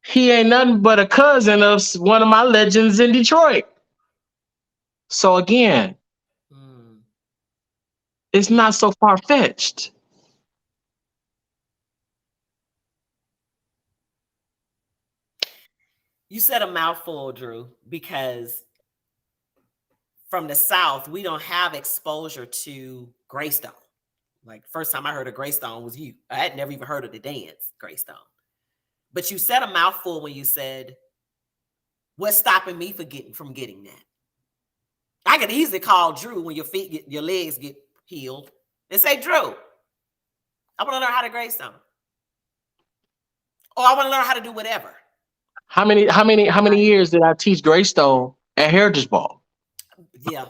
he ain't nothing but a cousin of one of my legends in Detroit. So again, Mm. it's not so far fetched. You said a mouthful, Drew, because from the South, we don't have exposure to Greystone. Like first time I heard of Greystone was you. I had never even heard of the dance Greystone. But you said a mouthful when you said, "What's stopping me from getting that?" I could easily call Drew when your legs get healed and say, "Drew, I want to learn how to Greystone, or I want to learn how to do whatever." How many years did I teach Greystone at Heritage Ball? Yeah,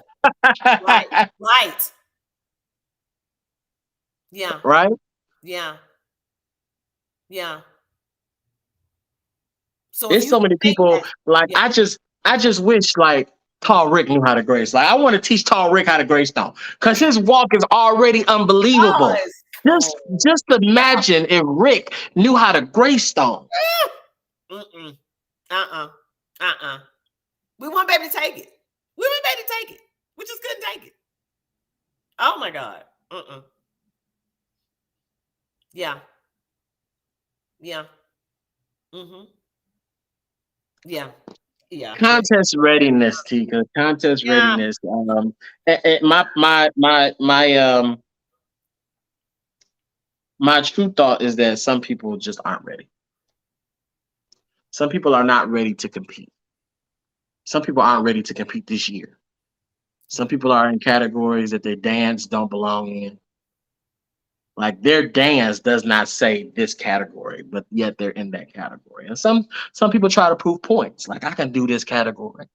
right, right. Yeah, Right? yeah, yeah. So if It's you so many think people that, like yeah, I just wish like mhm. Tall Rick knew how to grace. Like I want to teach Tall Rick how to Greystone because his walk is already Oh, unbelievable. it's Just cold. just imagine if Rick knew how to Greystone. Mm-mm. Uh-uh. Uh-uh. We want baby to take it. We want baby to take it. We just couldn't take it. Oh my God. Uh-uh. Yeah. Yeah. Mm-hmm. Yeah. Yeah. But Contest readiness, Tika. Contest yeah. readiness. My true thought is that some people just aren't ready. Some people are not ready to compete. Some people aren't ready to compete this year. Some Yeah. people are in categories that their dance don't belong in. Like their dance does not say this category, but yet they're in that category. And some people try to prove points, like I can do this category,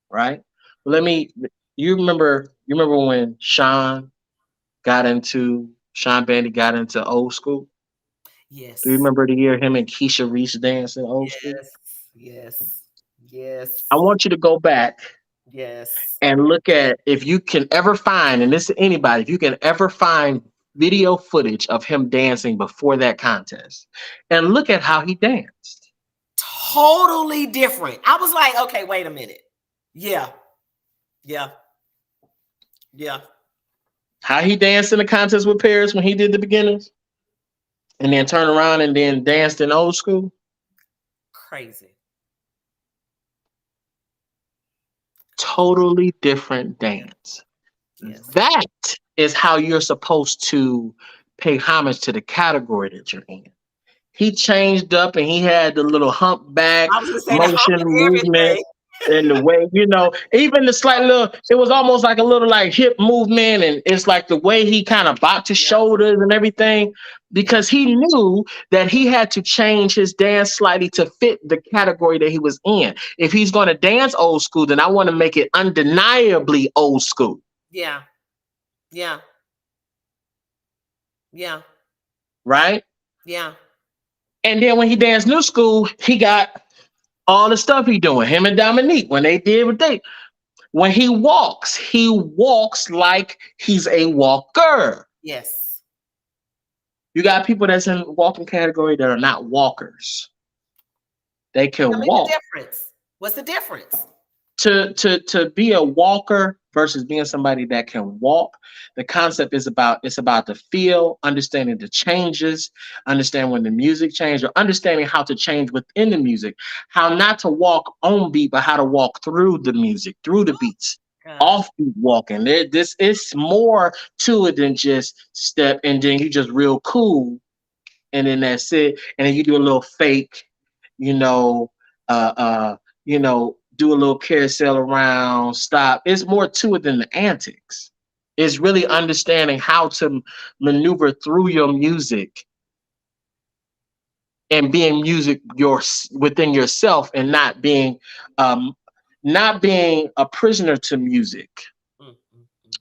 right? Let me. You remember when Sean Bandy got into old school? Do you Yes. remember the year him and Keisha Reese danced in old school? Yes. Yes. I Yes. want you to go back Yes. and look at if you can ever find, and this is anybody, if you can ever find video footage of him dancing before that contest, and look at how he danced. Totally different. I was like, okay, wait a minute. Yeah. Yeah. Yeah. How he danced in the contest with Paris when he did the beginners, and then turned around and then danced in old school. Crazy. Totally different Yeah. dance. Yes. That is how you're supposed to pay homage to the category that you're in. He changed up and he had the little humpback I was gonna say the hump motion and movement everything. and the way, even the slight little, it was almost like a little like hip movement. And it's like the way he kind of bopped his Yeah. shoulders and everything, Yeah. because he knew that he had to change his dance slightly to fit the category that he was in. If he's going to dance old school, then I want to make it undeniably old school, Yeah. Yeah. Yeah. right? Yeah. And then when he danced new school, he got all the stuff he doing. Him and Dominique, when they did what they, when he walks like he's a walker. Yes. You got people that's in walking category that are not walkers. They Tell can me the walk. difference. What's the difference? To be a walker versus being somebody that can walk, the concept is about, it's about the feel, understanding the changes, understanding when the music changes, or understanding how to change within the music, how not to walk on beat, but how to walk through the music, through the beats. God. Off beat walking. This is more to it than just step and then you just real cool and then that's it. And then you do a little fake, you know, uh, uh, do a little carousel around, stop. It's more to it than the antics. It's really understanding how to maneuver through your music and being music your within yourself and um, not being a prisoner to music. Mm, mm, mm.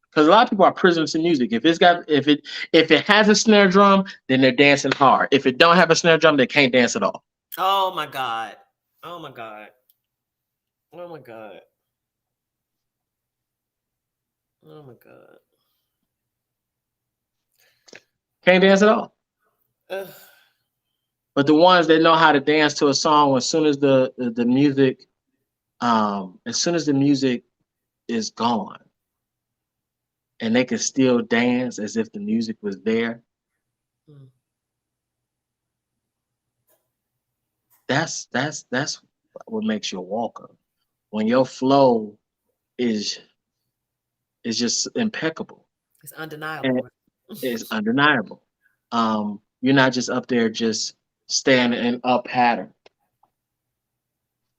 Because a lot of people are prisoners to music. If it has a snare drum, then they're dancing hard. If it don't have a snare drum, they can't dance at all. Oh my God. Oh my God. Oh my God. Oh my God. Can't dance at all. Ugh. But the ones that know how to dance to a song, as soon as the music, as soon as the music is gone, and they can still dance as if the music was there, Mm. that's what makes you a walker. When your flow is is just impeccable It's and undeniable. is undeniable. You're not just up there just staying in a pattern.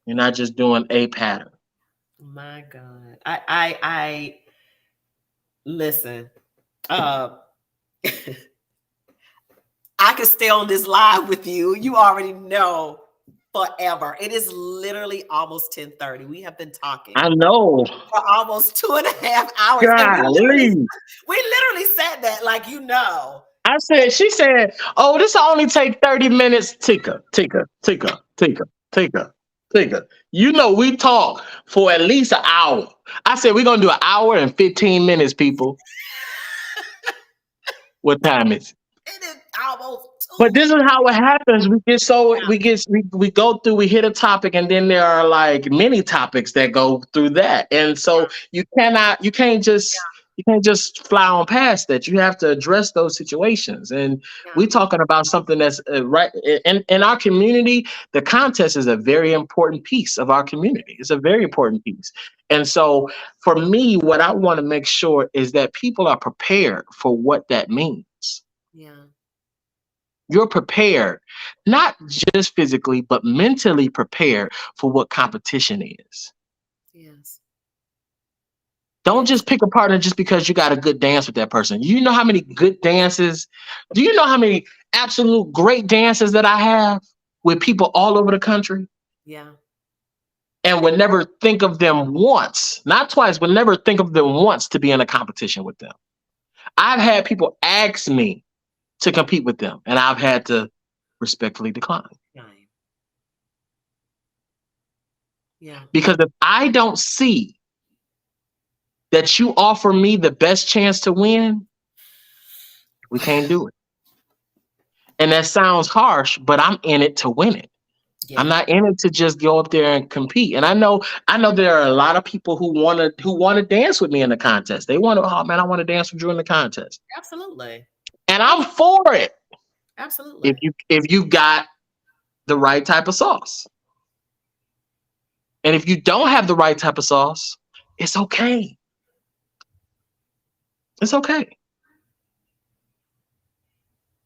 You're not just doing a pattern. My God. I listen. Uh I could stay on this live with you. You already know forever. It is literally almost 10:30. We have been talking I know. for almost 2.5 hours. And Golly. we literally said that, like, She said, oh, this will only take 30 minutes. Tika, tika, tika, tika, tika, tika. We talk for at least an hour. I said, we're going to do an hour and 15 minutes, people. What time is it? it is almost But two. this is how it happens. Yeah, We go through, we hit a topic, and then there are like many topics that go through that. And so you can't just fly on past that. You have to address those situations. And yeah, we're talking about something that's right in our community. The contest is a very important piece of our community. It's a very important piece. And so for me, what I want to make sure is that people are prepared for what that means. yeah, You're prepared, not just physically, but mentally prepared for what competition is. yes. Don't Yes. just pick a partner just because you got a good dance with that person. You know how many good dances? Do you know how many absolute great dances that I have with people all over the country? Yeah. And would never think of them once, not twice, would never think of them once to be in a competition with them. I've had people ask me to compete with them, and I've had to respectfully decline. Right. Yeah. Because if I don't see that you offer me the best chance to win, we can't do it. And that sounds harsh, but I'm in it to win it. I'm Yeah. not in it to just go up there and compete. And I know there are a lot of people who wanna dance with me in the contest. They want to, oh man, I want to dance with you in the contest. Absolutely. And I'm for it if Absolutely. you got the right type of sauce. And if you don't have the right type of sauce, it's okay. It's okay.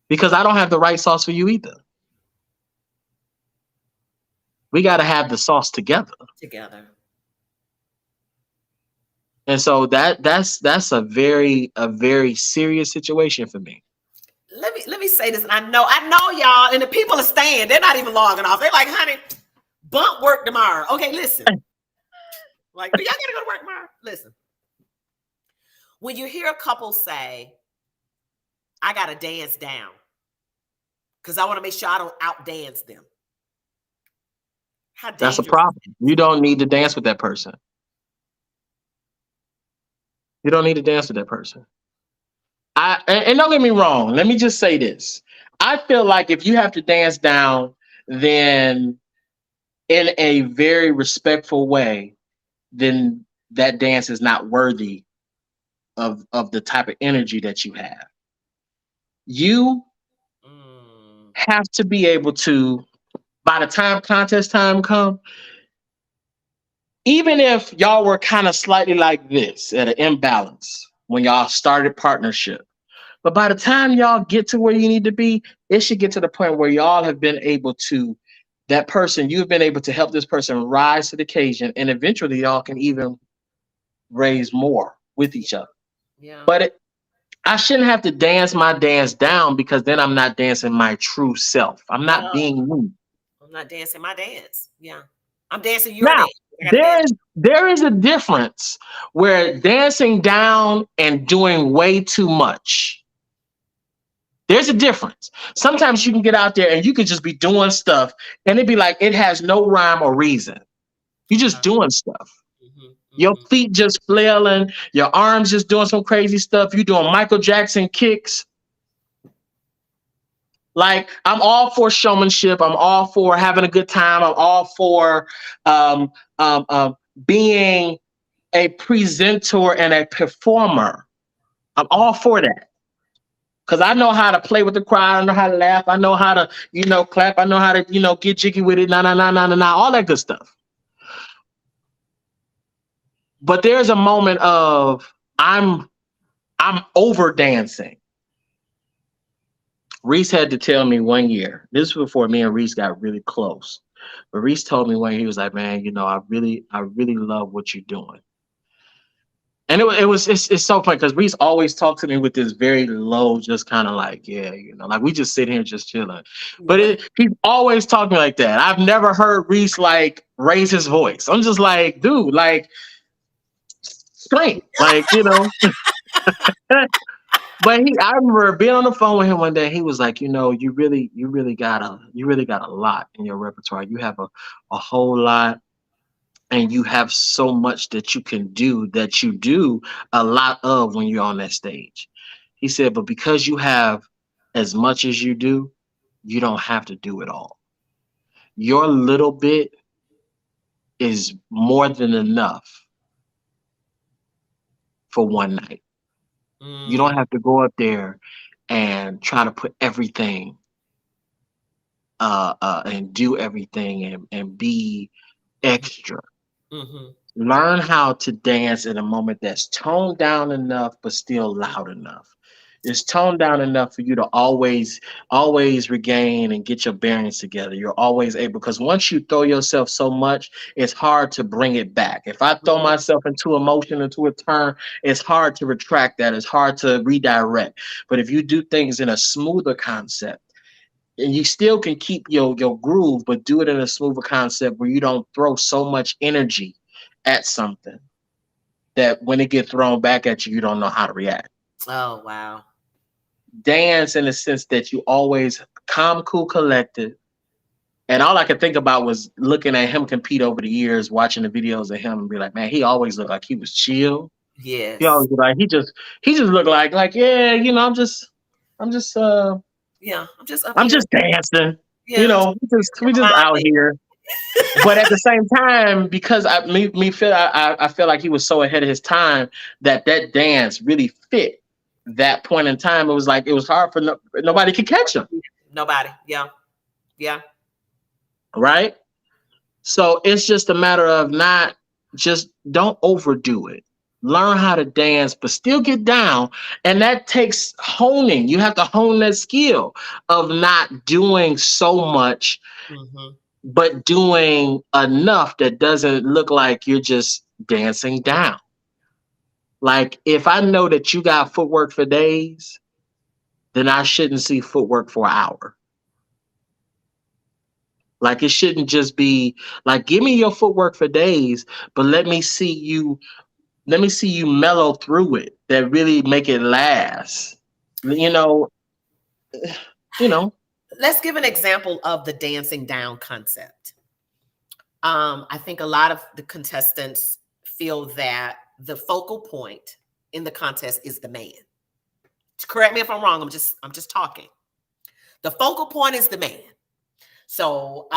Because I don't have the right sauce for you either. We got to have the sauce together. Together. And so that's a very serious situation for me. Let me say this, and I know y'all, and the people are staying. They're not even logging off. They're like, honey, bump work tomorrow. Okay, listen. Like, do y'all gotta go to work tomorrow? Listen. When you hear a couple say, I gotta dance down because I want to make sure I don't outdance them. How That's a dangerous is problem. You don't need to dance with that person. You don't need to dance with that person. And don't get me wrong. Let me just say this. I feel like if you have to dance down, then in a very respectful way, then that dance is not worthy of the type of energy that you have. You that? have to be able to, by the time contest time come, even if y'all were kind of slightly like this at an imbalance when y'all started partnership, but by the time y'all get to where you need to be, it should get to the point where y'all have been able to, that person, you've been able to help this person rise to the occasion, and eventually y'all can even raise more with each other. Yeah. But I shouldn't have to dance my dance down because then I'm not dancing my true self. I'm not No, being me. I'm not dancing my dance. Yeah. I'm dancing your Now, dance. I gotta dance. there is a difference where dancing down and doing way too much. There's a difference. Sometimes you can get out there and you can just be doing stuff and it'd be like it has no rhyme or reason. You're just doing stuff. Mm-hmm, Your mm-hmm. feet just flailing, your arms just doing some crazy stuff. You doing Michael Jackson kicks. Like I'm all for showmanship. I'm all for having a good time. I'm all for um, um, um, being a presenter and a performer. I'm all for that because I know how to play with the crowd. I know how to laugh. I know how to, clap. I know how to, get jiggy with it. All that good stuff. But there's a moment of I'm over dancing. Reese had to tell me one year. This was before me and Reese got really close. But Reese told me one year, he was like, "Man, I really love what you're doing." And it's so funny because Reese always talked to me with this very low, just kind of like, yeah, like we just sit here just chilling. But What? he's always talking like that. I've never heard Reese like raise his voice. I'm just like, dude, like strength, like But I remember being on the phone with him one day. He was like, you really got a lot in your repertoire. You have a whole lot, and you have so much that you can do that you do a lot of when you're on that stage. He said, but because you have as much as you do, you don't have to do it all. Your little bit is more than enough for one night. You don't Mm, have to go up there and try to put everything and do everything and be mm-hmm, extra. mm-hmm. Learn how to dance in a moment that's toned down enough but still loud enough. It's toned down enough for you to always regain and get your bearings together. You're always able, because once you throw yourself so much, it's hard to bring it back. If I throw Mhm. myself into emotion, into a turn, it's hard to retract that. It's hard to redirect. But if you do things in a smoother concept, and you still can keep your groove, but do it in a smoother concept where you don't throw so much energy at something that when it gets thrown back at you, you don't know how to react. Oh, wow. Dance in the sense that you always calm, cool, collected. And all I could think about was looking at him compete over the years, watching the videos of him and be like, man, he always looked like he was chill. He Yes. always looked like he just looked like, yeah, I'm just Yeah. I'm just up I'm here. just dancing. Yeah. I'm just We never just mind out me. here. But at the same time, because I feel like he was so ahead of his time that dance really fit that point in time. It was like it was hard for nobody could catch him, Nobody. Yeah. Yeah. right? So it's just a matter of not just don't overdo it. Learn how to dance, but still get down. And that takes honing. You have to hone that skill of not doing so much, Hmm. but doing enough that doesn't look like you're just dancing down. Like if I know that you got footwork for days, then I shouldn't see footwork for an hour. Like it shouldn't just be like give me your footwork for days, but let me see you mellow through it that really make it last. You know, you know. Let's give an example of the dancing down concept. I think a lot of the contestants feel that the focal point in the contest is the man. Correct me if I'm wrong. I'm just talking. The focal point is the man. So,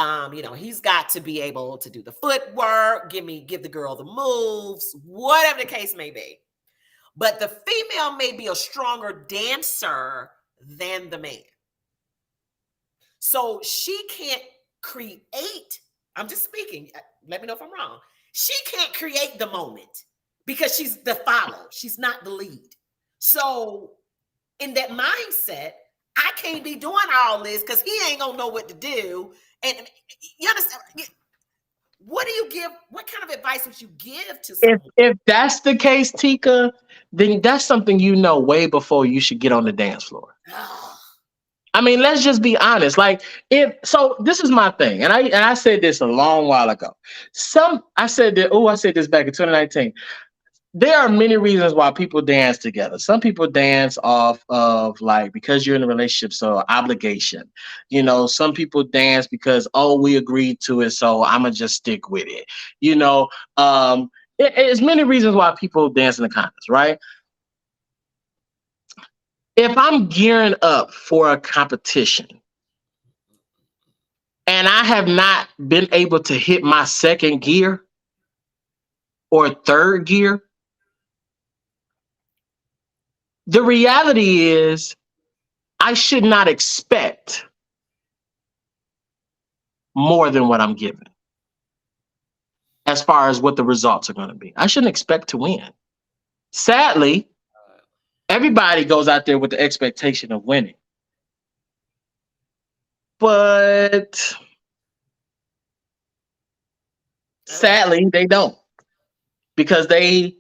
he's got to be able to do the footwork, give the girl the moves, whatever the case may be. But the female may be a stronger dancer than the man. So she can't create, I'm just speaking, let me know if I'm wrong. She can't create the moment because she's the follow, she's not the lead. So, in that mindset, I can't be doing all this because he ain't gonna know what to do. And you understand? What do you give? What kind of advice would you give to If someone? if that's the case, Tika, then that's something you know way before you should get on the dance floor. Oh, I mean, let's just be honest. Like, if so, this is my thing, and I said this a long while ago. I said this back in 2019. There are many reasons why people dance together. Some people dance off of like because you're in a relationship, so obligation. Some people dance because we agreed to it, so I'ma just stick with it. You know, it's many reasons why people dance in the contests, right? If I'm gearing up for a competition and I have not been able to hit my second gear or third gear, the reality is I should not expect more than what I'm given as far as what the results are going to be. I shouldn't expect to win. Sadly, everybody goes out there with the expectation of winning, but sadly, they don't because they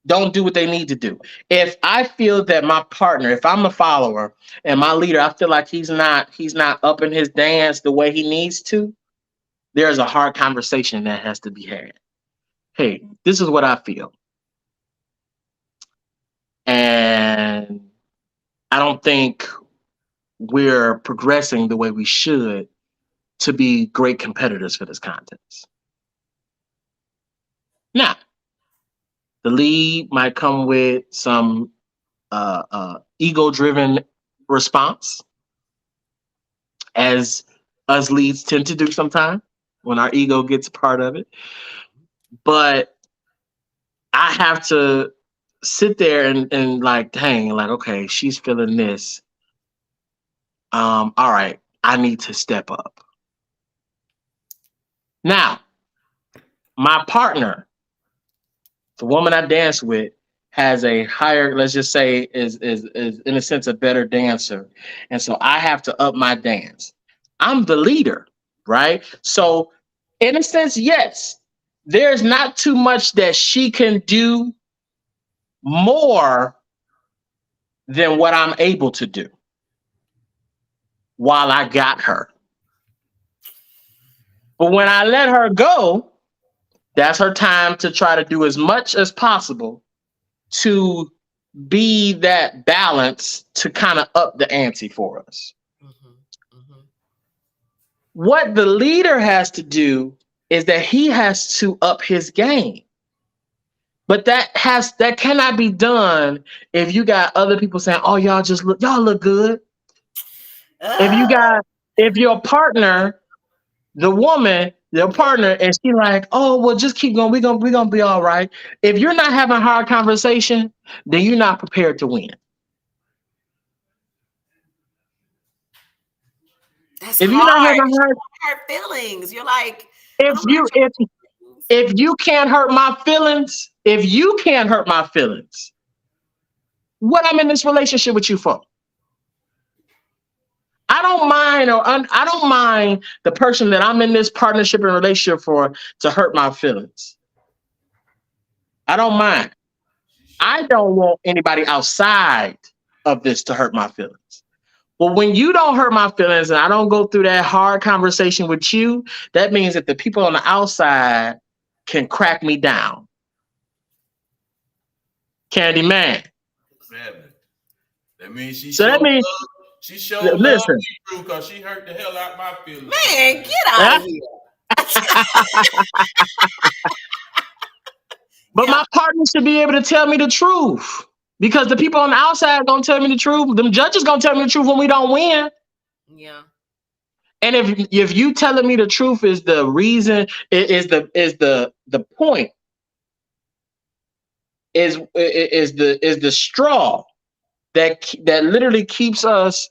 don't do what they need to do. If I feel that my partner, if I'm a follower and my leader, I feel like he's not up in his dance the way he needs to, there's a hard conversation that has to be had. Hey, this is what I feel. And I don't think we're progressing the way we should to be great competitors for this contest. Now, the lead might come with some ego driven response, as us leads tend to do sometimes when our ego gets a part of it. But I have to sit there and like, dang, like, okay, she's feeling this. All right, I need to step up. Now, my partner, the woman I dance with, has a higher, let's just say, is in a sense a better dancer, and so I have to up my dance. I'm the leader, right? So in a sense, yes, there's not too much that she can do more than what I'm able to do while I got her. But when I let her go, that's her time to try to do as much as possible to be that balance to kind of up the ante for us. Mm-hmm. Mm-hmm. What the leader has to do is that he has to up his game. But that cannot be done if you got other people saying, "Oh, y'all look good." If you Oh, got if your partner, the woman, your partner, and she like, "Oh, well, just keep going. We gonna be all right." If you're not having a hard conversation, then you're not prepared to win. that's If you're not having hard. a hard, Hurt feelings. You're like, I if don't you hurt your feelings. if you can't hurt my feelings, if you can't hurt my feelings, what I'm in this relationship with you for? I don't mind the person that I'm in this partnership and relationship for to hurt my feelings. I don't mind. I don't want anybody outside of this to hurt my feelings. But when you don't hurt my feelings and I don't go through that hard conversation with you, that means that the people on the outside can crack me down. Candy man. Family. That means So that means, she showed love listen, me through because she hurt the hell out my feelings Man, sometimes. get out of here. but Yeah. my partner should be able to tell me the truth. Because the people on the outside don't tell me the truth. Them judges gonna tell me the truth when we don't win. Yeah. And if you telling me the truth is the reason, is the point, is the straw that literally keeps us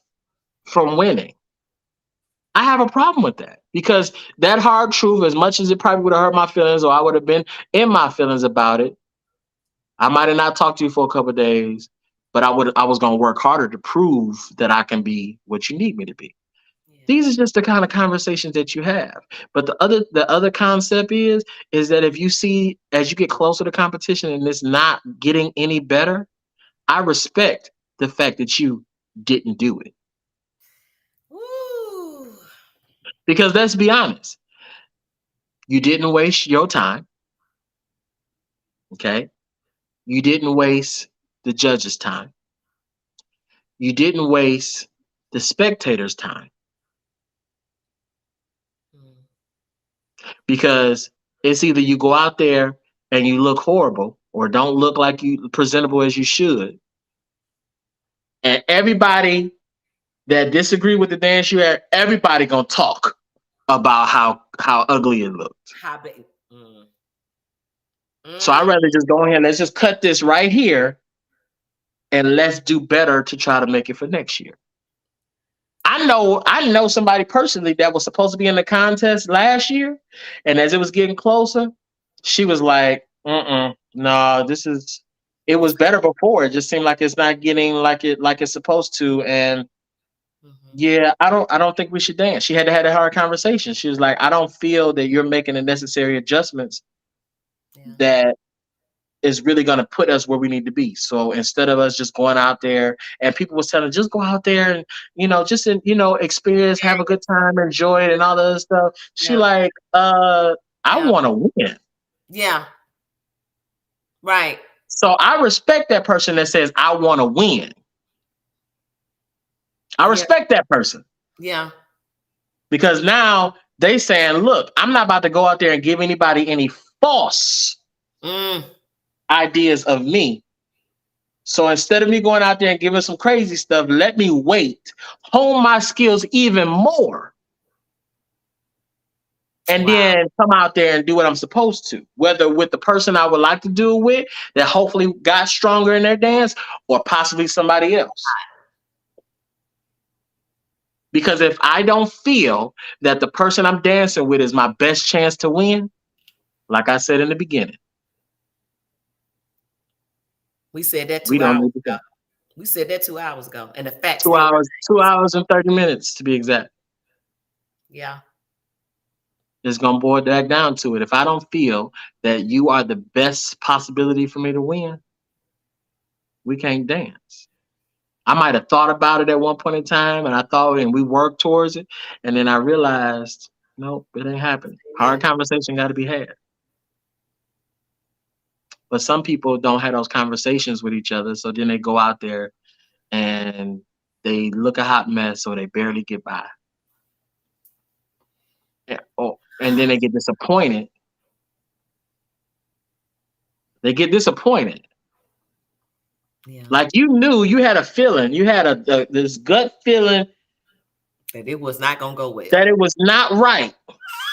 from winning. I have a problem with that because that hard truth, as much as it probably would have hurt my feelings, or I would have been in my feelings about it, I might have not talked to you for a couple of days, but I was gonna work harder to prove that I can be what you need me to be. Yeah. These are just the kind of conversations that you have. But the other concept is that if you see as you get closer to competition and it's not getting any better, I respect the fact that you didn't do it. Woo. Because let's be honest, you didn't waste your time, okay? You didn't waste the judge's time. You didn't waste the spectator's time Mm. because it's either you go out there and you look horrible or don't look like you presentable as you should, and everybody that disagree with the dance you had, everybody gonna talk about how ugly it looked. How big? Mm. So I'd Mm. rather just go ahead. Let's just cut this right here, and let's do better to try to make it for next year. I know somebody personally that was supposed to be in the contest last year, and as it was getting closer, she was like, no, this is it was better before. It just seemed like it's not getting like it's supposed to. And Mm-hmm. yeah, I don't think we should dance. She had to have a hard conversation. She was like, I don't feel that you're making the necessary adjustments Yeah. that is really going to put us where we need to be. So instead of us just going out there, and people was telling, just go out there and just experience, have a good time, enjoy it, and all the other stuff. She Yeah. like, I Yeah. want to win. Yeah. Right. So I respect that person that says I want to win. I Yeah. respect that person Yeah. because now they saying, look, I'm not about to go out there and give anybody any false Mm. ideas of me. So instead of me going out there and giving some crazy stuff, let me wait, hone my skills even more, and Wow. then come out there and do what I'm supposed to, whether with the person I would like to do it with that hopefully got stronger in their dance or possibly somebody else. Because if I don't feel that the person I'm dancing with is my best chance to win, like I said in the beginning, We said that We 2 don't hours need to ago. go. We said that 2 hours ago, and the fact Two still hours, remains. 2 hours and 30 minutes to be exact. Yeah. It's gonna boil back down to it. If I don't feel that you are the best possibility for me to win, we can't dance. I might have thought about it at one point in time, and I thought, and we worked towards it, and then I realized, nope, it ain't happening. Hard Amen. conversation got to be had. But some people don't have those conversations with each other, so then they go out there and they look a hot mess, or they barely get by. Yeah. Oh, and then they get disappointed. They get disappointed. Yeah. Like you knew, you had a feeling, you had this gut feeling And it was not gonna go well. that it was not right,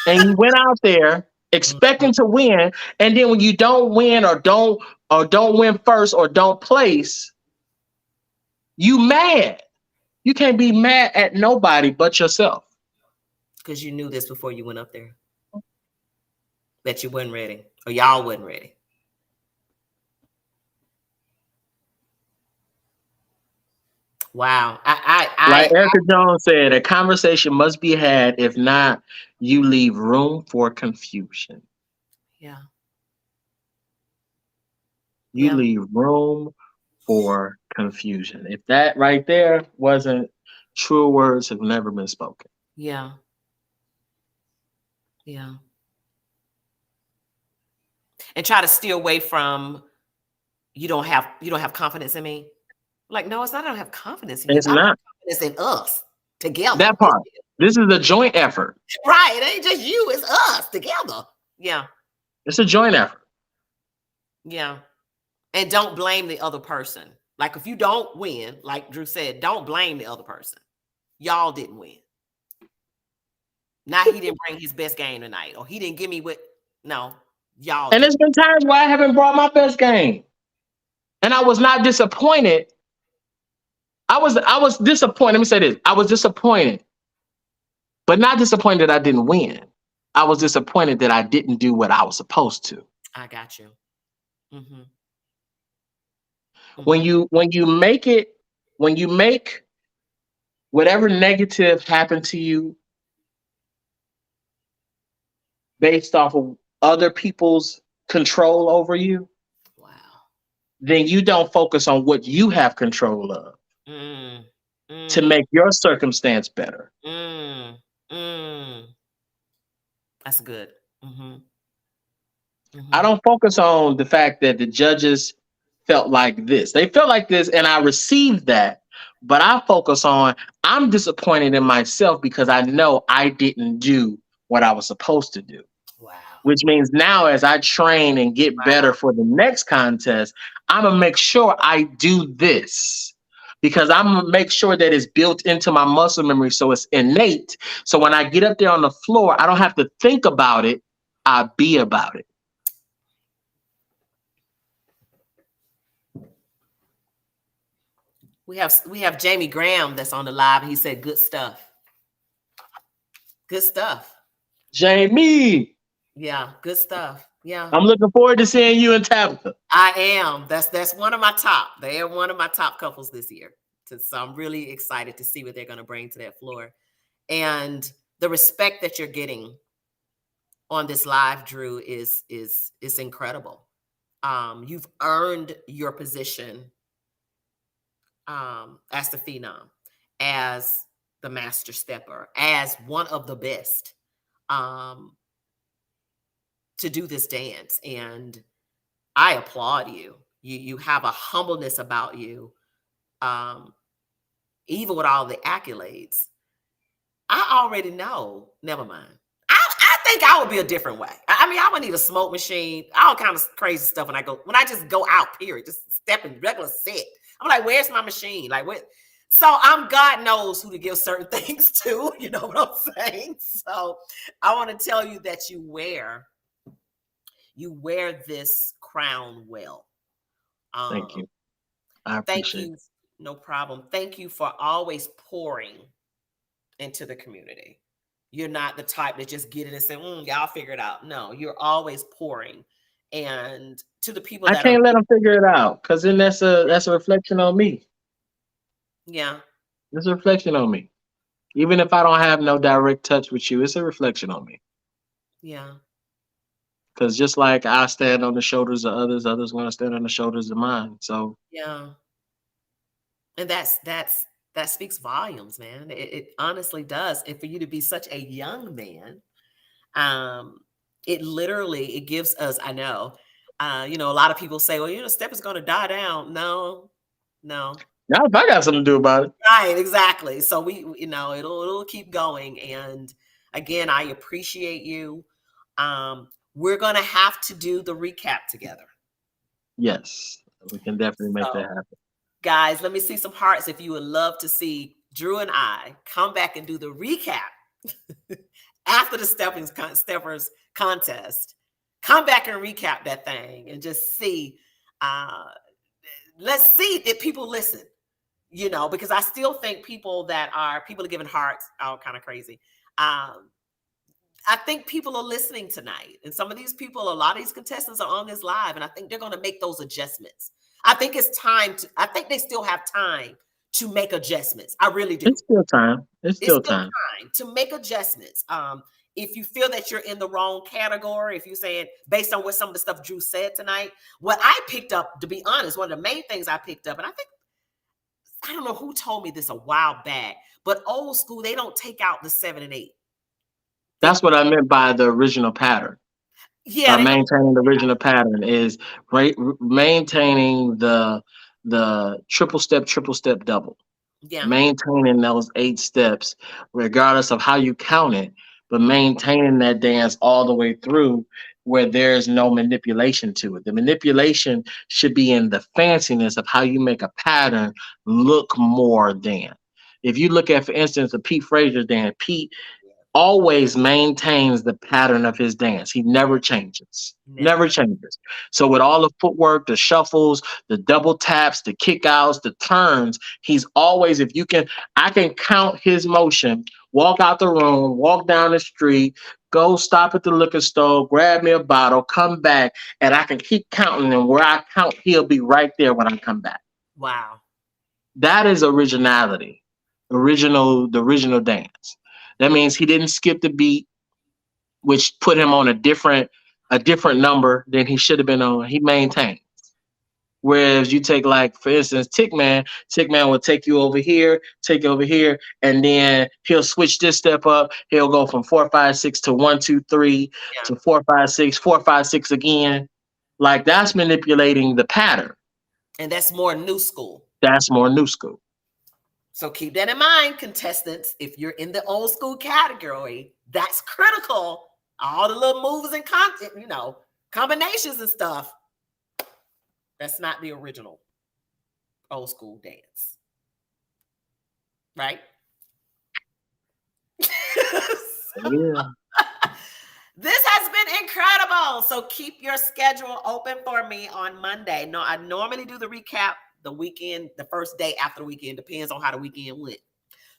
and you went out there Mhm. expecting to win, and then when you don't win, or don't win first, or don't place, you mad. You can't be mad at nobody but yourself. Because you knew this before you went up there, that you wasn't ready, or y'all wasn't ready. Wow. Like Erica Jones said, a conversation must be had. If not, you leave room for confusion. Yeah. You Yeah. leave room for confusion. If that right there wasn't true words have never been spoken. Yeah. Yeah. And try to steer away from you don't have confidence in me. Like, no, it's not I don't have confidence in you. It's I don't not have confidence in us together. that part. This is a joint effort. Right. It ain't just you, it's us together. Yeah. It's a joint effort. Yeah. And don't blame the other person. Like if you don't win, like Drew said, don't blame the other person. Y'all didn't win. Now he didn't bring his best game tonight, or he didn't give me what. No, y'all And did. there's been times where I haven't brought my best game. And I was not disappointed. I was disappointed. Let me say this. I was disappointed, but not disappointed that I didn't win. I was disappointed that I didn't do what I was supposed to. I got you. Mm-hmm. When Mm-hmm. you make whatever negative happened to you based off of other people's control over you, Wow. then you don't focus on what you have control of Mm. to Mm. make your circumstance better. Mm. Mm. That's good. Mm-hmm. I Mm-hmm. don't focus on the fact that the judges felt like this. They felt like this, and I received that. But I focus on I'm disappointed in myself because I know I didn't do what I was supposed to do. Wow. Which means now, as I train and get better for the next contest, I'm gonna make sure I do this because I'm gonna make sure that it's built into my muscle memory so it's innate. So when I get up there on the floor, I don't have to think about it, I be about it. We have Jamie Graham that's on the live, and he said good stuff. Good stuff. Jamie, Yeah, good stuff. Yeah. I'm looking forward to seeing you and Tabitha. I am. That's one of my top. They are one of my top couples this year. So I'm really excited to see what they're going to bring to that floor. And the respect that you're getting on this live, Drew, is incredible. You've earned your position as the phenom, as the master stepper, as one of the best um, to do this dance. And I applaud you. You have a humbleness about you, um, even with all the accolades. I already know. Never mind. I think I would be a different way. I mean, I would need a smoke machine, all kind of crazy stuff when I just go out. Period, just step in regular set. I'm like, where's my machine? Like what? So God knows who to give certain things to. You know what I'm saying? So I want to tell you that you wear this crown well. Thank Um, you. I thank appreciate it. you. No problem. Thank you for always pouring into the community. You're not the type that just get it and say, y'all figure it out. No, you're always pouring. And to the people I that are, can't let them figure it out because then that's a reflection on me. yeah, It's a reflection on me. Even if I don't have no direct touch with you, it's a reflection on me. yeah, Because just like I stand on the shoulders of others, others want to stand on the shoulders of mine. So yeah. And that speaks volumes, man. It honestly does. And for you to be such a young man, um, it literally it gives us, I know, a lot of people say, well, step is gonna die down. No, no. now, if I got something to do about it, Right, exactly. So it'll keep going. And again, I appreciate you. We're gonna have to do the recap together. yes, we can definitely make that So happen. guys, let me see some hearts if you would love to see Drew and I come back and do the recap after the Steppers contest. Come back and recap that thing and just see. Uh, let's see if people listen. Because I still think people are giving hearts all kind of crazy. Um, I think people are listening tonight, and some of these people, a lot of these contestants are on this live, and I think they're going to make those adjustments. I think it's time to. I think they still have time to make adjustments. I really do. It's still time. It's It's still still time. time to make adjustments. If you feel that you're in the wrong category, if you're saying based on what some of the stuff Drew said tonight, what I picked up, to be honest, one of the main things I picked up, and I don't know who told me this a while back, but old school, they don't take out the 7 and 8. They, That's what I meant by the original pattern. yeah, By they don't. maintaining the original pattern is maintaining the triple step double. Yeah, Maintaining those 8 steps, regardless of how you count it, but mhm, maintaining that dance all the way through where there's no manipulation to it. The manipulation should be in the fanciness of how you make a pattern look more than. If you look at, for instance, a Pete Frazier dance, Pete always maintains the pattern of his dance. He never changes. Never never. changes. So with all the footwork, the shuffles, the double taps, the kick outs, the turns, he's always, if you can, I can count his motion, walk out the room, walk down the street, go stop at the liquor store, grab me a bottle, come back, and I can keep counting, and where I count, he'll be right there when I come back. Wow. That is originality. The original dance. That means he didn't skip the beat, which put him on a different number than he should have been on. He maintained. Whereas you take, like, for instance, Tickman will take you over here, take you over here, and then he'll switch this step up. He'll go from 4 5 6 to 1 2 3 Yeah, to 4 5 6, 4 5 6 again. Like, that's manipulating the pattern. and that's more new school. That's more new school. So keep that in mind, contestants. If you're in the old school category, that's critical. All the little moves and content, combinations and stuff. That's not the original old school dance, right? Yeah. This has been incredible. So keep your schedule open for me on Monday. No, I normally do the recap the weekend, the first day after the weekend. Depends on how the weekend went.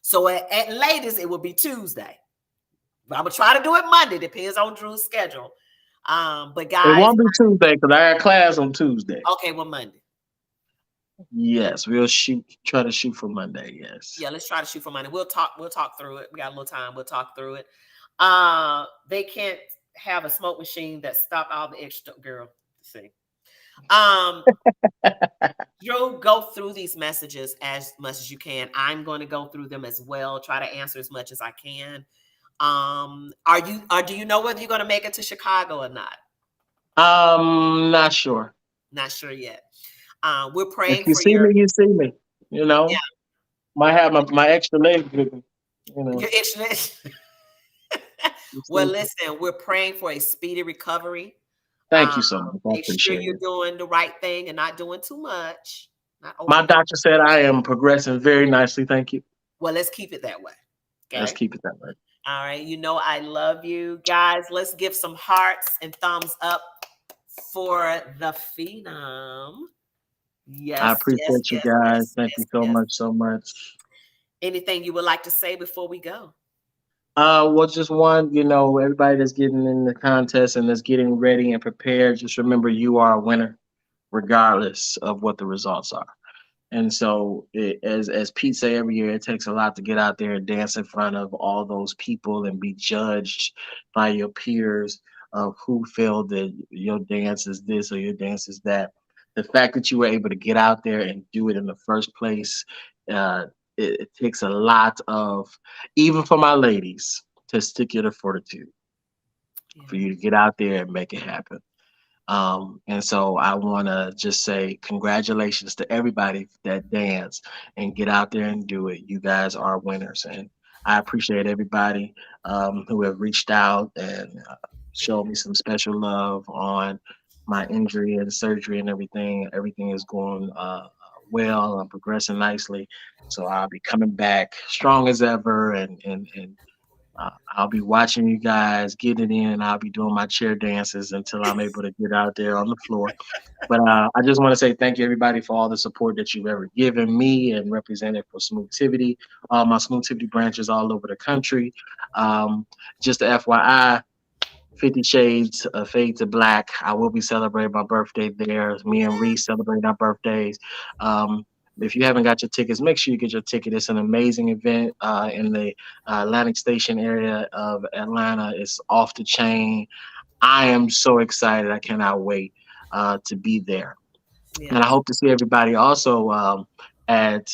So at latest, it will be Tuesday. But I'm gonna try to do it Monday. Depends on Drew's schedule. But It guys, won't be Tuesday because I got class on Tuesday. okay, well Monday. Yes, try to shoot for Monday. Yes. Yeah, let's try to shoot for Monday. We'll talk through it. We got a little time. We'll talk through it. They can't have a smoke machine that stop all the extra girl. See. Um, Drew, go through these messages as much as you can. I'm going to go through them as well. Try to answer as much as I can. Do you know whether you're going to make it to Chicago or not? Not sure. Not sure yet. We're If praying you for see me, you see me. You yeah, know, might have my extra leg with me. You know, your internet. you Well, see. listen, we're praying for a speedy recovery. Thank Um, you so much. I Make sure appreciate you're it. doing the right thing and not doing too much, not My overdoing. doctor said I am progressing very nicely. Thank you. Well, let's keep it that way. Let's Okay. keep it that way. All right. I love you guys. Let's give some hearts and thumbs up for the Phenom. I Yes, yes, appreciate you yes, guys. yes, Thank yes, you so yes. much, so much. Anything you would like to say before we go? Well, just one, everybody that's getting in the contest and that's getting ready and prepared, just remember you are a winner, regardless of what the results are. And so, as Pete say every year, it takes a lot to get out there and dance in front of all those people and be judged by your peers of who feel that your dance is this or your dance is that. The fact that you were able to get out there and do it in the first place, uh, it takes a lot of, even for my ladies, testicular fortitude for Yeah. you to get out there and make it happen. And so I want to just say congratulations to everybody that dance and get out there and do it. You guys are winners. And I appreciate everybody who have reached out and showed me some special love on my injury and surgery and everything. Everything is going well. I'm progressing nicely. So I'll be coming back strong as ever, and I'll be watching you guys get it in. I'll be doing my chair dances until I'm able to get out there on the floor. But I just want to say thank you, everybody, for all the support that you've ever given me and represented for Smoothtivity, all my Smoothtivity branches all over the country. Um, just a FYI, 50 Shades of Fade to Black. I will be celebrating my birthday there. Me and Reese celebrating our birthdays. Um, if you haven't got your tickets, make sure you get your ticket. It's an amazing event in the Atlantic Station area of Atlanta. It's off the chain. I am so excited. I cannot wait to be there. And I Yes. hope to see everybody also at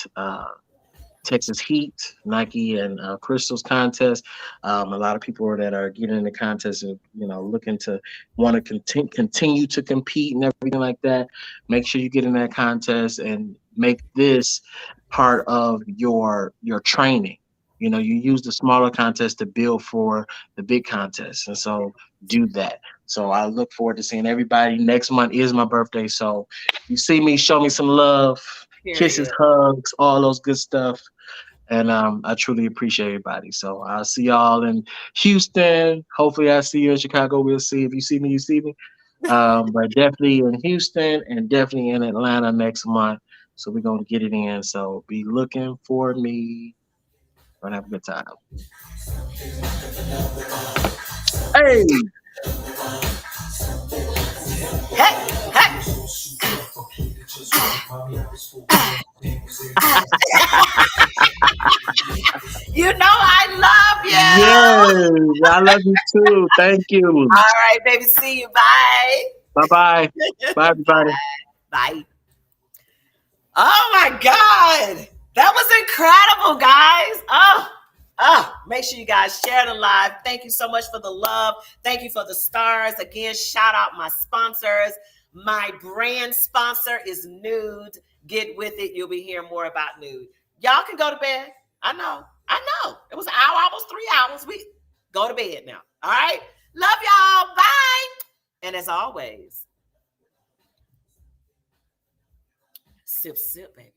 Texas Heat, Nike, and Crystal's contest. A lot of people that are getting in the contest are, looking to want to continue to compete and everything like that. Make sure you get in that contest and make this part of your training. You use the smaller contest to build for the big contest, and so do that. So I look forward to seeing everybody. Next month is my birthday, so you see me, show me some love, kisses, Period. hugs, all those good stuff. And I truly appreciate everybody. So I'll see y'all in Houston. Hopefully, I see you in Chicago. We'll see. If you see me, you see me. But definitely in Houston and definitely in Atlanta next month. So we're going to get it in. So be looking for me. Gonna have a good time. Hey, Hey, hey. You know I love you. yes, I love you too. Thank you. All right, baby. See you. Bye. Bye bye. Bye, everybody. Bye. Oh my God. That was incredible, guys. Make sure you guys share the live. Thank you so much for the love. Thank you for the stars. Again, shout out my sponsors. My brand sponsor is Nude. Get with it. You'll be hearing more about Nude. Y'all can go to bed. I know. I know. It was an hour, almost 3 hours. We go to bed now. All right. Love y'all. Bye. And as always, sip, sip, baby.